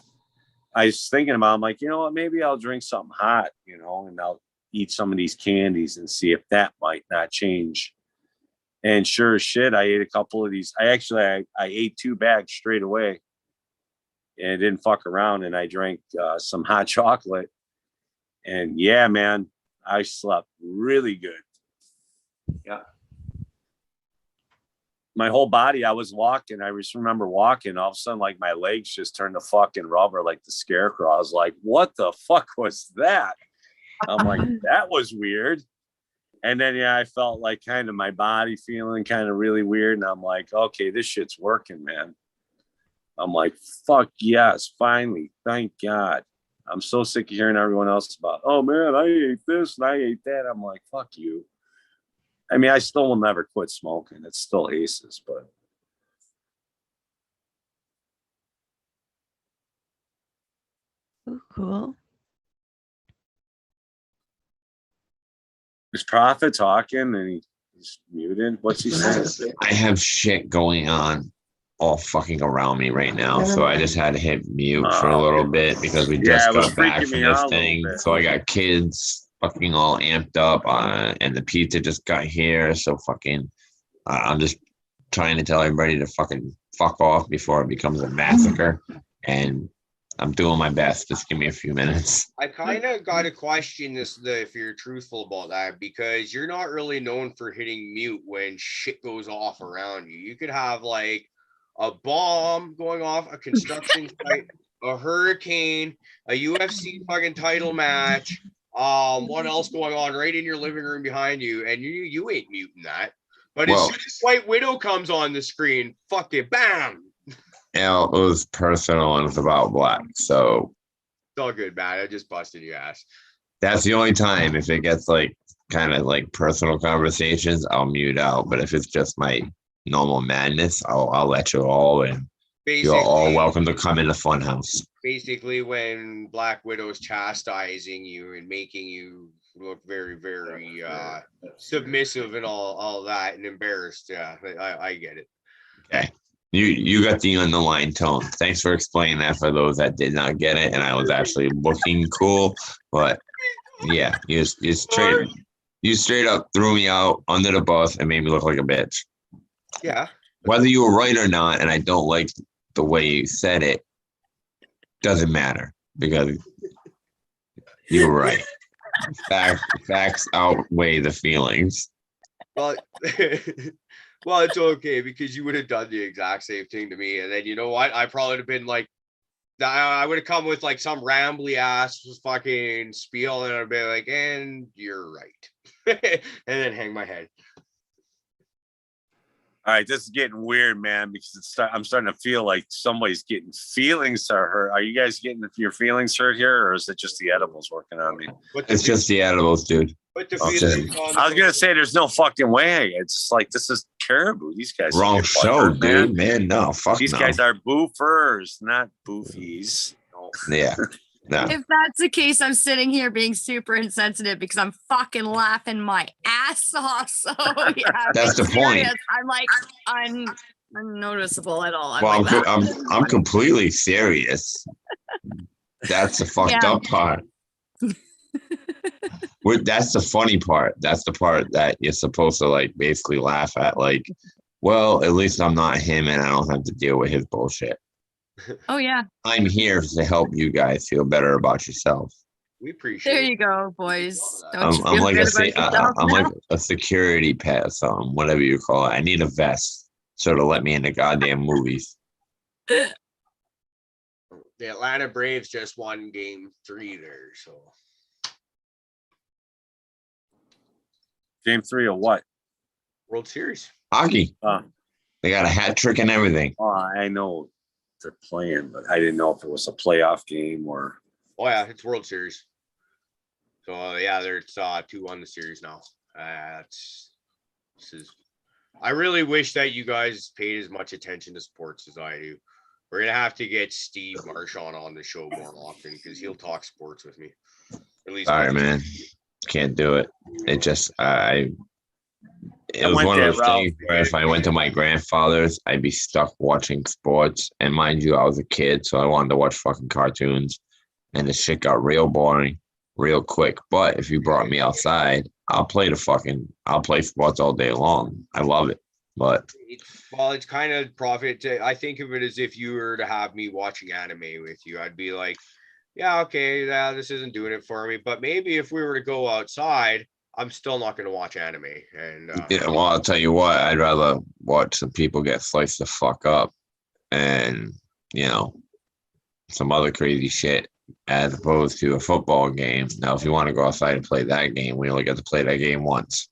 was thinking about, I'm like, you know what, maybe I'll drink something hot, you know, and I'll eat some of these candies and see if that might not change. And sure as shit, I ate a couple of these. I ate 2 bags straight away and didn't fuck around. And I drank some hot chocolate. And yeah, man, I slept really good. Yeah. My whole body, I was walking. I just remember walking. All of a sudden, like my legs just turned to fucking rubber like the Scarecrow. I was like, what the fuck was that? I'm like, that was weird. And then, yeah, I felt like kind of my body feeling kind of really weird. And I'm like, okay, this shit's working, man. I'm like, fuck yes, finally, thank God. I'm so sick of hearing everyone else about, oh man, I ate this and I ate that. I'm like, fuck you. I mean, I still will never quit smoking. It's still aces, but Ooh, cool. is Prophet talking and he's muted? What's he saying? I have shit going on all fucking around me right now. So I just had to hit mute for a little bit because we Yeah, just it was got back freaking from me this out a little thing. bit. So I got kids fucking all amped up and the pizza just got here. So fucking, I'm just trying to tell everybody to fucking fuck off before it becomes a massacre. And I'm doing my best. Just give me a few minutes. I kind of got to question this if you're truthful about that, because you're not really known for hitting mute when shit goes off around you. You could have like a bomb going off, a construction site, a hurricane, a UFC fucking title match. What else going on right in your living room behind you, and you ain't muting that. But as soon as White Widow comes on the screen, fuck it, bam. Yeah, it was personal and it's about black. So It's all good, man. I just busted your ass. that's the only time. If it gets like kind of like personal conversations, I'll mute out. But if it's just my normal madness, I'll let you all in. You're all welcome to come in the fun house. Basically, when Black Widow's chastising you and making you look very, very submissive and all that and embarrassed. Yeah, I get it. Okay. You got the underlying tone. Thanks for explaining that for those that did not get it. And I was actually looking cool, but yeah, you straight up threw me out under the bus and made me look like a bitch. Yeah. Whether you were right or not, and I don't like the way you said it, doesn't matter because you were right. Facts outweigh the feelings. Well, well, it's okay because you would have done the exact same thing to me. And then you know what? I probably would have been like, I would have come with like some rambly ass fucking spiel and I'd be like, and you're right. And then hang my head. All right, this is getting weird, man, because I'm starting to feel like somebody's getting feelings hurt. Are you guys getting your feelings hurt here, or is it just the edibles working on me? It's just the edibles, dude. I was gonna say there's no fucking way. It's just like this is caribou. These guys wrong show, dude. Man, no, fuck these no. guys are boofers, not boofies. No. Yeah. No. If that's the case, I'm sitting here being super insensitive because I'm fucking laughing my ass off. So yeah, That's the point. I'm like unnoticeable at all. Well, like, I'm completely serious. That's the fucked up part. That's the funny part. That's the part that you're supposed to like basically laugh at. Like, well, at least I'm not him and I don't have to deal with his bullshit. Oh yeah. I'm here to help you guys feel better about yourself. We appreciate There you go, boys. Don't you I'm feel like good about yourself I'm now? like a security pet or something, whatever you call it. I need a vest so to let me in the goddamn movies. The Atlanta Braves just won game 3 there, so Game 3 of what? World Series. Hockey. They got a hat trick and everything. Oh, I know they're playing, but I didn't know if it was a playoff game or. Oh yeah, it's World Series. So yeah, it's 2-1 the series now. I really wish that you guys paid as much attention to sports as I do. We're gonna have to get Steve Marchand on the show more often because he'll talk sports with me. At least. Sorry, man. Can't do it. It just it was went one of that those route. things where if I went to my grandfather's, I'd be stuck watching sports. And mind you, I was a kid, so I wanted to watch fucking cartoons. And the shit got real boring real quick. But if you brought me outside, I'll play sports all day long. I love it. But Well, it's kind of profit. I think of it as if you were to have me watching anime with you. I'd be like, yeah, okay, this isn't doing it for me. But maybe if we were to go outside, I'm still not going to watch anime. And yeah, well, I'll tell you what, I'd rather watch some people get sliced the fuck up and, some other crazy shit as opposed to a football game. Now, if you want to go outside and play that game, we only get to play that game once.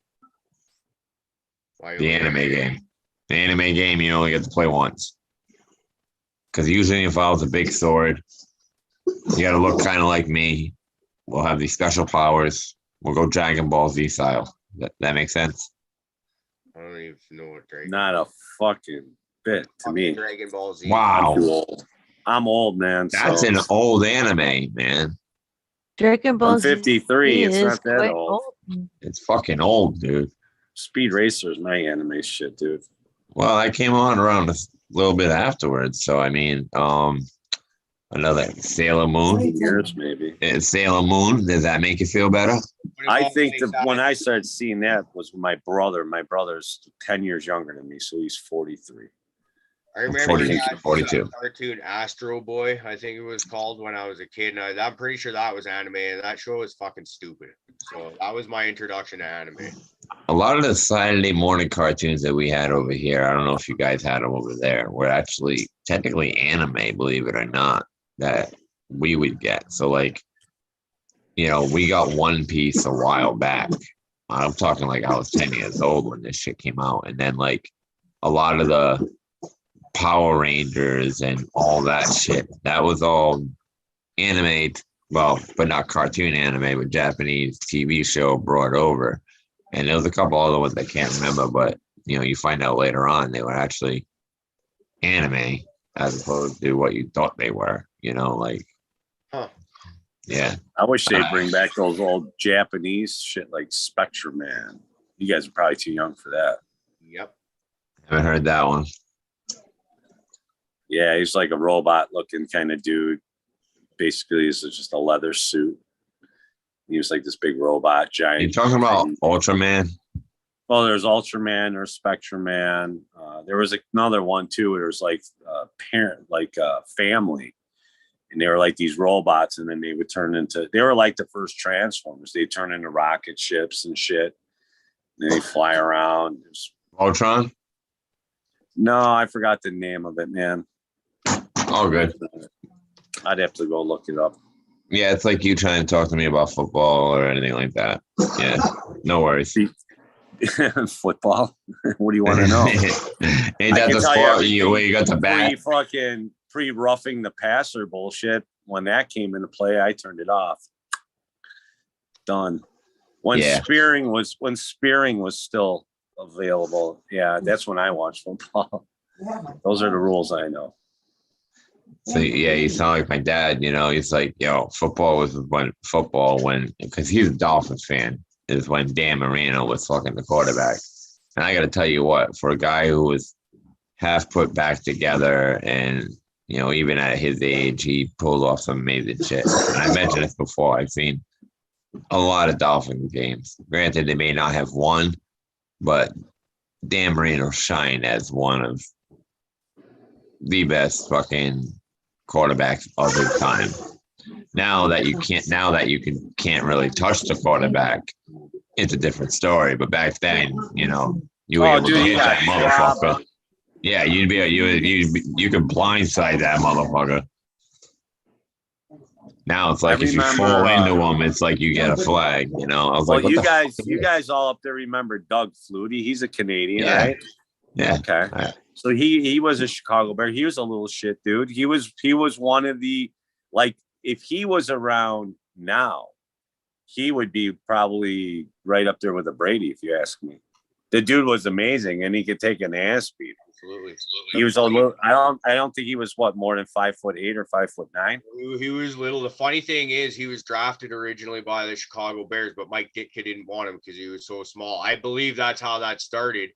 The anime game. The anime game, you only get to play once. because usually involves a big sword. You got to look kind of like me. We'll have these special powers. We'll go Dragon Ball Z style. That makes sense. I don't even know what Dragon. Not a fucking bit to me. Dragon Ball Z. Wow. I'm too old. I'm old, man. That's so an old anime, man. Dragon Ball I'm 53. Z It's is not that quite old. It's fucking old, dude. Speed Racer is my anime shit, dude. Well, I came on around a little bit afterwards. So, I mean, another Sailor Moon. Years, maybe. Sailor Moon. Does that make you feel better? I think when I started seeing that was with my brother. My brother's 10 years younger than me, so he's 43. I remember 42, that 42. cartoon Astro Boy, I think it was called, when I was a kid. And I'm pretty sure that was anime, and that show was fucking stupid. So that was my introduction to anime. A lot of the Saturday morning cartoons that we had over here, I don't know if you guys had them over there, were actually technically anime, believe it or not, that we would get. So, like, you know, we got One Piece a while back. I'm talking like I was 10 years old when this shit came out. And then, like, a lot of the Power Rangers and all that shit, that was all anime, well, but not cartoon anime, but Japanese TV show brought over. And there was a couple other ones I can't remember, but you know, you find out later on they were actually anime as opposed to what you thought they were, you know, like, yeah. I wish they'd bring back those old Japanese shit like Spectrum Man. You guys are probably too young for that. Yep. Haven't heard that one. Yeah, he's like a robot looking kind of dude. Basically, he's just a leather suit. He was like this big robot, giant. You're talking about Ultraman? Well, there's Ultraman, there's Spectrum Man. There was another one too. There was like parent, like family, and they were like these robots, and then they would turn into. They were like the first Transformers. They turn into rocket ships and shit. And they fly around. Ultron? No, I forgot the name of it, man. All good. I'd have to go look it up. Yeah, it's like you trying to talk to me about football or anything like that. Yeah, no worries. Football? What do you want to know? Ain't that the sport where you got the bat? Pre-roughing the passer bullshit. When that came into play, I turned it off. Done. When spearing was still available, yeah, that's when I watched football. Those are the rules I know. So yeah, you sound like my dad. You know, he's like, yo, football, because he's a Dolphins fan, is when Dan Marino was fucking the quarterback. And I got to tell you what, for a guy who was half put back together, and you know, even at his age, he pulled off some amazing shit. And I mentioned this before. I've seen a lot of Dolphins games. Granted, they may not have won, but Dan Marino shined as one of the best fucking quarterbacks of his time. Now that you can't really touch the quarterback, it's a different story. But back then, you know, you were able to hit that motherfucker. Yeah, you could blindside that motherfucker. Now it's like if you fall into him, it's like you get a flag. You know, I was like, you guys all up there remember Doug Flutie? He's a Canadian, right? Yeah. Okay. Right. So he was a Chicago Bear. He was a little shit dude. He was one of the, like, if he was around now, he would be probably right up there with a Brady, if you ask me. The dude was amazing, and he could take an ass beat. Absolutely. He was a little. I don't think he was more than 5'8" or 5'9". He was little. The funny thing is, he was drafted originally by the Chicago Bears, but Mike Ditka didn't want him because he was so small. I believe that's how that started.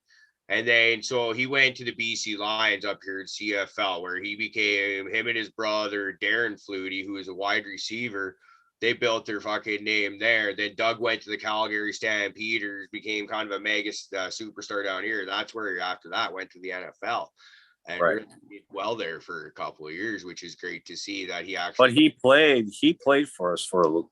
And then, so he went to the BC Lions up here in CFL, where he became, him and his brother, Darren Flutie, who is a wide receiver. They built their fucking name there. Then Doug went to the Calgary Stampeders, became kind of a mega superstar down here. That's where after that went to the NFL. And really did well there for a couple of years, which is great to see that he actually. But he played for us for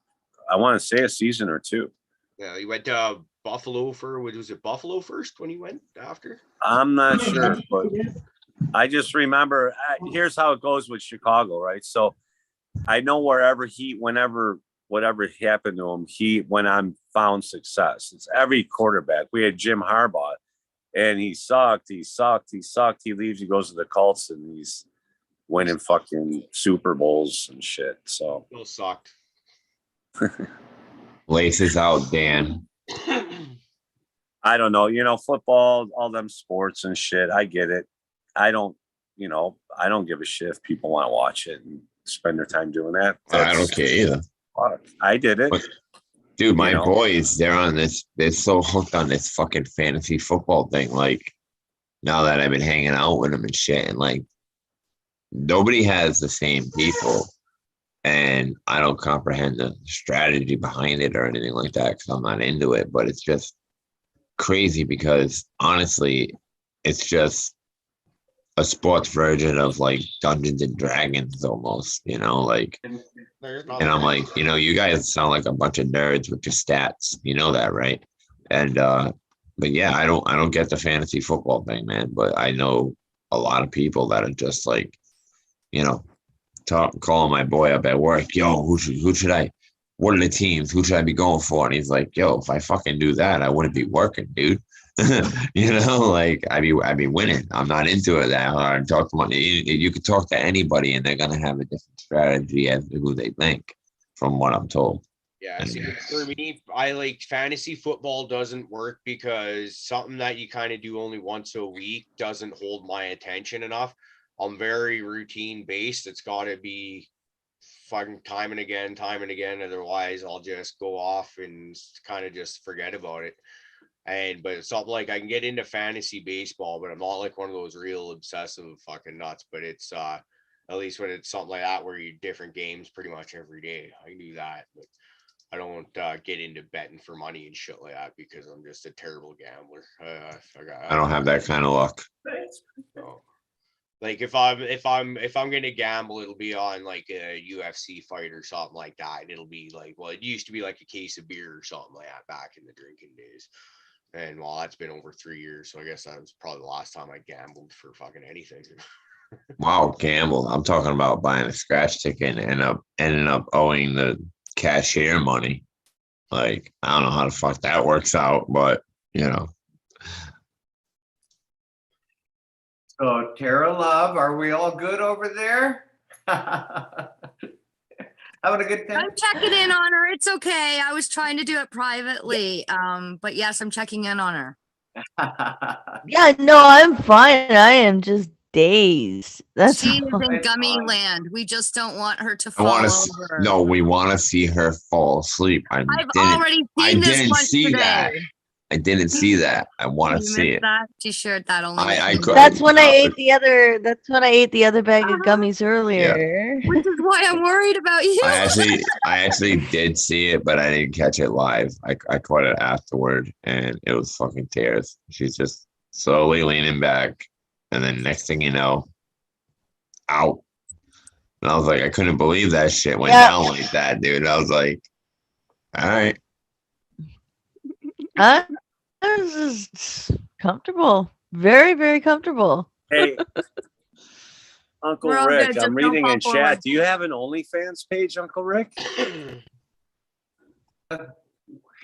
I want to say a season or two. Yeah, he went to Buffalo was it Buffalo first when he went after? I'm not sure, but I just remember here's how it goes with Chicago, right? So I know whatever happened to him, he went on, found success. It's every quarterback. We had Jim Harbaugh, and he sucked. He leaves, he goes to the Colts, and he's winning fucking Super Bowls and shit. So Still sucked. Laces out, Dan. I don't know, football, all them sports and shit. I get it. I don't give a shit if people want to watch it and spend their time doing that. I don't care either. I did it. But, dude, my You know? boys, they're so hooked on this fucking fantasy football thing. Like, now that I've been hanging out with them and shit, and like, nobody has the same people. And I don't comprehend the strategy behind it or anything like that because I'm not into it. But it's just crazy because honestly, it's just a sports version of like Dungeons and Dragons almost, like, and I'm like, you guys sound like a bunch of nerds with your stats, that, right? And but yeah, I don't get the fantasy football thing, man, but I know a lot of people that are just like, calling my boy up at work, yo, who should I, what are the teams, who should I be going for? And he's like, yo, if I fucking do that, I wouldn't be working, dude. Like I'd be winning. I'm not into it that hard. You could talk to anybody and they're gonna have a different strategy as to who they think, from what I'm told. Yeah, see, for me, I like fantasy football doesn't work because something that you kind of do only once a week doesn't hold my attention enough. I'm very routine based. It's got to be fucking time and again. Otherwise, I'll just go off and kind of just forget about it. But it's something like I can get into fantasy baseball, but I'm not like one of those real obsessive fucking nuts. But it's at least when it's something like that where you different games pretty much every day, I can do that. But I don't get into betting for money and shit like that because I'm just a terrible gambler. I don't have that kind of luck. So, like if I'm gonna gamble, it'll be on like a UFC fight or something like that, and it'll be like, well, it used to be like a case of beer or something like that back in the drinking days. And well, that's been over 3 years, so I guess that was probably the last time I gambled for fucking anything. Wow, gamble. I'm talking about buying a scratch ticket and ending up owing the cashier money. Like, I don't know how the fuck that works out, but So Tara Love, are we all good over there? Having a good time? I'm checking in on her. It's okay. I was trying to do it privately. But yes, I'm checking in on her. Yeah, no, I'm fine. I am just dazed. That's She is all. in gummy land. We just don't want her to I fall want over. to. No, we want to see her fall asleep. I've already seen this once see that. today. I didn't see that. I want to You see missed it. that? She shared that only. I with me. could- That's when I ate the other. That's when I ate the other bag of gummies earlier. Which is why I'm worried about you. I actually did see it, but I didn't catch it live. I caught it afterward, and it was fucking tears. She's just slowly leaning back, and then next thing you know, out. And I was like, I couldn't believe that shit went down like that, dude. I was like, all right. This is comfortable. Very, very comfortable. Hey, Uncle We're all Rick, good, just I'm don't reading fall in forward. chat. Do you have an OnlyFans page, Uncle Rick?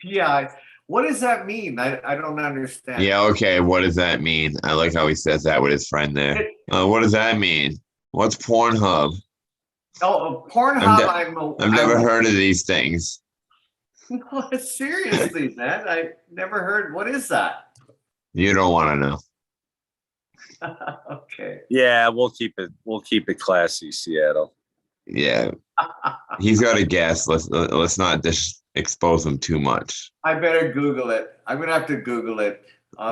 Yeah. What does that mean? I don't understand. Yeah, okay. What does that mean? I like how he says that with his friend there. What does that mean? What's Pornhub? Oh, Pornhub. I've never heard of these things. No, seriously, man. I never heard. What is that? You don't want to know. Okay. Yeah, we'll keep it classy, Seattle. Yeah, he's got a guess. Let's not expose him too much. I better Google it. I'm gonna have to Google it.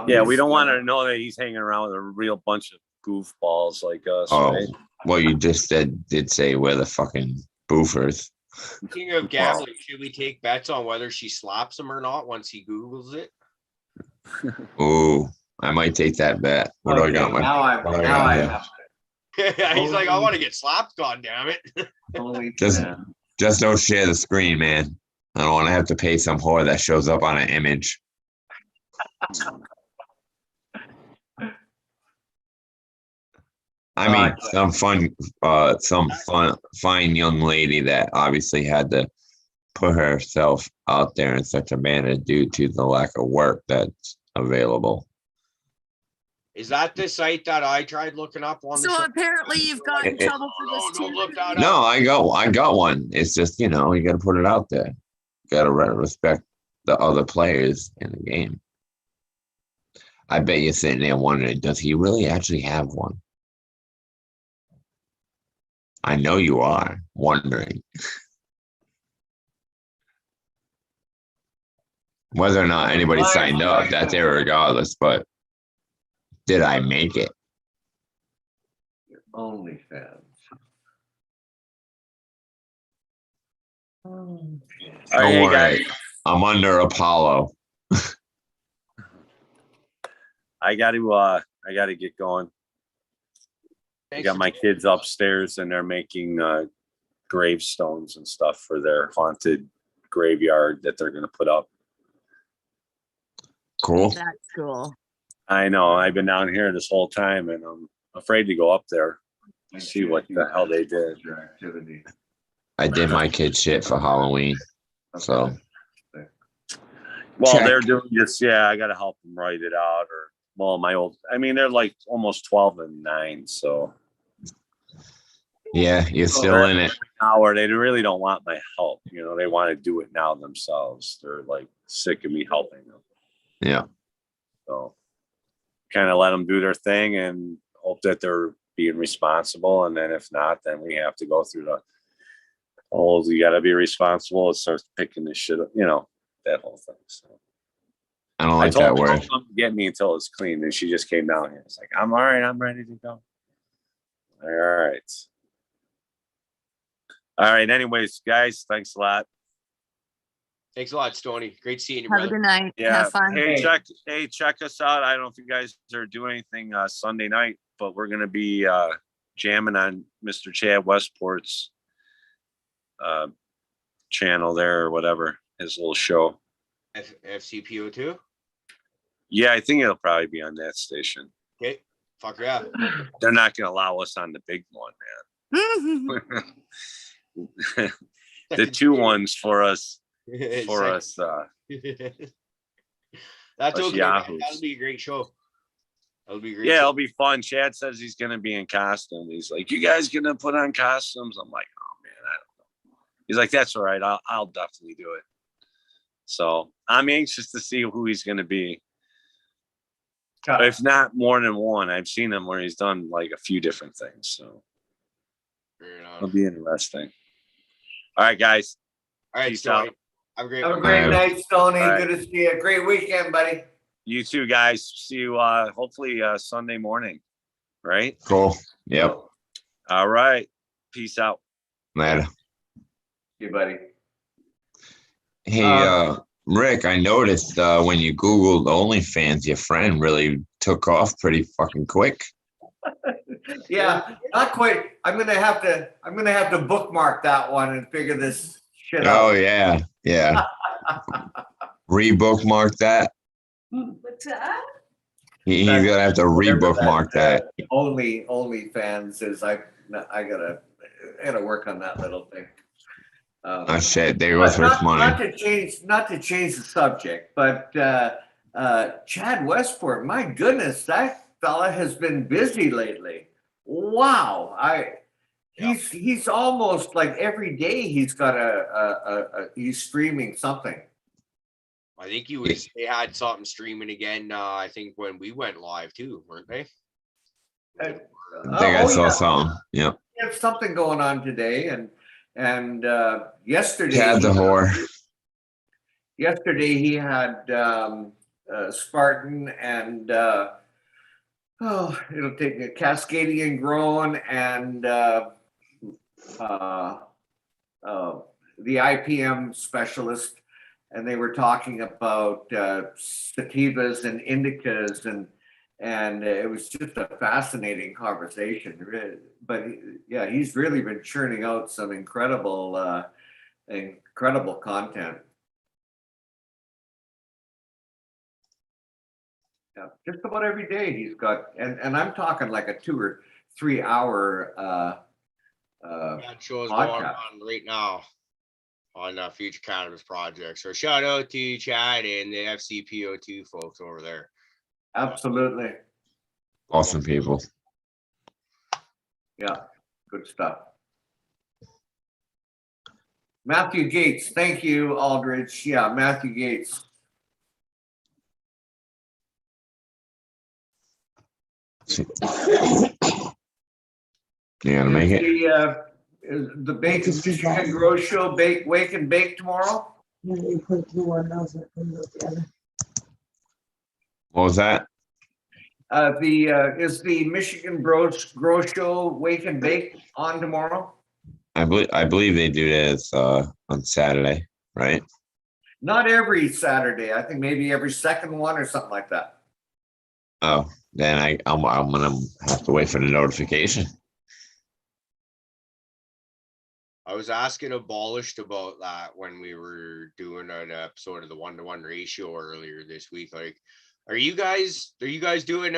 Yeah, we don't want to know that he's hanging around with a real bunch of goofballs like us. Oh, Right? well, you just did say we're the fucking boofers. Speaking of gambling, should we take bets on whether she slaps him or not once he Googles it? Ooh, I might take that bet. What do I got? Now I have He's like, I want to get slapped, god damn it. Holy Just don't share the screen, man. I don't want to have to pay some whore that shows up on an image. I mean, some fine young lady that obviously had to put herself out there in such a manner due to the lack of work that's available. Is that the site that I tried looking up on the So show? apparently you've got in trouble for this No, too. look that No, up. I got one. It's just, you know, you got to put it out there. Got to respect the other players in the game. I bet you're sitting there wondering, does he really actually have one? I know you are wondering. Whether or not anybody signed up, that's irregardless, but did I make it? OnlyFans. Don't hey, worry. guys. I'm under Apollo. I got to get going. I got my kids upstairs and they're making gravestones and stuff for their haunted graveyard that they're going to put up. Cool. That's cool. I know. I've been down here this whole time and I'm afraid to go up there to see what the hell they did. Activity. I did my kid shit for Halloween. So Well, check. they're doing this. Yeah, I got to help them write it out. Or, well, I mean, they're like almost 12 and 9. So, Yeah, you're still in it. now where they really don't want my help. You know, they want to do it now themselves. They're like sick of me helping them. Yeah. So, kind of let them do their thing and hope that they're being responsible. And then if not, then we have to go through the whole, you got to be responsible. It starts picking this shit up, you know, that whole thing. So. I don't like that told her, word. "Don't come get me until it's clean." And she just came down here. It's like, I'm all right. I'm ready to go. All right. All right. Anyways, guys, thanks a lot. Thanks a lot, Stoney. Great seeing you, Have brother. a good night. Yeah. Have fun. Hey, check us out. I don't know if you guys are doing anything Sunday night, but we're gonna be jamming on Mr. Chad Westport's channel there or whatever, his little show. FCPO2? Yeah, I think it'll probably be on that station. Okay. Fuck yeah. They're not gonna allow us on the big one, man. The two ones for us. That's us okay. yahoos. That'll be a great show. That'll be a great. Yeah, show. it'll be fun. Chad says he's gonna be in costume. He's like, "You guys gonna put on costumes?" I'm like, "Oh man, I don't know." He's like, "That's all right. I'll definitely do it." So I'm anxious to see who he's gonna be. If not more than one, I've seen him where he's done like a few different things. So it'll be interesting. All right, guys. All right, Peace Stoney. out. Have a great Have a one. great night, Stoney. All right. Good to see you. Great weekend, buddy. You too, guys. See you hopefully Sunday morning. Right? Cool. Yep. All right. Peace out. Later. You, buddy. Hey, Rick, I noticed when you Googled OnlyFans, your friend really took off pretty fucking quick. Yeah, not quite. I'm gonna have to bookmark that one and figure this shit Oh out. yeah, yeah. Rebookmark that. What's that? You're gonna have to rebookmark that. OnlyFans is I gotta work on that little thing. Oh shit, there But goes Rick's money. not to change the subject, but Chad Westport, my goodness, that fella has been busy lately. Wow, he's almost like every day he's got he's streaming something. I think they had something streaming again. I think when we went live too, weren't they? I think I saw something. Yep. He had something going on today, and yesterday. Chad the whore. Yesterday he had Spartan and it'll take a Cascadian Grown and the IPM specialist, and they were talking about sativas and indicas, and it was just a fascinating conversation. But yeah, he's really been churning out some incredible content. Yeah, just about every day he's got, and I'm talking like a 2 or 3 hour That show's going podcast. on right now on Future Cannabis Project. So shout out to Chad and the FCPO2 folks over there. Absolutely. Awesome people. Yeah, good stuff. Matthew Gates, thank you, Aldridge. Yeah, Matthew Gates. You gonna make it? Is the Bake Michigan Grow Show Wake and Bake tomorrow? What was that? Is the Michigan Grow Show Wake and Bake on tomorrow? I believe they do this on Saturday, right? Not every Saturday. I think maybe every second one or something like that. Oh, then I'm gonna have to wait for the notification. I was asking Abolished about that when we were doing an episode of the 1-to-1 ratio earlier this week. Like, are you guys doing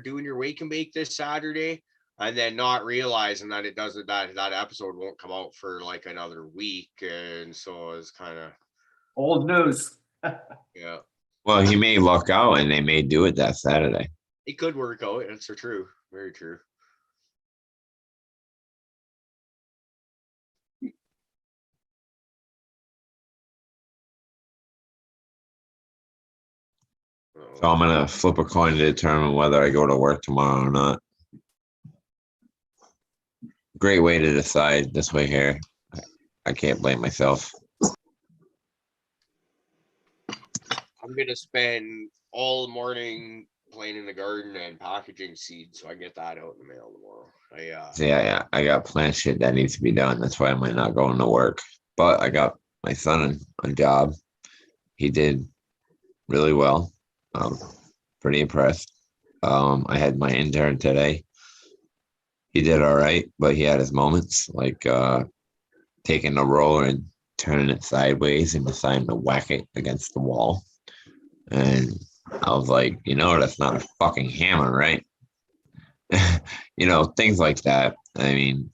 doing your wake and bake this Saturday, and then not realizing that that episode won't come out for like another week, and so it's kind of old news. Yeah, Well, he may luck out and they may do it that Saturday. it could work out. That's so true. Very true. So I'm gonna flip a coin to determine whether I go to work tomorrow or not. Great way to decide this way here. I can't blame myself. I'm gonna spend all morning playing in the garden and packaging seeds, so I get that out in the mail tomorrow. So yeah, I got plant shit that needs to be done. That's why I might not go into work. But I got my son a job. He did really well. Pretty impressed. I had my intern today. He did all right, but he had his moments, like taking a roller and turning it sideways and deciding to whack it against the wall. And I was like, that's not a fucking hammer, right? Things like that. I mean,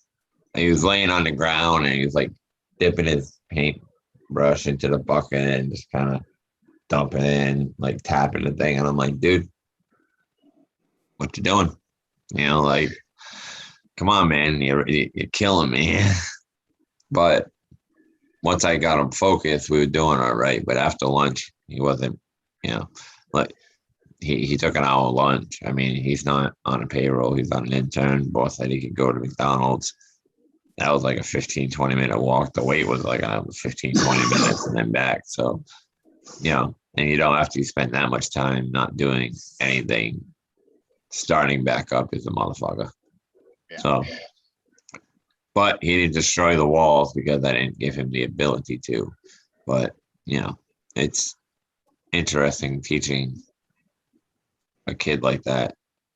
he was laying on the ground and he was like dipping his paintbrush into the bucket and just kind of dumping it in, like tapping the thing. And I'm like, dude, what you doing? Like, come on, man, you're killing me. But once I got him focused, we were doing all right. But after lunch, he wasn't, like he took an hour lunch. I mean, he's not on a payroll. He's on an intern. Boss said he could go to McDonald's. That was like a 15, 20-minute walk. The wait was like 15, 20 minutes and then back. So, and you don't have to spend that much time not doing anything. Starting back up is a motherfucker. Yeah. So, but he didn't destroy the walls because I didn't give him the ability to. But, it's interesting teaching a kid like that,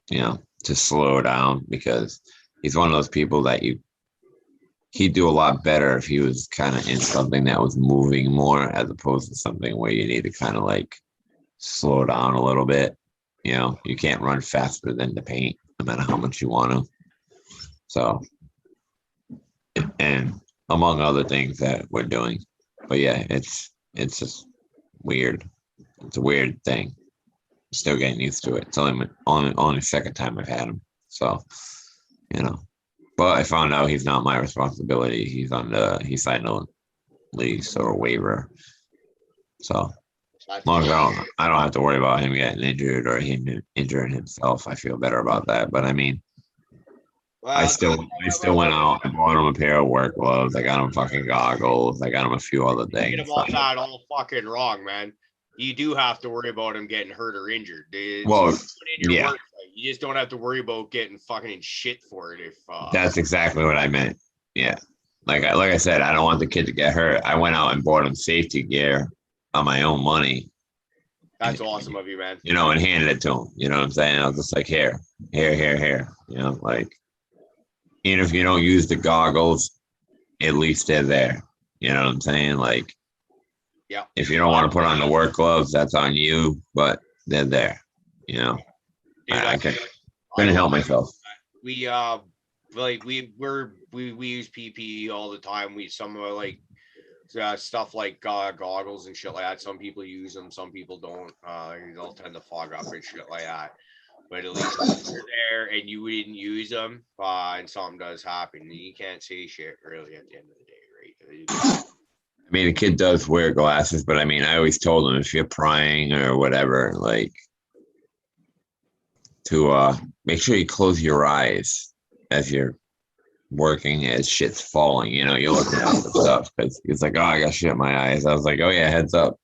to slow down, because he's one of those people that he'd do a lot better if he was kind of in something that was moving more as opposed to something where you need to kind of like slow down a little bit. You can't run faster than the paint, no matter how much you want to. So, and among other things that we're doing. But yeah, it's just weird. It's a weird thing. Still getting used to it. It's only second time I've had him. So, but I found out he's not my responsibility. He signed a lease or a waiver. So as long as I don't have to worry about him getting injured or him injuring himself, I feel better about that. But I mean, I still went out and bought him a pair of work gloves. I got him fucking goggles. I got him a few other things. Get about that all fucking wrong, man. You do have to worry about him getting hurt or injured. Well, yeah. You just don't have to worry about getting fucking in shit for it. If that's exactly what I meant. Yeah. Like I said, I don't want the kid to get hurt. I went out and bought him safety gear on my own money. That's awesome of you, man. And handed it to him. You know what I'm saying? I was just like, here. Like, even if you don't use the goggles, at least they're there. You know what I'm saying? Like, yeah. If you don't want to put on the work gloves, that's on you, but they're there. Dude, I couldn't help myself. We we use PPE all the time. Stuff like goggles and shit like that. Some people use them, some people don't. They'll tend to fog up and shit like that. But at least if they're there and you didn't use them, and something does happen, you can't say shit really at the end of the day, right? I mean, a kid does wear glasses, but I mean, I always told him if you're prying or whatever, like to make sure you close your eyes as you're working, as shit's falling. You know, you're looking at the stuff because it's like, oh, I got shit in my eyes. I was like, oh yeah, heads up,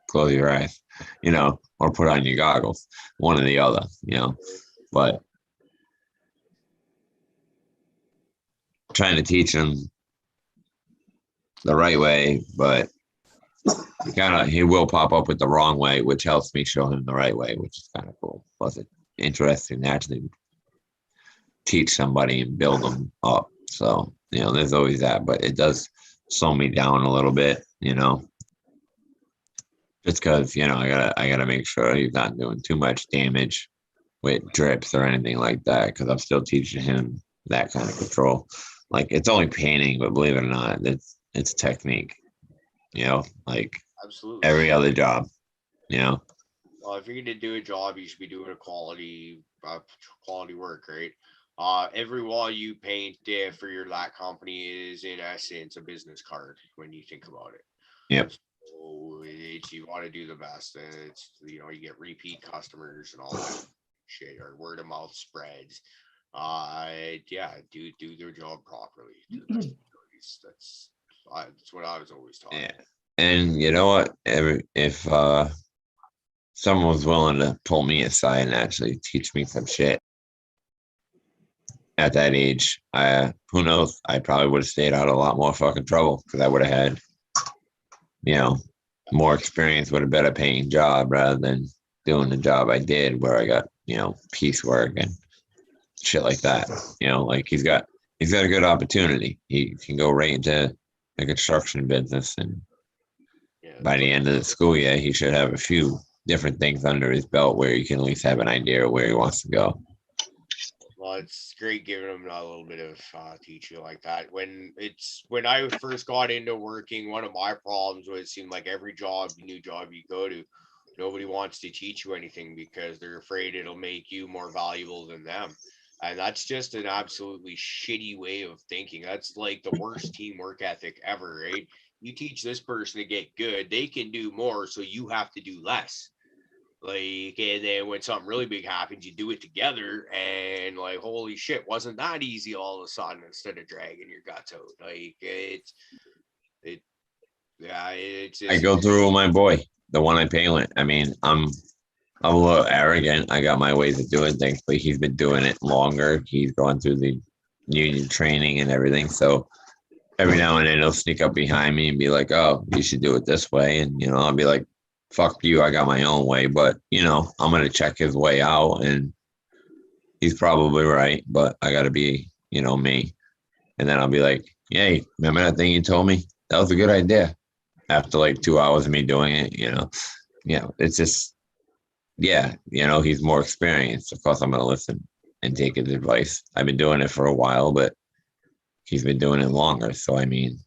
close your eyes, you know, or put on your goggles, one or the other, you know. But trying to teach him the right way, but he will pop up with the wrong way, which helps me show him the right way, which is kind of cool. Plus, it's interesting to actually teach somebody and build them up. So, you know, there's always that, but it does slow me down a little bit, you know, just because, you know, I gotta make sure he's not doing too much damage with drips or anything like that, because I'm still teaching him that kind of control. Like, it's only painting, but believe it or not, it's technique, you know, like Absolutely. every other job, you know. Well, if you're going to do a job, you should be doing a quality work, right? Every wall you paint for your lat company is in essence a business card when you think about it. Yep. So you want to do the best, and it's, you know, you get repeat customers and all that shit, or word of mouth spreads. Yeah, do their job properly. That's what I was always taught. Yeah. And you know what? If someone was willing to pull me aside and actually teach me some shit at that age, who knows? I probably would have stayed out of a lot more fucking trouble, because I would have had, you know, more experience with a better paying job rather than doing the job I did where I got, you know, piecework and shit like that. You know, like he's got a good opportunity. He can go right into the construction business, and by the end of the school year, he should have a few different things under his belt where he can at least have an idea of where he wants to go. Well, it's great giving them a little bit of teaching like that. When I first got into working, one of my problems was it seemed like every new job you go to, nobody wants to teach you anything because they're afraid it'll make you more valuable than them. And that's just an absolutely shitty way of thinking. That's like the worst teamwork ethic ever, right? You teach this person to get good, they can do more, so you have to do less. Like, and then when something really big happens, you do it together, and like, holy shit, wasn't that easy all of a sudden instead of dragging your guts out? Like, I go through with my boy, the one I pay with. I mean, I'm a little arrogant. I got my ways of doing things, but he's been doing it longer. He's gone through the union training and everything. So every now and then he'll sneak up behind me and be like, oh, you should do it this way. And, you know, I'll be like, fuck you, I got my own way. But, you know, I'm going to check his way out, and he's probably right, but I got to be, you know, me. And then I'll be like, hey, remember that thing you told me? That was a good idea. After like 2 hours of me doing it, you know, it's just, yeah, you know, he's more experienced. Of course, I'm going to listen and take his advice. I've been doing it for a while, but he's been doing it longer. So, I mean,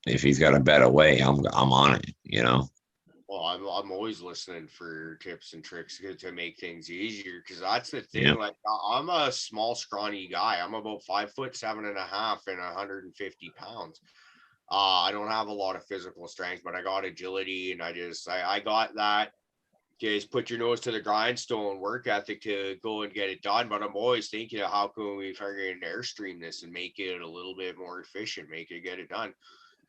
if he's got a better way, I'm on it, you know. Well, I'm always listening for tips and tricks to make things easier, because that's the thing. Yeah. Like, I'm a small, scrawny guy. I'm about 5'7.5" and 150 pounds. I don't have a lot of physical strength, but I got agility, and I got that. Just put your nose to the grindstone work ethic to go and get it done. But I'm always thinking of how can we fucking airstream this and make it a little bit more efficient, get it done.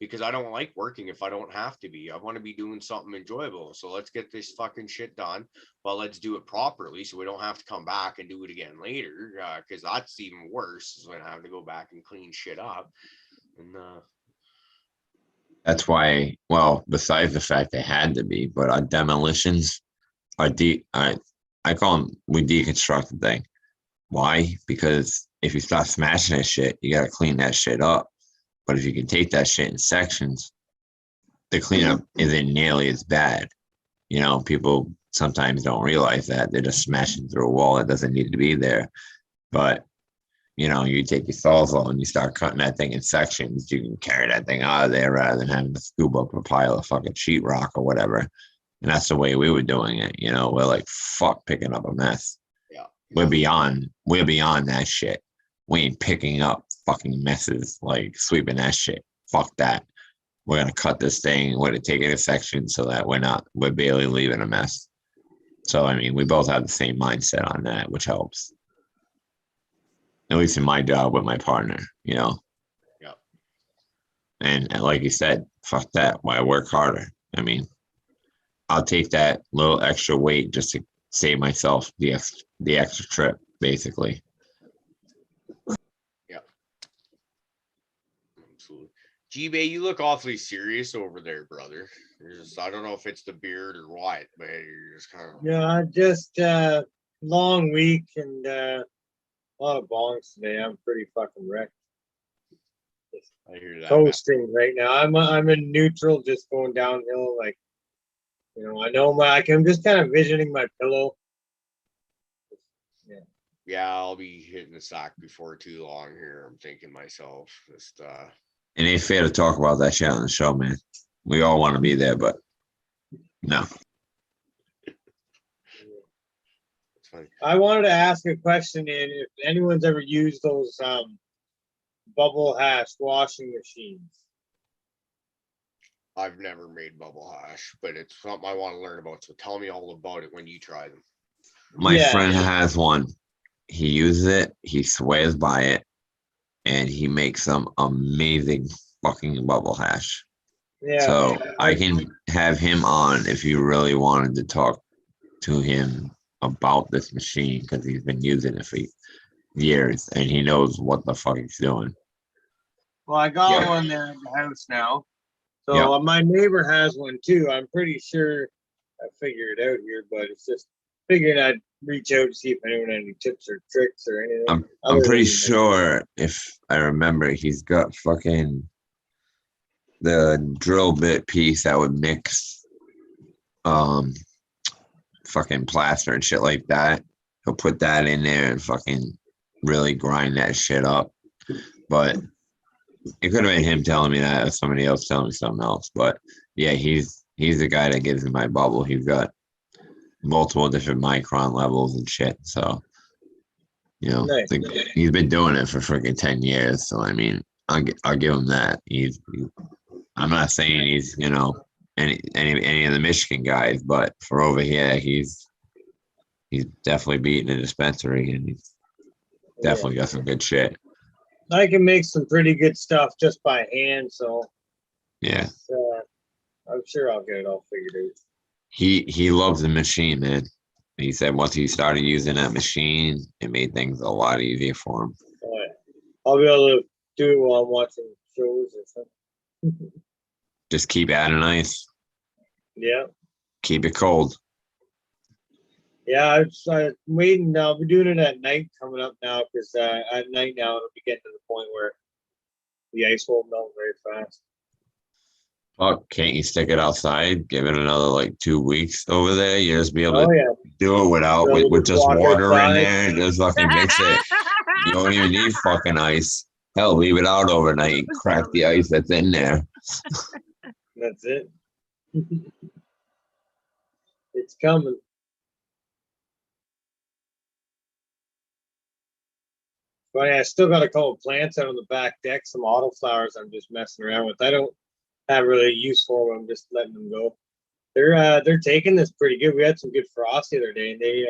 Because I don't like working if I don't have to be. I want to be doing something enjoyable. So let's get this fucking shit done, but let's do it properly so we don't have to come back and do it again later. Because that's even worse, is when I have to go back and clean shit up. And that's why, well, besides the fact they had to be, but our demolitions are I call them, we deconstruct the thing. Why? Because if you start smashing that shit, you got to clean that shit up. But if you can take that shit in sections, the cleanup isn't nearly as bad. You know, people sometimes don't realize that. They're just smashing through a wall that doesn't need to be there. But, you know, you take your Sawzall and you start cutting that thing in sections, you can carry that thing out of there rather than having to scoop up a pile of fucking sheetrock or whatever. And that's the way we were doing it. You know, we're like, fuck picking up a mess. Yeah, we're beyond that shit. We ain't picking up fucking messes like sweeping that shit. Fuck that. We're gonna cut this thing. We're gonna take it in sections so that we're barely leaving a mess. So I mean, we both have the same mindset on that, which helps. At least in my job with my partner, you know. Yeah. And like you said, fuck that. Why work harder? I mean, I'll take that little extra weight just to save myself the extra trip, basically. Yeah. Absolutely. G-Bay, you look awfully serious over there, brother. I don't know if it's the beard or what, but you're just kind of. Yeah, just long week and a lot of bongs today. I'm pretty fucking wrecked. I hear that. Coasting right now. I'm in neutral, just going downhill. Like, you know, I know I'm just kind of visioning my pillow. Yeah. Yeah, I'll be hitting the sack before too long here. I'm thinking myself. Just It ain't fair to talk about that shit on the show, man. We all want to be there, but no. It's funny. I wanted to ask a question, and if anyone's ever used those bubble hash washing machines. I've never made bubble hash, but it's something I want to learn about. So tell me all about it when you try them. My friend has one. He uses it. He swears by it. And he makes some amazing fucking bubble hash. Yeah. So I can have him on if you really wanted to talk to him about this machine because he's been using it for years and he knows what the fuck he's doing. Well, I got one there at the house now. So my neighbor has one too. I'm pretty sure I figured it out here, but it's just figuring I'd reach out to see if anyone had any tips or tricks or anything. I'm pretty sure if I remember, he's got fucking the drill bit piece that would mix fucking plaster and shit like that. He'll put that in there and fucking really grind that shit up. But it could have been him telling me that or somebody else telling me something else. But yeah, he's the guy that gives me my bubble. He's got multiple different micron levels and shit. So, you know, he's been doing it for freaking 10 years. So, I mean, I'll give him that. I'm not saying he's, you know, any of the Michigan guys, but for over here, he's definitely beating a dispensary and he's definitely got some good shit. I can make some pretty good stuff just by hand, so yeah, I'm sure I'll get it all figured out. He loves the machine, man. He said once he started using that machine, it made things a lot easier for him. I'll be able to do it while I'm watching shows or something. Just keep adding ice. Yeah. Keep it cold. Yeah, I'm waiting. I'll be doing it at night coming up now because at night now it'll be getting to the point where the ice won't melt very fast. Fuck, can't you stick it outside? Give it another like 2 weeks over there. You just be able to do it with just water in there and just fucking mix it. You don't even need fucking ice. Hell, leave it out overnight. Crack the ice that's in there. That's it. It's coming. Funny, I still got a couple plants out on the back deck, some autoflowers I'm just messing around with. I don't have really a use for them. I'm just letting them go. They're taking this pretty good. We had some good frost the other day, and they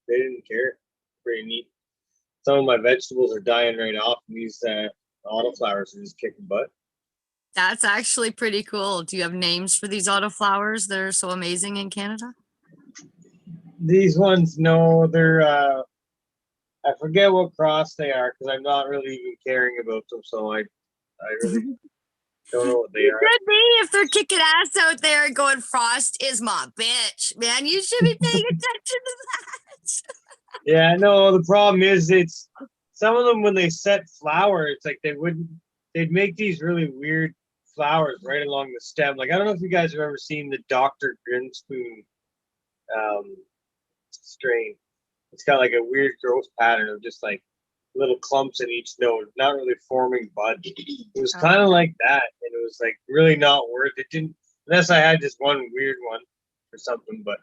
didn't care. Pretty neat. Some of my vegetables are dying right off, and these autoflowers are just kicking butt. That's actually pretty cool. Do you have names for these autoflowers that are so amazing in Canada? These ones, no, they're I forget what cross they are because I'm not really even caring about them. So I really don't know what they are. Could be if they're kicking ass out there and going, Frost is my bitch, man. You should be paying attention to that. Yeah, no, the problem is it's some of them when they set flower, it's like they'd make these really weird flowers right along the stem. Like I don't know if you guys have ever seen the Dr. Grinspoon strain. It's got like a weird growth pattern of just like little clumps in each node, not really forming buds. It was kind of like that, and it was like really not worth it. Didn't unless I had just one weird one or something, but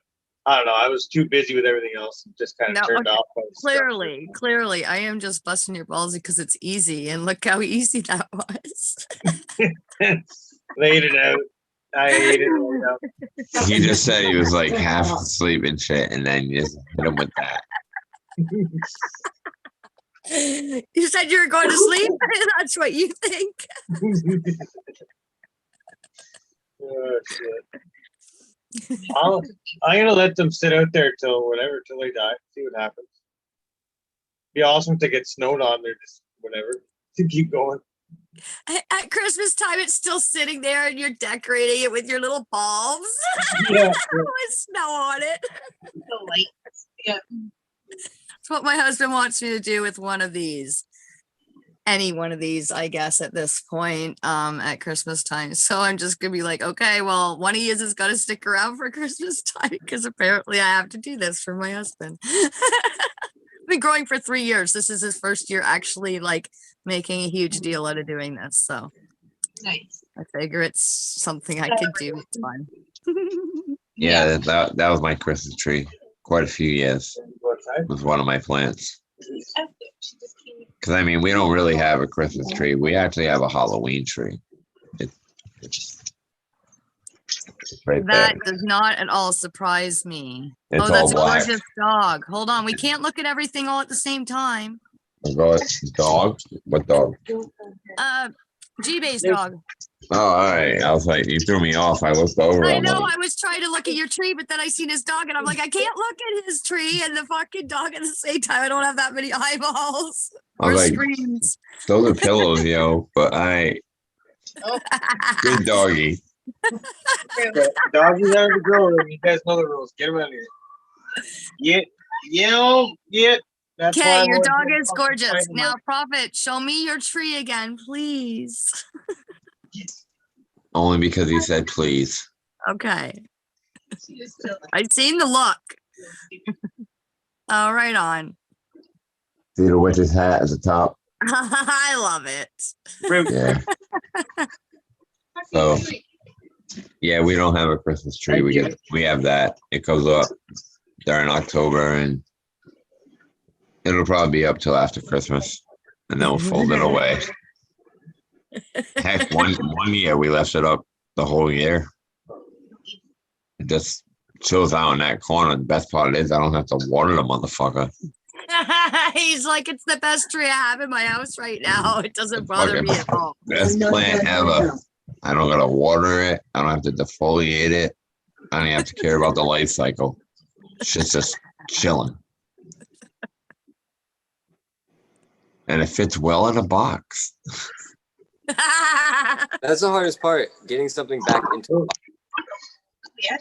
I don't know. I was too busy with everything else and just kind of No, turned okay. off. by the structure. Clearly, I am just busting your balls because it's easy, and look how easy that was. Laid it out. I ate it. Laid out. He just said he was like half asleep and shit, and then you just hit him with that. You said you were going to sleep. That's what you think. Oh, shit. I'm gonna let them sit out there till they die. See what happens. Be awesome to get snowed on. They're just whatever to keep going. At Christmas time, it's still sitting there, and you're decorating it with your little bulbs Yeah. with snow on it. The lights. Yeah. That's what my husband wants me to do with one of these. Any one of these, I guess, at this point, at Christmas time. So I'm just gonna be like, okay, well, one of you is gonna stick around for Christmas time because apparently I have to do this for my husband. I've been growing for 3 years. This is his first year actually like making a huge deal out of doing this. So Nice. I figure it's something I could do. It's fun. Yeah, that was my Christmas tree. Quite a few years. It was one of my plants. Because I mean, we don't really have a Christmas tree. We actually have a Halloween tree. It's right That there. does not at all surprise me. It's Oh, that's a all black. gorgeous dog. Hold on. We can't look at everything all at the same time. Dog? What dog? G-Bay's dog. Oh, all right. I was like, you threw me off. I looked over. I I'm know. like, I was trying to look at your tree, but then I seen his dog, and I'm like, I can't look at his tree and the fucking dog at the same time. I don't have that many eyeballs I or was like, screens. those are pillows, yo. But good doggy. Doggies out of the grow room. You guys know the rules. Get him out of here. Yeah. That's why Okay, I'm your always dog gonna is fucking gorgeous. find him Now, out. Prophet, show me your tree again, please. Only because he said please. Okay. I've seen the look. All right, on. See the witch's hat at the top. I love it. Yeah. So, yeah, we don't have a Christmas tree. We have that. It goes up during October, and it'll probably be up till after Christmas, and then we'll fold it away. Heck, one year we left it up the whole year. It just chills out in that corner. The best part is I don't have to water the motherfucker. He's like, it's the best tree I have in my house right now. It doesn't bother Fucking me at all. best plant ever. I don't gotta water it. I don't have to defoliate it. I don't even have to care about the life cycle. Shit's just chilling. And it fits well in a box. That's the hardest part, getting something back into.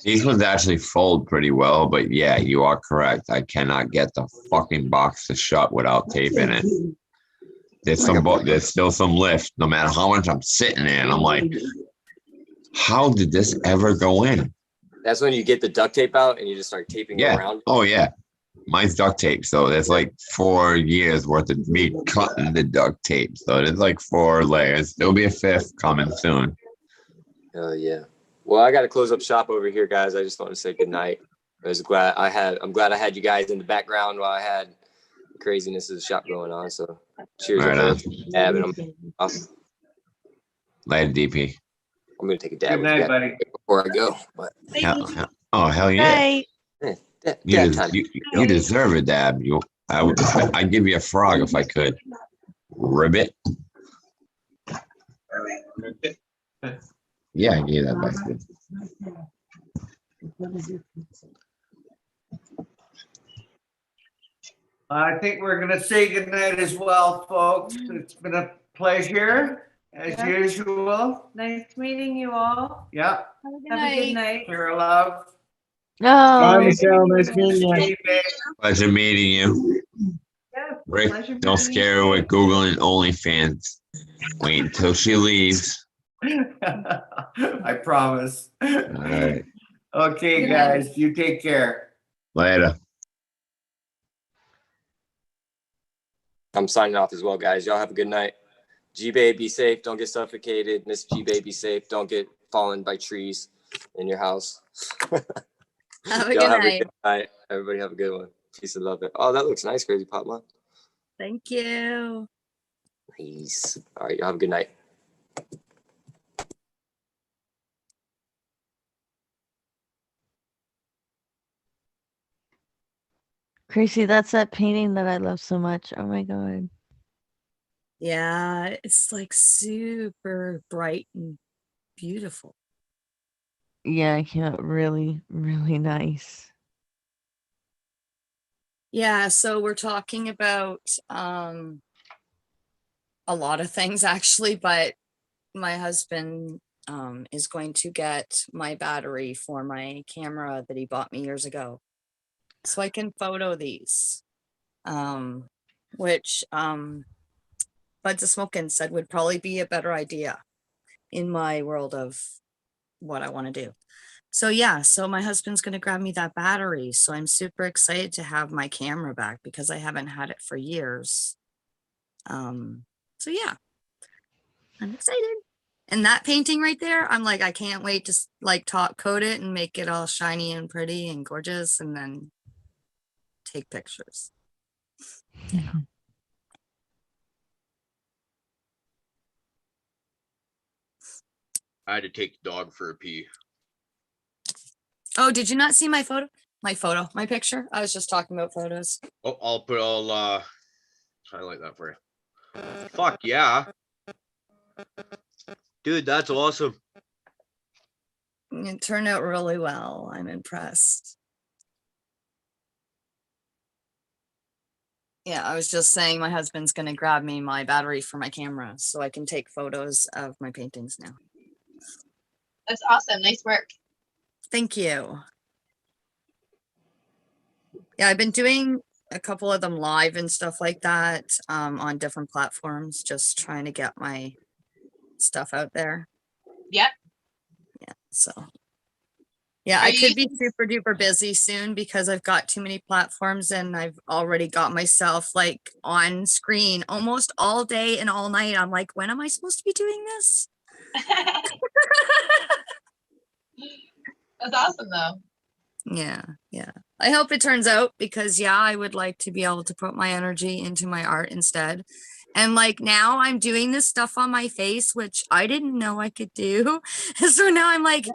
These ones actually fold pretty well, but yeah, you are correct. I cannot get the fucking box to shut without taping it. There's still some lift, no matter how much I'm sitting there, and I'm like, how did this ever go in? That's when you get the duct tape out and you just start taping it Yeah. around. Oh yeah. Mine's duct tape, so there's like 4 years worth of me cutting the duct tape. So there's like 4 layers. There'll be a 5th coming soon. Oh yeah. Well, I got to close up shop over here, guys. I just want to say good night. I'm glad I had you guys in the background while I had craziness of the shop going on. So cheers. Right on. Dab, and I'm Later, DP. gonna take a dab Good night, buddy. before I go. But Hell yeah. Hey, You deserve a dab. I'd give you a frog if I could. Ribbit. Yeah, I gave that back to you. I think we're gonna say goodnight as well, folks. It's been a pleasure, as Yeah. usual. Nice meeting you all. Yep. Have a good night. Care love. Bye, oh, Michelle. Nice meeting you. Stay safe. Pleasure meeting you. Yeah, Rick, pleasure don't meeting scare her with Googling OnlyFans. Wait until she leaves. I promise. All right. Okay, Good night. guys, you take care. Later. I'm signing off as well, guys. Y'all have a good night. G-Bay, be safe. Don't get suffocated. Miss G-Bay, be safe. Don't get fallen by trees in your house. Have a Y'all good have a night. good night. Everybody have a good one. Peace and love. Oh, that looks nice, Crazy Pop Mom. Thank you. Nice. All right, y'all have a good night. Crazy, that's that painting that I love so much. Oh my god. Yeah, it's like super bright and beautiful. Yeah, really, really nice. Yeah, so we're talking about a lot of things actually, but my husband is going to get my battery for my camera that he bought me years ago. So I can photo these. Which Buds of Smokin' said would probably be a better idea in my world of what I want to do. So yeah, so my husband's going to grab me that battery. So I'm super excited to have my camera back because I haven't had it for years. So yeah, I'm excited. And that painting right there, I'm like, I can't wait to like top coat it and make it all shiny and pretty and gorgeous and then take pictures. Yeah. I had to take the dog for a pee. Oh, did you not see my photo? My picture? I was just talking about photos. Oh, I'll highlight that for you. Fuck yeah. Dude, that's awesome. It turned out really well. I'm impressed. Yeah, I was just saying my husband's going to grab me my battery for my camera so I can take photos of my paintings now. That's awesome. Nice work. Thank you. Yeah, I've been doing a couple of them live and stuff like that on different platforms, just trying to get my stuff out there. Yep. Yeah, so. Yeah, Are I you could be super duper busy soon because I've got too many platforms and I've already got myself like on screen almost all day and all night. I'm like, when am I supposed to be doing this? That's awesome though. Yeah. I hope it turns out because yeah, I would like to be able to put my energy into my art instead. And like now I'm doing this stuff on my face, which I didn't know I could do. So now I'm like,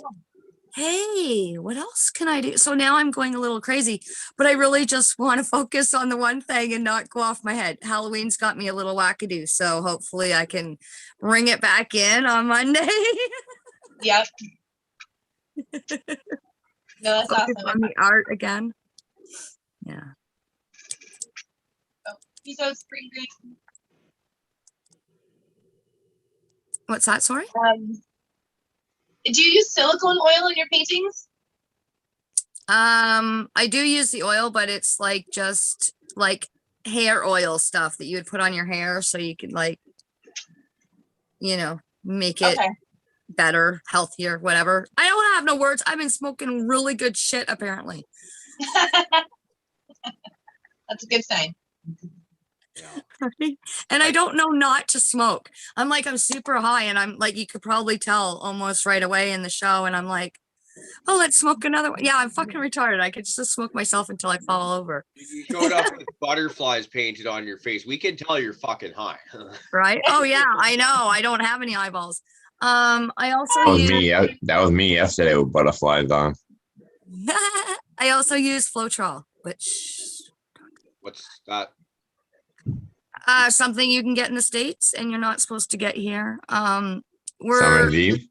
hey, what else can I do? So now I'm going a little crazy, but I really just want to focus on the one thing and not go off my head. Halloween's got me a little wackadoo, so hopefully I can bring it back in on Monday. Yep. No, that's Focus awesome. on the art again. Yeah. Oh, he's so spring green. What's that? Sorry? Do you use silicone oil in your paintings? I do use the oil, but it's like just like hair oil stuff that you would put on your hair so you could like, you know, make it better, healthier, whatever. I don't have no words. I've been smoking really good shit apparently. That's a good sign. And I don't know not to smoke. I'm like, I'm super high and I'm like, you could probably tell almost right away in the show. And I'm like, oh, let's smoke another one. Yeah, I'm fucking retarded. I could just smoke myself until I fall over. You showed up with butterflies painted on your face. We can tell you're fucking high. Right? Oh yeah, I know. I don't have any eyeballs. I also That was use me. That was me yesterday with butterflies on. I also use Floetrol, which What's that? Something you can get in the States and you're not supposed to get here. Summer's Eve.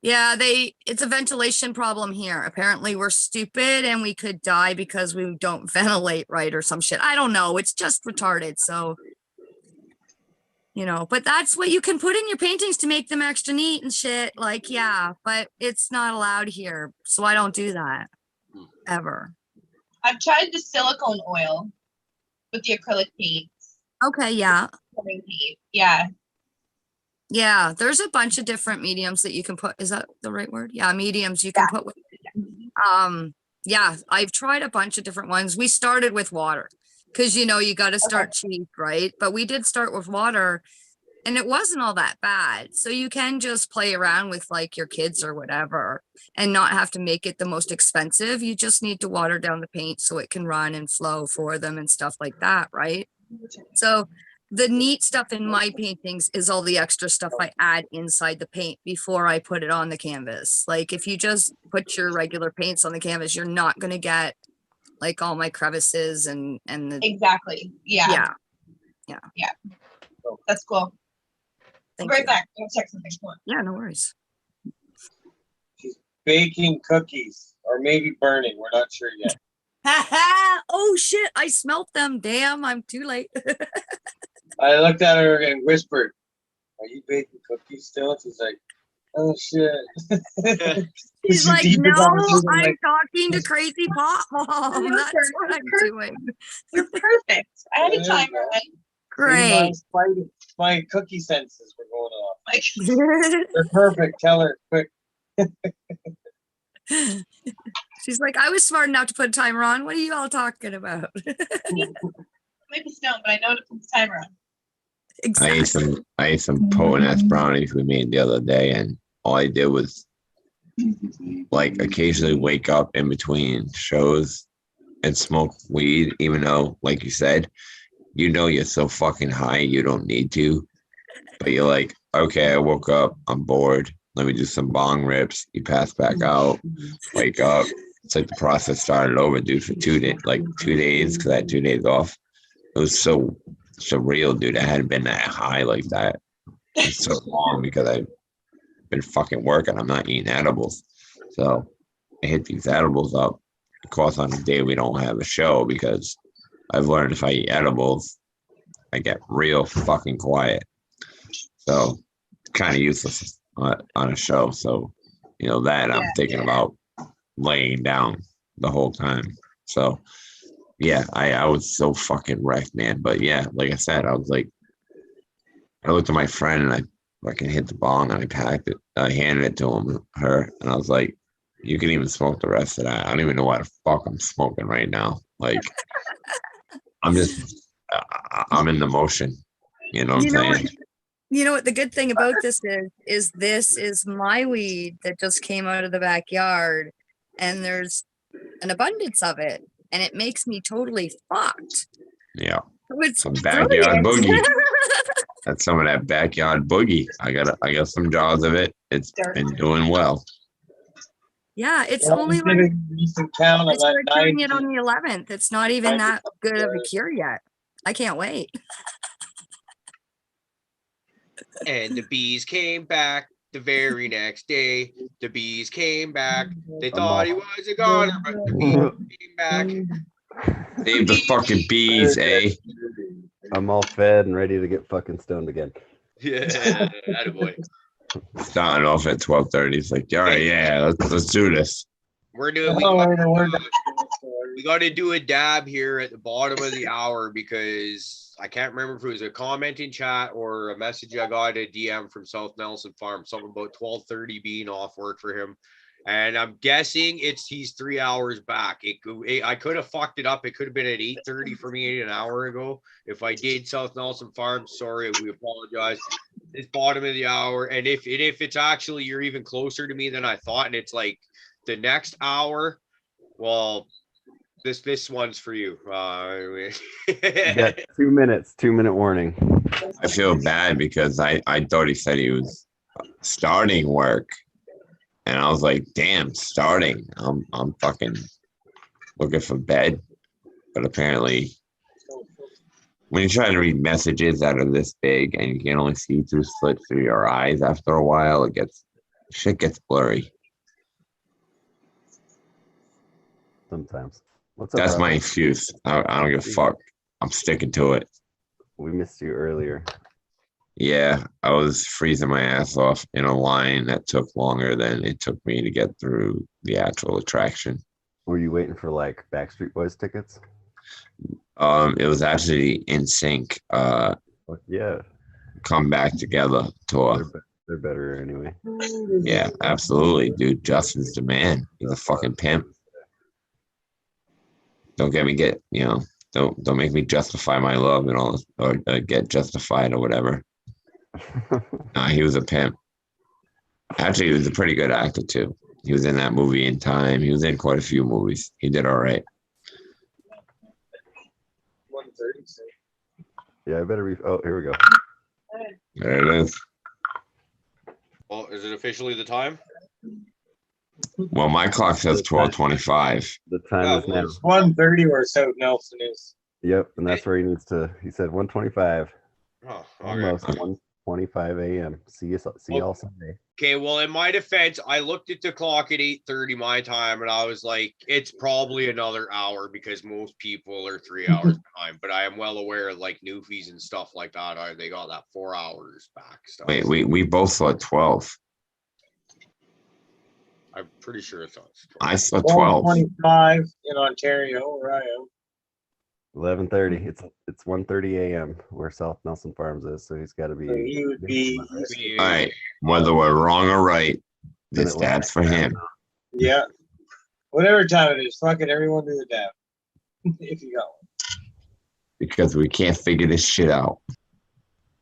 Yeah, it's a ventilation problem here. Apparently we're stupid and we could die because we don't ventilate right or some shit. I don't know. It's just retarded. So, you know, but that's what you can put in your paintings to make them extra neat and shit. Like, yeah, but it's not allowed here. So I don't do that ever. I've tried the silicone oil with the acrylic paint. Okay, yeah. Yeah. Yeah, there's a bunch of different mediums that you can put. Is that the right word? Yeah, mediums you can put with. Yeah, I've tried a bunch of different ones. We started with water because you know you got to start cheap, right? But we did start with water, and it wasn't all that bad. So you can just play around with like your kids or whatever and not have to make it the most expensive. You just need to water down the paint so it can run and flow for them and stuff like that, right? So the neat stuff in my paintings is all the extra stuff I add inside the paint before I put it on the canvas. Like if you just put your regular paints on the canvas, you're not going to get like all my crevices and the Exactly. Yeah. yeah. That's cool. Thank Right you. back. I'll check something. Come on. Yeah, no worries. Baking cookies or maybe burning. We're not sure yet. Oh shit, I smelt them. Damn, I'm too late. I looked at her and whispered, "Are you baking cookies still?" She's like, "Oh shit." She's She like, deep no, is on the table, I'm like, talking to Crazy Pop Mom. That's what I'm doing. You're perfect. I had a timer. Right? Great. My cookie senses were going off. They're perfect. Tell her quick. She's like, I was smart enough to put a timer on. What are you all talking about? Maybe stone, but I know to put the timer on. Exactly. I ate some potent ass brownies we made the other day, and all I did was like occasionally wake up in between shows and smoke weed, even though, like you said, you know you're so fucking high you don't need to. But you're like, okay, I woke up, I'm bored. Let me do some bong rips. You pass back out, wake up. It's like the process started over, dude, for 2 days, like 2 days, because I had 2 days off. It was so surreal, dude. I hadn't been that high like that in so long because I've been fucking working. I'm not eating edibles. So I hit these edibles up. Of course, on the day we don't have a show, because I've learned if I eat edibles, I get real fucking quiet. So kind of useless on a show. So, you know, that I'm thinking about laying down the whole time. So yeah, I was so fucking wrecked, man. But yeah, like I said, I was like, I looked at my friend and I fucking hit the bong and I packed it. I handed it to her, and I was like, you can even smoke the rest of that. I don't even know what the fuck I'm smoking right now. Like, I'm in the motion. You know what I'm saying? You know what the good thing about this is this is my weed that just came out of the backyard, and there's an abundance of it, and it makes me totally fucked. Yeah. So it's Some backyard brilliant. boogie. That's some of that backyard boogie. I got some jars of it. It's been doing well. Yeah, it's Well, only we did like a recent count I of started that doing it 90. on the 11th. It's not even that good of a cure yet. I can't wait. And the bees came back the very next day. The bees came back. They thought he was a goner, but the bees came back. Save the fucking bees, eh? I'm all fed and ready to get fucking stoned again. Yeah, attaboy. Starting off at 12:30. It's like, all right, yeah, let's do this. We're doing. We got to do a dab here at the bottom of the hour, because I can't remember if it was a comment in chat or a message I got a DM from South Nelson Farm, something about 12:30 being off work for him. And I'm guessing he's 3 hours back. I could have fucked it up. It could have been at 8:30 for me an hour ago. If I did South Nelson Farm, sorry, we apologize. It's bottom of the hour. And if it's actually you're even closer to me than I thought, and it's like the next hour, well, this one's for you. You got 2 minutes, 2-minute warning. I feel bad because I thought he said he was starting work. And I was like, damn, starting. I'm fucking looking for bed. But apparently, when you try to read messages that are this big and you can only see through slits through your eyes after a while, shit gets blurry. Sometimes. What's up? That's Rob? my excuse. I don't give a fuck. I'm sticking to it. We missed you earlier. Yeah, I was freezing my ass off in a line that took longer than it took me to get through the actual attraction. Were you waiting for like Backstreet Boys tickets? It was actually NSYNC. Yeah. Come Back Together tour. They're better anyway. Yeah, absolutely, dude. Justin's the man. He's a fucking pimp. Don't make me justify my love and all, or get justified or whatever. Nah, he was a pimp. Actually, he was a pretty good actor too. He was in that movie In Time. He was in quite a few movies. He did all right. 1:30. Yeah, I better oh, here we go. There it is. Well, is it officially the time? Well, my clock says 12:25. The time Yeah, is well, now. It's 1:30 where South Nelson is. Yep, and that's where he needs to. He said 1:25. Oh, Almost okay. 1:25 a.m. See y'all Sunday. Okay, well, in my defense, I looked at the clock at 8:30 my time, and I was like, it's probably another hour because most people are 3 hours behind. But I am well aware, like Newfies and stuff like that, they got that 4 hours back stuff. Wait, we both saw 12. I'm pretty sure it's 12. I saw 12. 12:25 in Ontario, where I am. 11:30. It's 1:30 a.m. where South Nelson Farms is, so he's got to be. So he would be. All right, whether we're wrong or right, Then this it dab's for him. Yeah. Whatever time it is, fuck it, everyone do the dab. If you got one. Because we can't figure this shit out.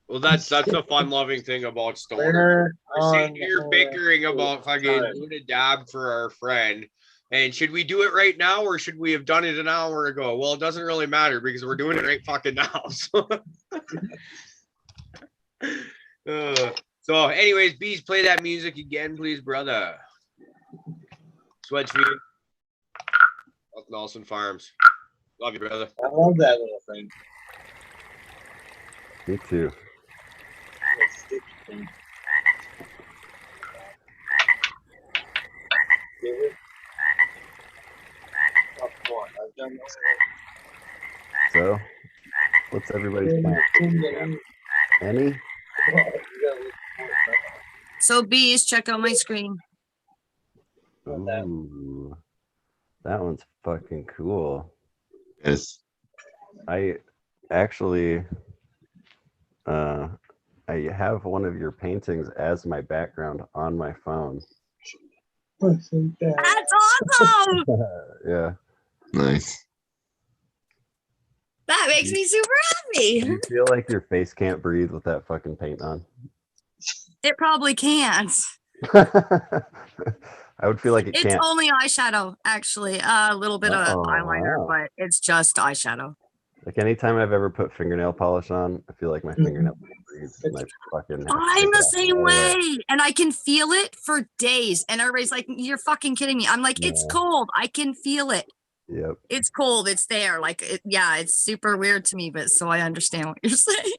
Well, that's the fun-loving thing about Stoner. Where We're sitting on, here bickering about fucking doing a dab for our friend. And should we do it right now or should we have done it an hour ago? Well, it doesn't really matter because we're doing it right fucking now. So anyways, Bees, play that music again, please, brother. Sweat Feed. Nelson Farms. Love you, brother. I love that little thing. Me too. So, what's everybody's plan? Any? So bees, check out my screen. Ooh, that one's fucking cool. Yes. I actually, I have one of your paintings as my background on my phone. That's awesome. Yeah. Nice. That makes me super Do happy. you feel like your face can't breathe with that fucking paint on? It probably can't. I would feel like it It's can't. only eyeshadow, actually. A little bit of Oh, eyeliner, wow. but it's just eyeshadow. Like anytime I've ever put fingernail polish on, I feel like my fingernail breathes. And I fucking have to I'm take it the off same right away. way. And I can feel it for days. And everybody's like, you're fucking kidding me. I'm like, it's Yeah. cold. I can feel it. Yep. It's cold. It's there. Like, yeah, it's super weird to me, but so I understand what you're saying.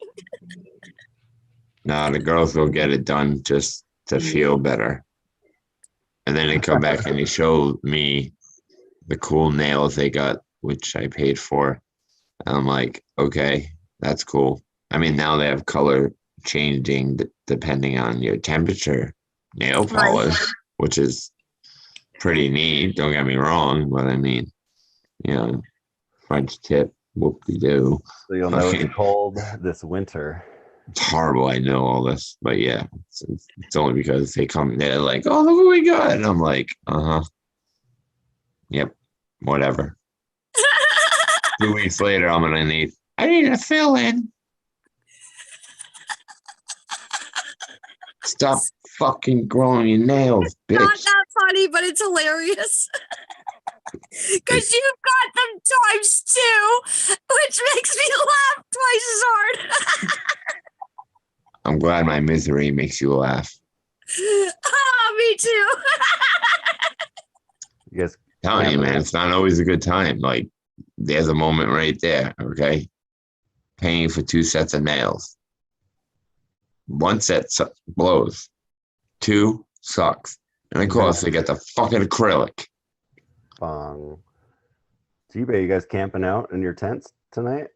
Nah, the girls will get it done just to feel better. And then they come back and they show me the cool nails they got, which I paid for. And I'm like, okay, that's cool. I mean, now they have color changing depending on your temperature nail Right. polish, which is pretty neat. Don't get me wrong, but I mean, you know, French tip, whoop-de-doo. So you'll know Okay. it's cold this winter. It's horrible. I know all this, but yeah, it's only because they come. They're like, "Oh, look what we got," and I'm like, Yep, whatever." 2 weeks later, I need a fill in. Stop fucking growing your nails, Not bitch. that funny, but it's hilarious. Because you've got them times two, which makes me laugh twice as hard. I'm glad my misery makes you laugh. Me too. You guys, Telling you, man, it's not always a good time. Like, there's a moment right there, okay? Paying for 2 sets of nails. 1 set blows. 2 sucks. And of course, they get the fucking acrylic. bong. G-Bay, you guys camping out in your tents tonight?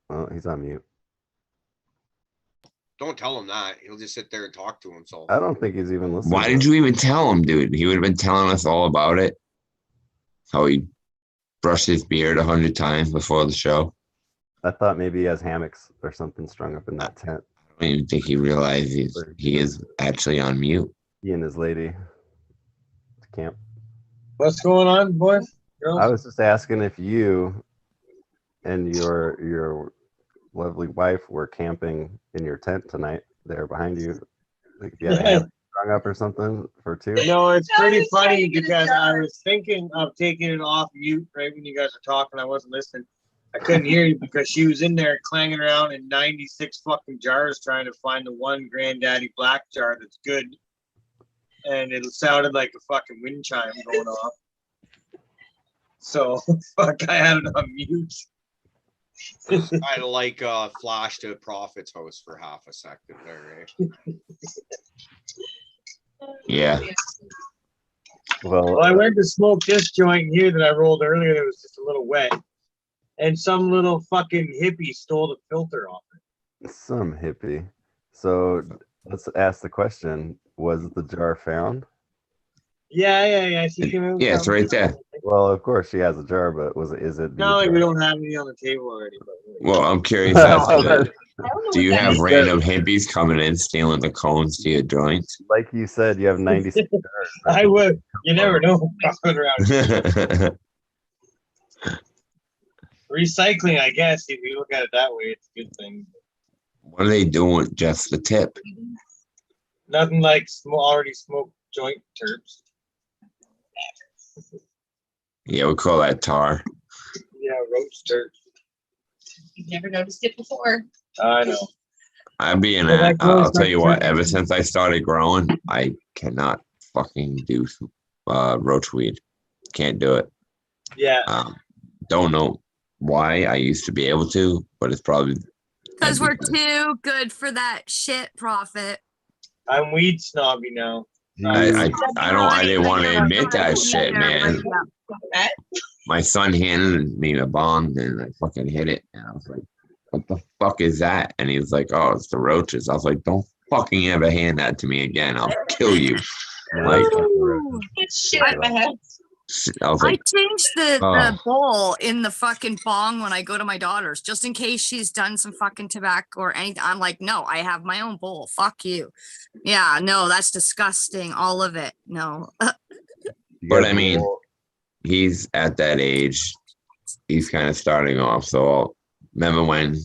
Oh, he's on mute. Don't tell him that. He'll just sit there and talk to himself. I don't think he's even listening. Why did you even tell him, dude? He would have been telling us all about it. How he brushed his beard 100 times before the show. I thought maybe he has hammocks or something strung up in that tent. I don't even think he realized he is actually on mute. He and his lady to camp. What's going on, boys? Girls? I was just asking if you and your lovely wife were camping in your tent tonight. There behind you. Like, if you had a hammer strung up or something for two. No, it's pretty funny because I was thinking of taking it off mute right when you guys were talking. I wasn't listening. I couldn't hear you because she was in there clanging around in 96 fucking jars trying to find the one Granddaddy Black jar that's good. And it sounded like a fucking wind chime going off. So, fuck, I had it on mute. I like flash to Prophet's house for half a second there, eh? Yeah. Well, I went to smoke this joint here that I rolled earlier that was just a little wet. And some little fucking hippie stole the filter off it. Some hippie. So let's ask the question: was the jar found? Yeah. She came in. Yeah, it's right there. Well, of course she has a jar, but is it? No, like we don't have any on the table already. But Well, I'm curious. As to, do you have random hippies coming in stealing the cones to your joints? Like you said, you have 96 jars. I would. You never know what's going around. Recycling, I guess, if you look at it that way, it's a good thing. What are they doing with just the tip? Nothing like already smoked joint terps. Yeah, we call that tar. Yeah, roach terps. You've never noticed it before. I know. I'll tell you what, ever since I started growing, I cannot fucking do roach weed. Can't do it. Yeah. Don't know why. I used to be able to, but it's probably Because we're too good for that shit, Prophet. I'm weed snobby now. I didn't want to admit that shit, man. My son handed me a bong and I fucking hit it. And I was like, what the fuck is that? And he was like, oh, it's the roaches. I was like, don't fucking ever hand that to me again. I'll kill you. Like, Shit in my head. I was I like, changed the oh. bowl in the fucking bong when I go to my daughter's, just in case she's done some fucking tobacco or anything. I'm like, no, I have my own bowl. Fuck you. Yeah, no, that's disgusting. All of it. No. But I mean, he's at that age. He's kind of starting off. So remember when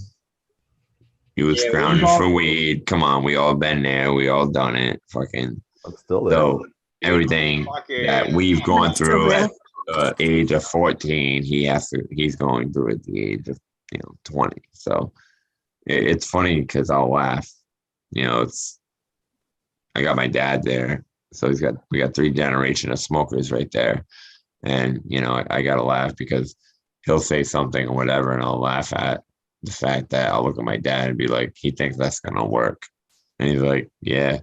he was scrounging for weed? Come on, we all been there. We all done it. Fucking. I'm still there. So everything that we've gone through at the age of 14, he's going through at the age of 20. So it's funny because I'll laugh. I got my dad there, so we got 3 generations of smokers right there, and I gotta laugh because he'll say something or whatever, and I'll laugh at the fact that I'll look at my dad and be like, he thinks that's gonna work, and he's like, yeah,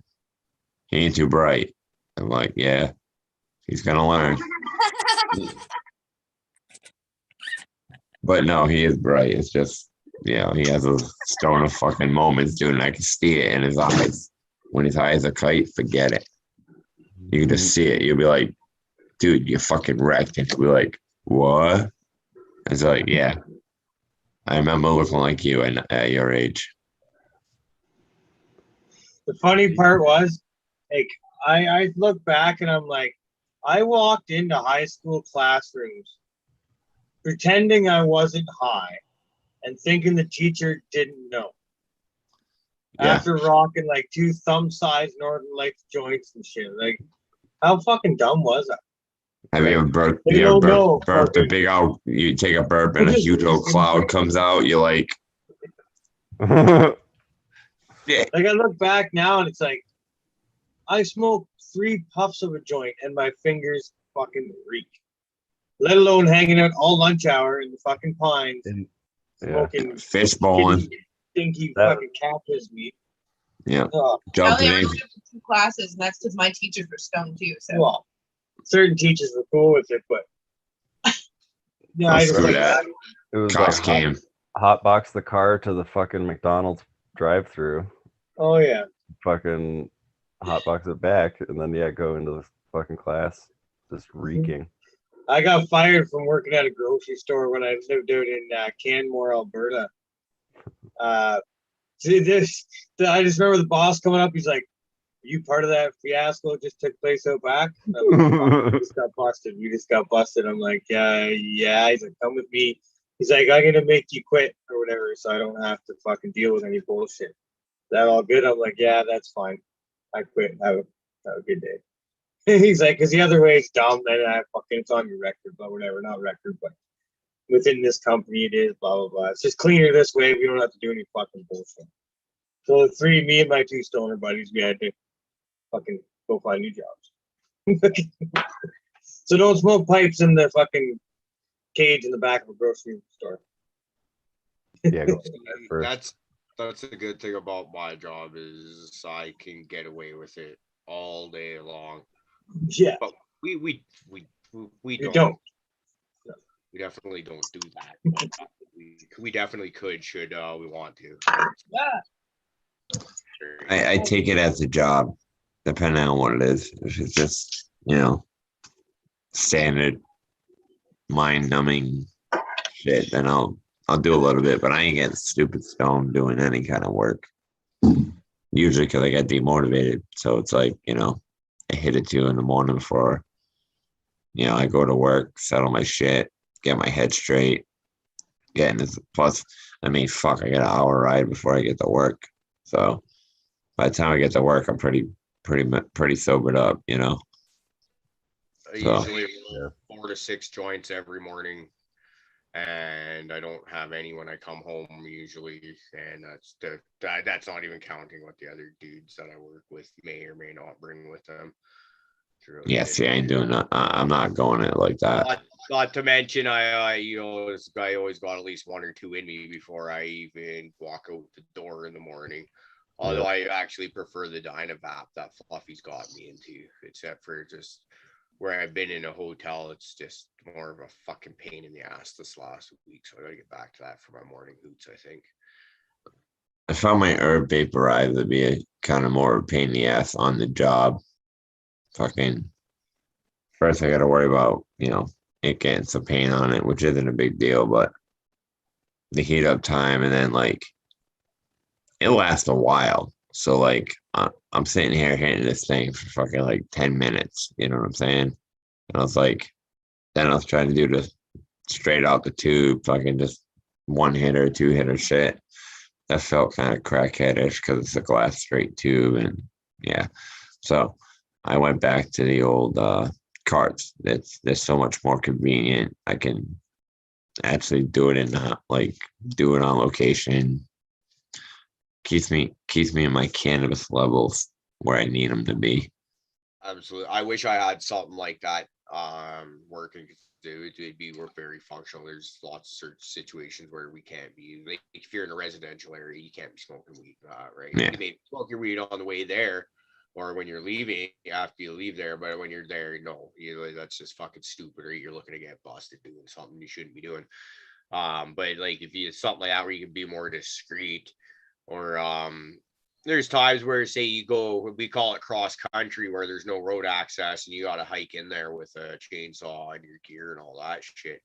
he ain't too bright. I'm like, yeah, he's gonna learn. But no, he is bright. It's just, he has a stone of fucking moments, dude, and I can see it in his eyes. When his eyes are tight, forget it. You can just see it. You'll be like, dude, you're fucking wrecked. And he'll be like, what? It's like, yeah. I remember looking like you at your age. The funny part was, like, I look back and I'm like, I walked into high school classrooms pretending I wasn't high and thinking the teacher didn't know. Yeah. After rocking like 2 thumb-sized Northern Lights joints and shit. Like, how fucking dumb was I? Have you ever burped a big old, you take a burp and a huge old cloud comes out, you're like, yeah. Like, I look back now and it's like, I smoked 3 puffs of a joint and my fingers fucking reek. Let alone hanging out all lunch hour in the fucking pines, smoking fish bowling. Stinky fucking cactus meat. Yeah. Oh. Jumping I in. only went to 2 classes, and that's because my teachers were stoned too. So. Well, certain teachers were cool with it, but yeah, I just like that. It was Cops like came. Hotbox the car to the fucking McDonald's drive-through. Oh yeah. Fucking hotbox it back, and then go into the fucking class, just reeking. I got fired from working at a grocery store when I lived out in Canmore, Alberta. I just remember the boss coming up. He's like, "Are you part of that fiasco that just took place out back?" I'm like, we just got busted. I'm like, yeah. He's like, come with me. He's like, I'm gonna make you quit or whatever, so I don't have to fucking deal with any bullshit. Is that all good? I'm like, yeah, that's fine. I quit. Have a good day. He's like, because the other way is dumb, and I fucking it's on your record, but whatever, not record, but within this company it is, blah blah blah. It's just cleaner this way. We don't have to do any fucking bullshit. So the three, me and my two stoner buddies, we had to fucking go find new jobs. So don't smoke pipes in the fucking cage in the back of a grocery store. Yeah, go That's the good thing about my job is I can get away with it all day long. Yeah, but we You don't. We definitely don't do that. we definitely could should we want to. I take it as a job, depending on what it is. If it's just, standard mind-numbing shit, then I'll do a little bit, but I ain't getting stupid stoned doing any kind of work. Usually because I get demotivated. So it's like, I hit it 2 a.m. before, I go to work, settle my shit, get my head straight, getting this. Plus, I got an hour ride before I get to work. So by the time I get to work, I'm pretty sobered up, I usually 4 to 6 joints every morning, and I don't have any when I come home usually, and that's not even counting what the other dudes that I work with may or may not bring with them. Yeah, see, I ain't doing that. I'm not going it like that. Not to mention, this guy always got at least 1 or 2 in me before I even walk out the door in the morning. Although I actually prefer the Dynavap that Fluffy's got me into, except for just where I've been in a hotel, it's just more of a fucking pain in the ass this last week. So I gotta get back to that for my morning hoots, I think. I found my herb vaporizer to be a kind of more of a pain in the ass on the job. Fucking first I gotta worry about, it getting some paint on it, which isn't a big deal, but the heat up time, and then it lasts a while. So I'm sitting here hitting this thing for fucking 10 minutes. You know what I'm saying? And I was like, then I was trying to do the straight out the tube, fucking just 1-hitter, 2-hitter shit. That felt kind of crackheadish because it's a glass straight tube. And yeah, so I went back to the old carts. They're so much more convenient. I can actually do it do it on location. Keeps me in my cannabis levels where I need them to be. Absolutely. I wish I had something like that working. It'd be very functional. There's lots of certain situations where we can't be. Like if you're in a residential area, you can't be smoking weed, right? Yeah. You may smoke your weed on the way there, or when you're leaving after you leave there. But when you're there, no, that's just fucking stupid. Or you're looking to get busted doing something you shouldn't be doing. But if you something like that where you can be more discreet. Or there's times where say you go, we call it cross country, where there's no road access and you got to hike in there with a chainsaw and your gear and all that shit.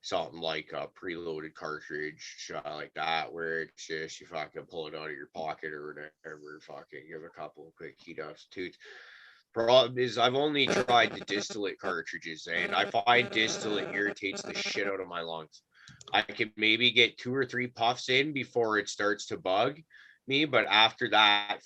Something like a preloaded cartridge like that, where it's just you fucking pull it out of your pocket or whatever, fucking give a couple of quick heat ups too. Problem is I've only tried the distillate cartridges, and I find distillate irritates the shit out of my lungs. I could maybe get 2 or 3 puffs in before it starts to bug me, but after that,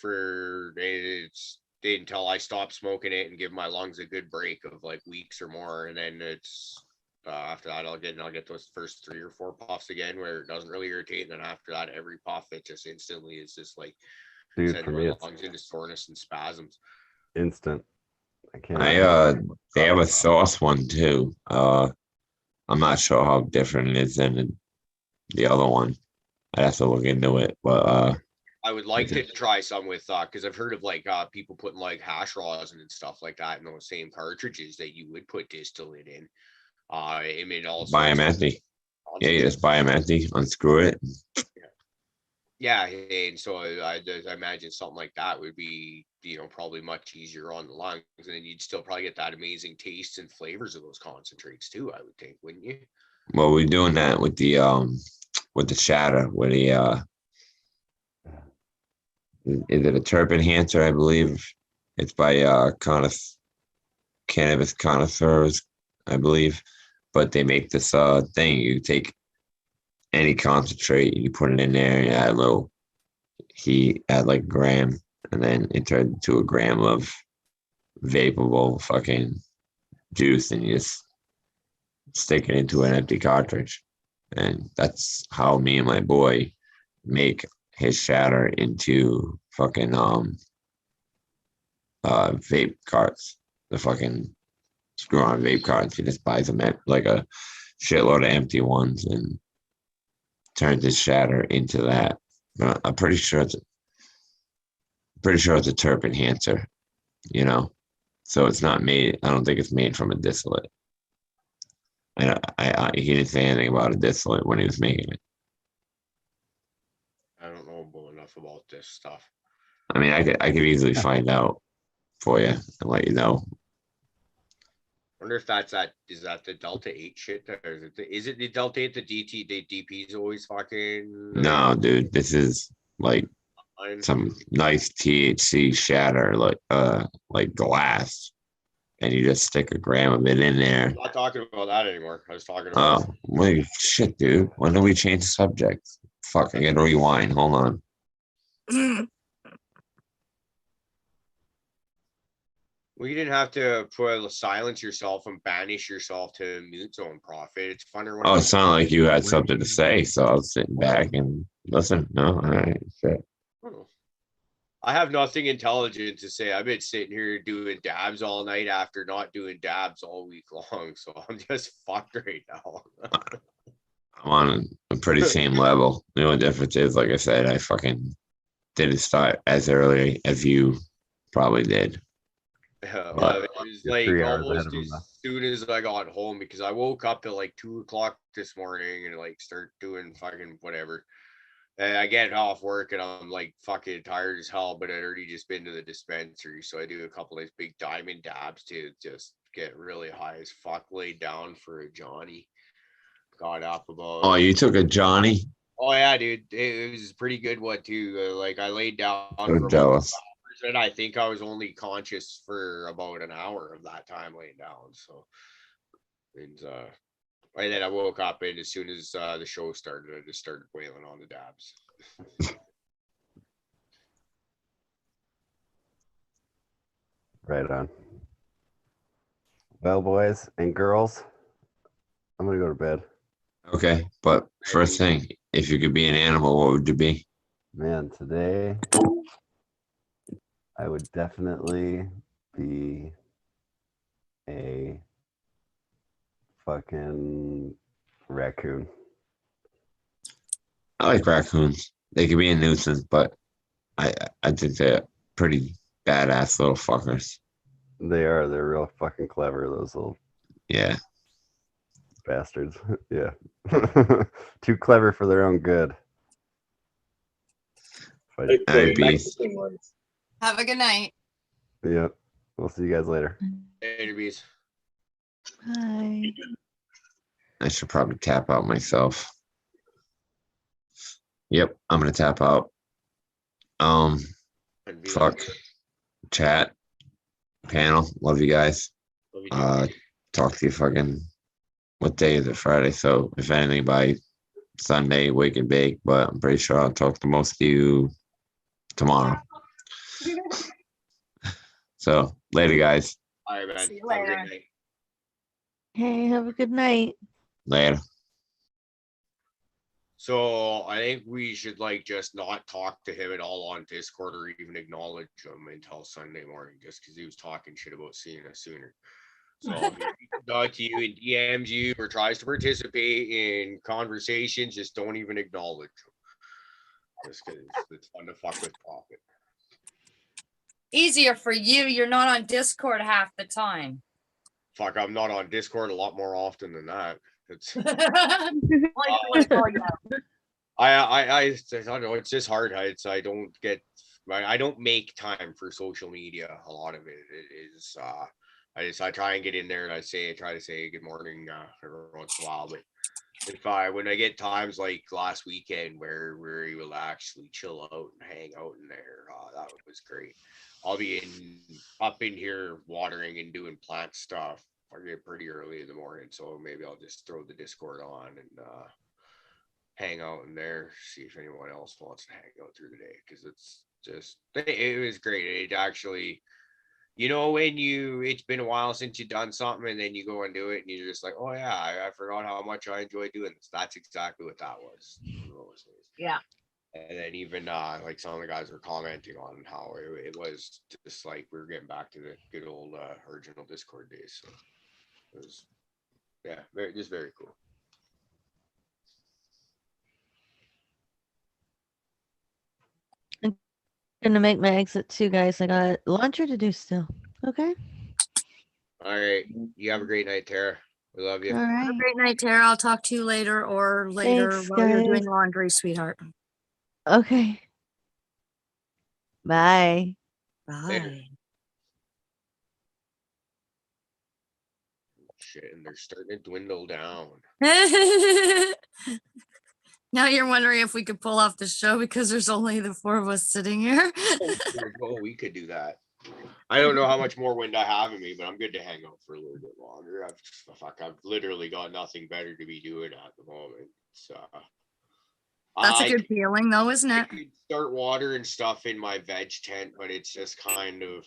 it's until I stop smoking it and give my lungs a good break of weeks or more, and then it's after that I'll get those first 3 or 4 puffs again where it doesn't really irritate, and then after that every puff it just instantly is just Dude, for me it's lungs into soreness and spasms. Instant. I can't. They have a sauce one too. I'm not sure how different it is than the other one. I'd have to look into it, but I would like to try some with because I've heard of people putting hash rosin and stuff like that in those same cartridges that you would put distillate in. Also buy them empty. Yeah, you just buy them empty, unscrew it. Yeah, and so I imagine something like that would be, probably much easier on the lungs, and then you'd still probably get that amazing taste and flavors of those concentrates too, I would think, wouldn't you? Well, we're doing that with the shatter, with the is it a terp enhancer? I believe it's by Cannabis Connoisseurs, I believe. But they make this thing. You take any concentrate, you put it in there, and you add a little heat, add like a gram, and then it turned into a gram of vapable fucking juice, and you just stick it into an empty cartridge. And that's how me and my boy make his shatter into fucking vape carts. The fucking screw on vape carts. He just buys them at like a shitload of empty ones and turns his shatter into that. I'm pretty sure it's a terp enhancer, you know. So it's not made. I don't think it's made from a distillate. He didn't say anything about a distillate when he was making it. I don't know enough about this stuff. I mean, I could easily find out for you and let you know. Wonder if is that the Delta 8 shit, or is it the Delta 8? The DP is always fucking. No, dude, this is like some nice THC shatter, like glass, and you just stick a gram of it in there. I'm not talking about that anymore. I was talking about. Oh, wait, shit, dude. When do we change the subject? Fuck, I gotta rewind. Hold on. Well, you didn't have to silence yourself and banish yourself to mute zone, Prophet. It's funner when. Oh, it sounded like you had something to say, so I was sitting back and listen. No, all right, shit. I have nothing intelligent to say. I've been sitting here doing dabs all night after not doing dabs all week long, so I'm just fucked right now. I'm on a pretty same level. The only difference is, like I said, I fucking didn't start as early as you probably did. It was like almost as soon as I got home, because I woke up at like 2 o'clock this morning and like start doing fucking whatever. And I get off work and I'm like fucking tired as hell, but I'd already just been to the dispensary. So I do a couple of these big diamond dabs to just get really high as fuck, laid down for a Johnny. Got up about. Oh, you took a Johnny? Oh yeah, dude. It was a pretty good one too. Like I laid down So for jealous. and I think I was only conscious for about an hour of that time laying down. So, and then I woke up, and as soon as the show started, I just started wailing on the dabs. Right on. Well, boys and girls, I'm gonna go to bed. Okay, but first thing, if you could be an animal, what would you be? Man, today I would definitely be a fucking raccoon. I like raccoons. They could be a nuisance, but I think they're pretty badass little fuckers. They are. They're real fucking clever, those little Yeah. bastards. Yeah. Too clever for their own good. I'd be. Have a good night. Yep. We'll see you guys later. Later, bees. Hi. I should probably tap out myself. Yep, I'm gonna tap out. Fuck. Chat. Panel. Love you guys. Talk to you fucking. What day is it? Friday. So if anything by Sunday, wake and bake. But I'm pretty sure I'll talk to most of you tomorrow. So later, guys. All right, man. See you Have a good later. night. Hey, have a good night. Later. So I think we should like just not talk to him at all on Discord or even acknowledge him until Sunday morning, just because he was talking shit about seeing us sooner. So if he reaches out to you and DMs you or tries to participate in conversations, just don't even acknowledge him. Just because it's fun to fuck with Prophet. Easier for you. You're not on Discord half the time. Fuck, I'm not on Discord a lot more often than that. It's I don't know. It's just hard. I don't make time for social media. A lot of it is. I try and get in there and I try to say good morning every once in a while. But when I get times like last weekend where we will actually chill out and hang out in there, that was great. I'll be up in here watering and doing plant stuff. I get pretty early in the morning, so maybe I'll just throw the Discord on and hang out in there, see if anyone else wants to hang out through the day, because it's just it was great. It actually, you know, when it's been a while since you've done something and then you go and do it and you're just like, oh yeah, I forgot how much I enjoy doing this. That's exactly what that was. Yeah. And then even like some of the guys were commenting on how it was just like we were getting back to the good old original Discord days. So it was, yeah, just very cool. Gonna make my exit too, guys. I got laundry to do still. Okay. All right, you have a great night, Tara. We love you. All Have a right. great night, Tara. I'll talk to you later or later Thanks, while you're doing guys. laundry, sweetheart. Okay. Bye. Later. Bye. Shit, and they're starting to dwindle down. Now you're wondering if we could pull off the show because there's only the 4 of us sitting here. Oh, we could do that. I don't know how much more wind I have in me, but I'm good to hang out for a little bit longer. I've literally got nothing better to be doing at the moment. So That's a good feeling though, isn't it? I could start watering stuff in my veg tent, but it's just kind of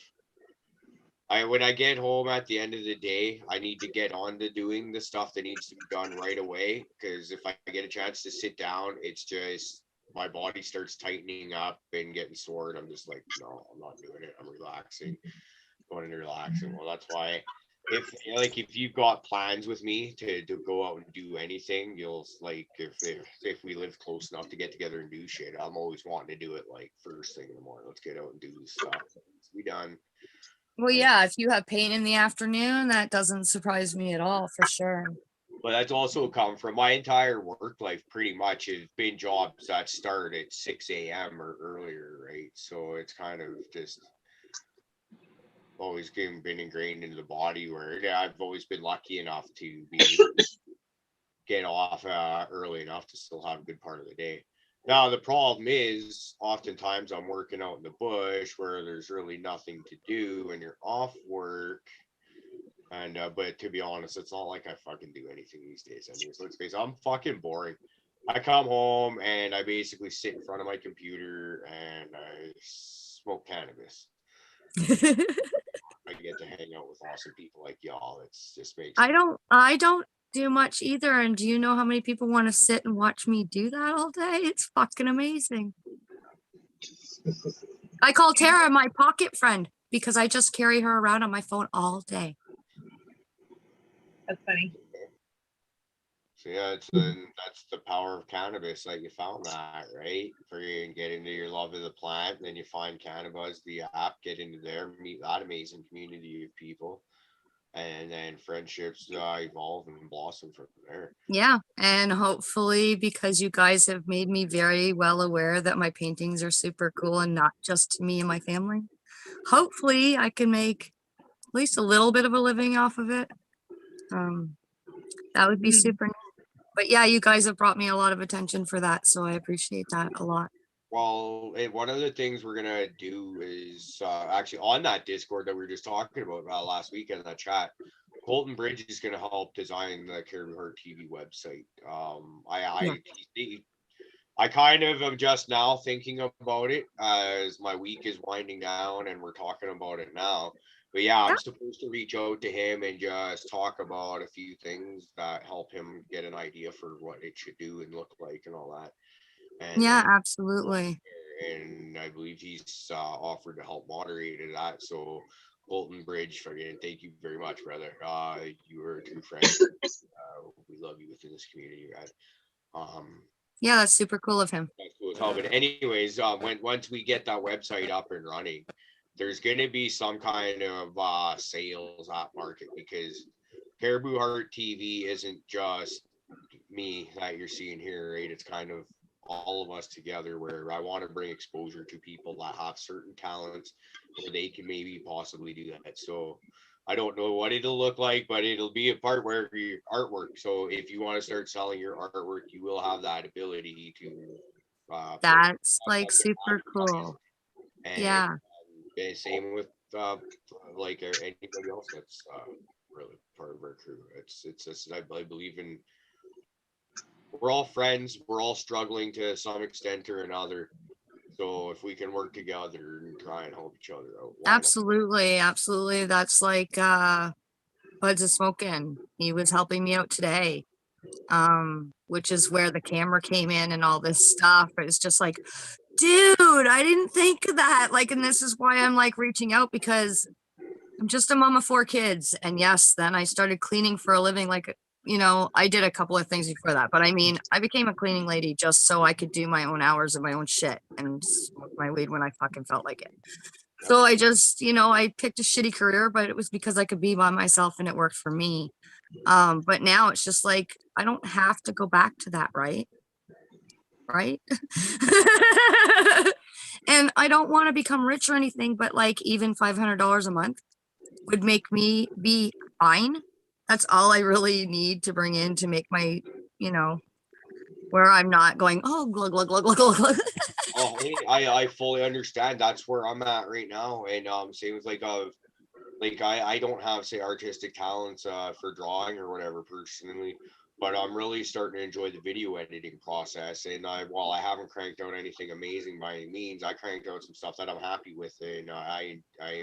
when I get home at the end of the day, I need to get on to doing the stuff that needs to be done right away. Because if I get a chance to sit down, it's just my body starts tightening up and getting sore, and I'm just like, no, I'm not doing it. I'm relaxing, going into relaxing. Well, that's why if you've got plans with me to go out and do anything, you'll like if we live close enough to get together and do shit, I'm always wanting to do it like first thing in the morning. Let's get out and do this stuff. Let's be done. Well, yeah, if you have pain in the afternoon, that doesn't surprise me at all, for sure. But that's also come from my entire work life, pretty much has been jobs that start at 6 a.m. or earlier, right? So it's kind of just always been ingrained into the body where I've always been lucky enough to be able to get off early enough to still have a good part of the day. Now, the problem is oftentimes I'm working out in the bush where there's really nothing to do and you're off work. And, but to be honest, it's not like I fucking do anything these days. Anyways, let's face it, I'm fucking boring. I come home and I basically sit in front of my computer and I smoke cannabis. I get to hang out with awesome people like y'all. It's just makes I don't do much either. And do you know how many people want to sit and watch me do that all day? It's fucking amazing. I call Tara my pocket friend because I just carry her around on my phone all day. That's funny. So yeah, that's the power of cannabis. Like you found that, right? For you get into your love of the plant, and then you find Cannabis, the app, get into there, meet that amazing community of people, and then friendships evolve and blossom from there. Yeah, and hopefully because you guys have made me very well aware that my paintings are super cool and not just to me and my family. Hopefully I can make at least a little bit of a living off of it. That would be super neat. But yeah, you guys have brought me a lot of attention for that, so I appreciate that a lot. Well, one of the things we're gonna do is actually on that Discord that we were just talking about last week in that chat, Colton Bridge is gonna help design the Caribou Heart TV website. I kind of am just now thinking about it as my week is winding down and we're talking about it now. But yeah, I'm supposed to reach out to him and just talk about a few things that help him get an idea for what it should do and look like and all that. And yeah, absolutely. And I believe he's offered to help moderate that. So Colton Bridge, again, thank you very much, brother. You are a true friend. We love you within this community, right? Yeah, that's super cool of him. That's cool as hell. But anyways, once we get that website up and running, there's going to be some kind of sales at market, because Caribou Heart TV isn't just me that you're seeing here, right? It's kind of all of us together, where I want to bring exposure to people that have certain talents where they can maybe possibly do that. So I don't know what it'll look like, but it'll be a part where your artwork. So if you want to start selling your artwork, you will have that ability to. That's like super cool. And, yeah. Same with like anybody else that's really part of our crew. It's just I believe in we're all friends. We're all struggling to some extent or another. So if we can work together and try and help each other out, why not? Absolutely, absolutely. That's like Buds of Smoking. He was helping me out today. Which is where the camera came in and all this stuff. It's just like, dude, I didn't think of that. Like, and this is why I'm like reaching out, because I'm just a mom of 4 kids. And yes, then I started cleaning for a living. Like, you know, I did a couple of things before that, but I mean, I became a cleaning lady just so I could do my own hours of my own shit and smoke my weed when I fucking felt like it. So I just, you know, I picked a shitty career, but it was because I could be by myself and it worked for me. But now it's just like, I don't have to go back to that, right? Right? And I don't want to become rich or anything, but like even $500 a month would make me be fine. That's all I really need to bring in to make my, you know, where I'm not going, oh, glug, glug, glug, glug, glug, glug. Oh, hey, I fully understand. That's where I'm at right now. And same with like I don't have say artistic talents for drawing or whatever personally, but I'm really starting to enjoy the video editing process. And while I haven't cranked out anything amazing by any means, I cranked out some stuff that I'm happy with, and I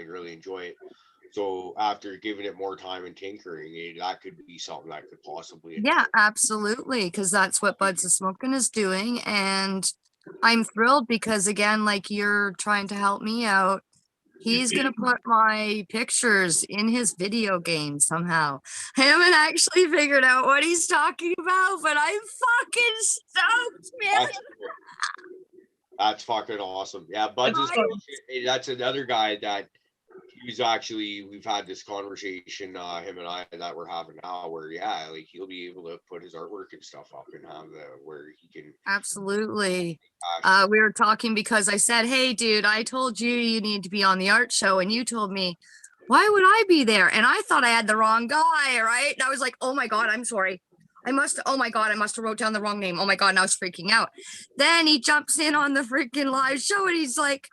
really enjoy it. So after giving it more time and tinkering, that could be something that could possibly. Yeah, absolutely. Because that's what Buds of Smoking is doing. And I'm thrilled because, again, like you're trying to help me out. He's going to put my pictures in his video game somehow. I haven't actually figured out what he's talking about, but I'm fucking stoked, man. That's fucking awesome. Yeah, Buds is that's another guy that he's actually, we've had this conversation, him and I, that we're having now, where yeah, like he'll be able to put his artwork and stuff up and have where he can. Absolutely. We were talking because I said, hey dude, I told you you need to be on the art show, and you told me, why would I be there? And I thought I had the wrong guy, right? And I was like, oh my God, I'm sorry. Oh my God, I must have wrote down the wrong name. Oh my God, and I was freaking out. Then he jumps in on the freaking live show and he's like,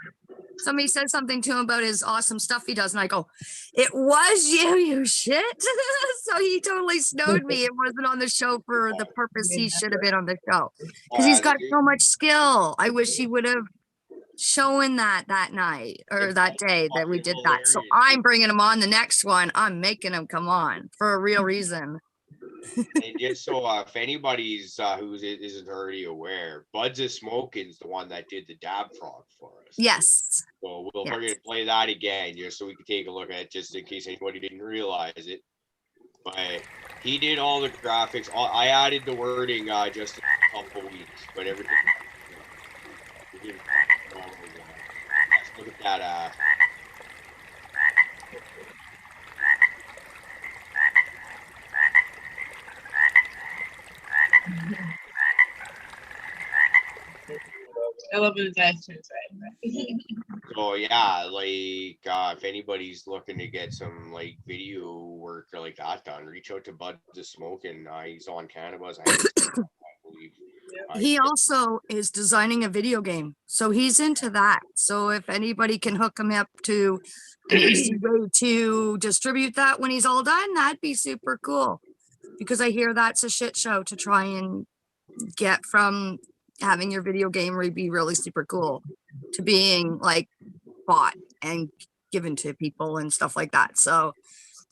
somebody said something to him about his awesome stuff he does. And I go, it was you, you shit. So he totally snowed me. It wasn't on the show for the purpose he should have been on the show. Because he's got so much skill. I wish he would have shown that night or that day that we did that. So I'm bringing him on the next one. I'm making him come on for a real reason. And just so if anybody's who isn't already aware, Buds of Smoking's the one that did the dab frog for us. Yes. So we're going to play that again just so we can take a look at it, just in case anybody didn't realize it. But he did all the graphics. I added the wording just in a couple weeks, but everything. Let's look at that. I love when the guys turn inside. So yeah, like if anybody's looking to get some like video work or like that done, reach out to Buds of Smoking. He's on Cannabis, I believe. He also is designing a video game, so he's into that. So if anybody can hook him up to an easy way to distribute that when he's all done, that'd be super cool. Because I hear that's a shit show to try and get from having your video game be really super cool to being like bought and given to people and stuff like that. So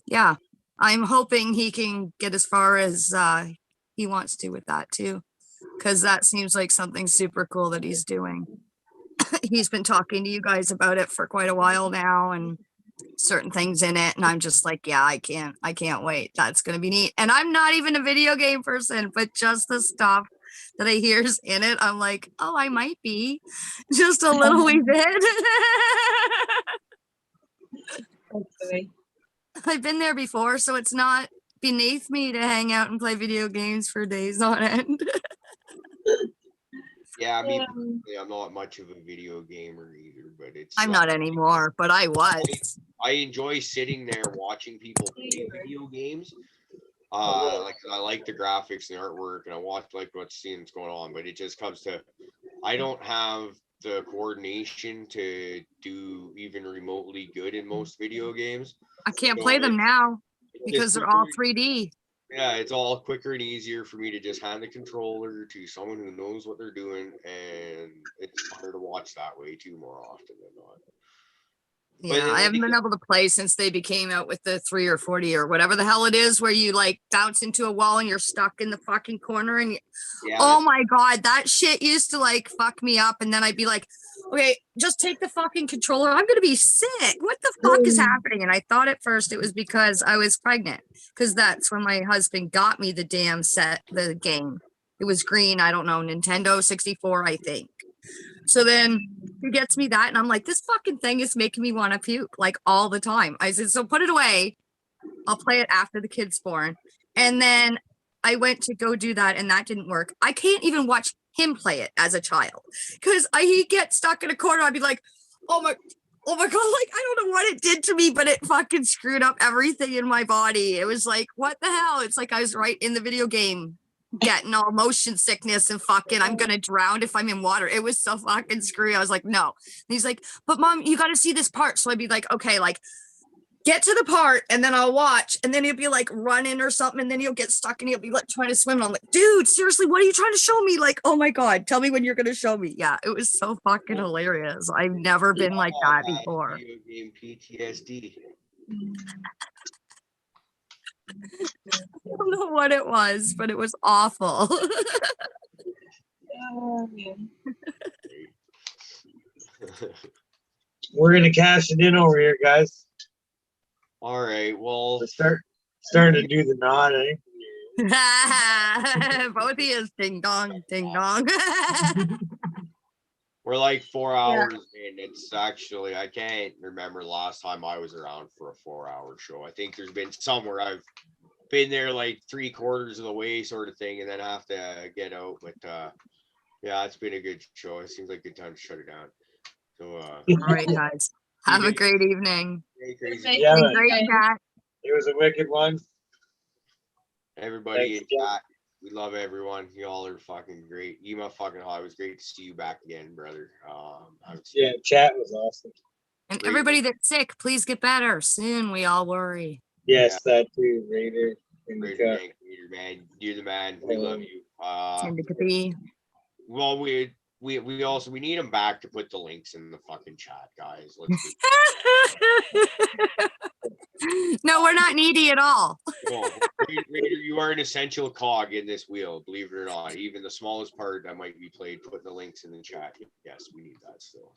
yeah, I'm hoping he can get as far as he wants to with that too, because that seems like something super cool that he's doing. He's been talking to you guys about it for quite a while now and certain things in it, and I'm just like, yeah, I can't wait. That's gonna be neat. And I'm not even a video game person, but just the stuff that I hear's in it, I'm like, oh, I might be just a little wee bit. I've been there before, so it's not beneath me to hang out and play video games for days on end. Yeah, I mean, I'm not much of a video gamer either, but it's. I'm not anymore, but I was. I enjoy sitting there watching people play video games. Like I like the graphics and the artwork, and I watch like what's going on, but it just comes to, I don't have the coordination to do even remotely good in most video games. I can't play them now because they're all 3D. Yeah, it's all quicker and easier for me to just hand the controller to someone who knows what they're doing, and it's harder to watch that way too more often than not. Yeah, I haven't been able to play since they became out with the 3 or 40 or whatever the hell it is, where you like bounce into a wall and you're stuck in the fucking corner. And oh my god, that shit used to like fuck me up. And then I'd be like, okay, just take the fucking controller. I'm gonna be sick. What the fuck is happening? And I thought at first it was because I was pregnant, because that's when my husband got me the damn the game. It was green. I don't know, Nintendo 64, I think. So then he gets me that, and I'm like, this fucking thing is making me want to puke like all the time. I said, so put it away. I'll play it after the kid's born. And then I went to go do that, and that didn't work. I can't even watch him play it as a child because he'd get stuck in a corner. I'd be like, oh my god, like I don't know what it did to me, but it fucking screwed up everything in my body. It was like, what the hell? It's like I was right in the video game, getting all motion sickness and fucking I'm gonna drown if I'm in water. It was so fucking screwy. I was like, no. And he's like, but mom, you got to see this part. So I'd be like, okay, like get to the part and then I'll watch. And then he'll be like running or something, and then he'll get stuck and he'll be like trying to swim. And I'm like, dude, seriously, what are you trying to show me? Like, oh my god, tell me when you're gonna show me. Yeah, it was so fucking hilarious. I've never been like that before. Video game PTSD. I don't know what it was, but it was awful. We're gonna cash it in over here, guys. All right, well, starting to do the nod, eh? Both of you, ding dong, ding dong. We're like 4 hours in. It's actually, I can't remember the last time I was around for a 4-hour show. I think there's been some where I've been there like 3/4 of the way sort of thing and then have to get out. But yeah, it's been a good show. It seems like a good time to shut it down. So all right, guys. Have a great evening. Yeah, great chat. It was a wicked one. Everybody in chat, we love everyone. Y'all are fucking great. Ema fucking hot. It was great to see you back again, brother. Yeah, chat was awesome. And everybody that's sick, please get better soon. We all worry. Yes, that too, Raider. Raider, man, you're the man. We love you. Well, we also need them back to put the links in the fucking chat, guys. Let's no, we're not needy at all. Well, Raider, you are an essential cog in this wheel, believe it or not. Even the smallest part that might be played, putting the links in the chat. Yes, we need that still.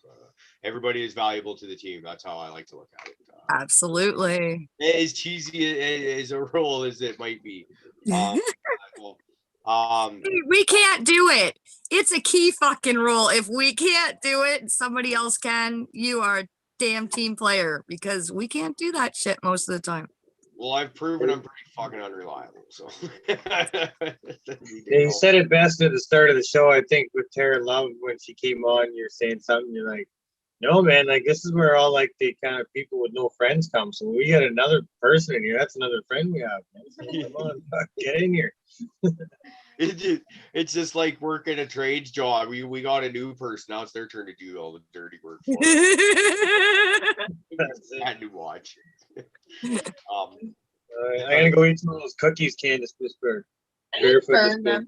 Everybody is valuable to the team. That's how I like to look at it. Absolutely. As cheesy as a role as it might be. We can't do it. It's a key fucking rule. If we can't do it, somebody else can. You are a damn team player because we can't do that shit most of the time. Well, I've proven I'm pretty fucking unreliable. So you said it best at the start of the show, I think, with Tara Love when she came on. You're saying something. You're like, no, man, like this is where all like the kind of people with no friends come. So we got another person in here. That's another friend we have. Man. Come on, get in here. It's just like working a trades job. We got a new person. Now it's their turn to do all the dirty work. Had to watch. All right, I'm gonna go eat some of those cookies, Candace Whisper. Shit, that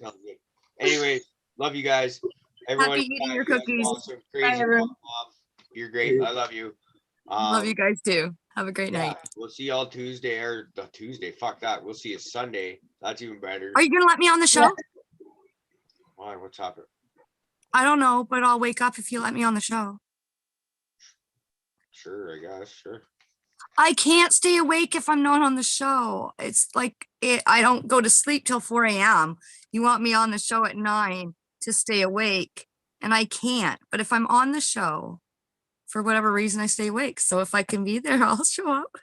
sounds good. Anyway, love you guys. Everyone, happy eating your cookies. Awesome. Crazy. Mom. You're great. I love you. Love you guys too. Have a great night. We'll see y'all Tuesday or Tuesday. Fuck that. We'll see you Sunday. That's even better. Are you gonna let me on the show? Why? What's happening? I don't know, but I'll wake up if you let me on the show. Sure, I guess. Sure. I can't stay awake if I'm not on the show. It's like I don't go to sleep till 4 a.m. You want me on the show at 9 to stay awake, and I can't. But if I'm on the show, for whatever reason, I stay awake. So if I can be there, I'll show up.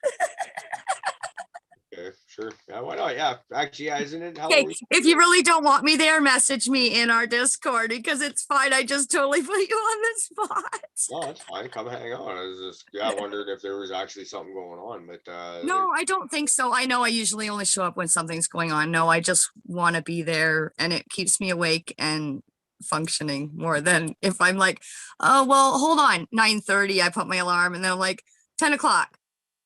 Okay, sure. Yeah, why not? Yeah, actually, yeah, isn't it? Okay, if you really don't want me there, message me in our Discord because it's fine. I just totally put you on the spot. No, it's fine. Come hang on. I was just, I wondered if there was actually something going on, but no, I don't think so. I know I usually only show up when something's going on. No, I just want to be there, and it keeps me awake and functioning more than if I'm like, oh well, hold on, 9:30. I put my alarm, and then I'm like 10 o'clock.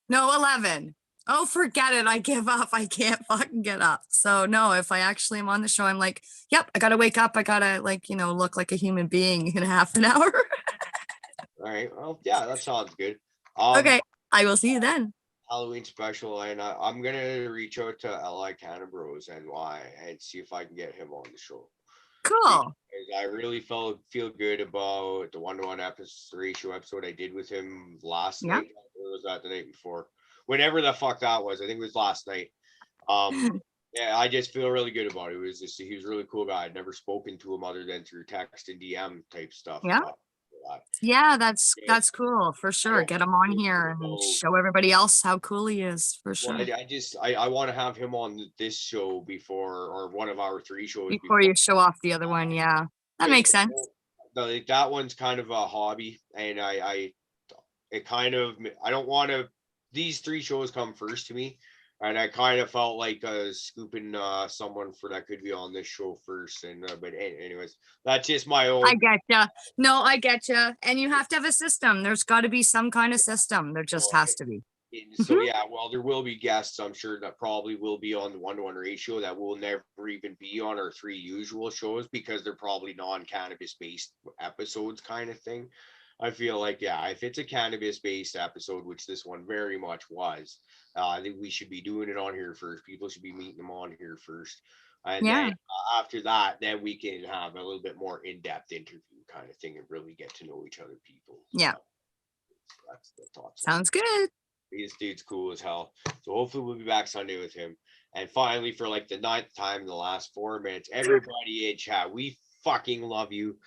No, 11. Oh, forget it. I give up. I can't fucking get up. So no, if I actually am on the show, I'm like, yep, I gotta wake up. I gotta like, look like a human being in half an hour. All right. Well, yeah, that sounds good. Okay. I will see you then. Halloween special, and I'm gonna reach out to Li Cannabros NY and see if I can get him on the show. Cool. I really feel good about the 1-to-1 ratio episode I did with him last Yeah. night. Or was that the night before? Whenever the fuck that was, I think it was last night. Yeah, I just feel really good about it. He was a really cool guy. I'd never spoken to him other than through text and DM type stuff. Yeah. Yeah, that's cool for sure. Get him on here and show everybody else how cool he is for sure. Well, I want to have him on this show before, or one of our 3 shows Before you show off the other one, yeah, that makes sense. That one's kind of a hobby, and I don't want to. These 3 shows come first to me, and I kind of felt like scooping someone for that could be on this show first. And but anyways, that's just my own. I get ya. No, I get ya. And you have to have a system. There's got to be some kind of system. There just has to be. So yeah, well, there will be guests, I'm sure, that probably will be on the 1-to-1 ratio that will never even be on our 3 usual shows because they're probably non-cannabis based episodes kind of thing. I feel like, yeah, if it's a cannabis based episode, which this one very much was, I think we should be doing it on here first. People should be meeting them on here first. And then after that, then we can have a little bit more in-depth interview kind of thing and really get to know each other people. Yeah. So that's the thoughts. Sounds good. This dude's cool as hell. So hopefully we'll be back Sunday with him. And finally, for like the 9th time in the last 4 minutes, everybody in chat, we fucking love you.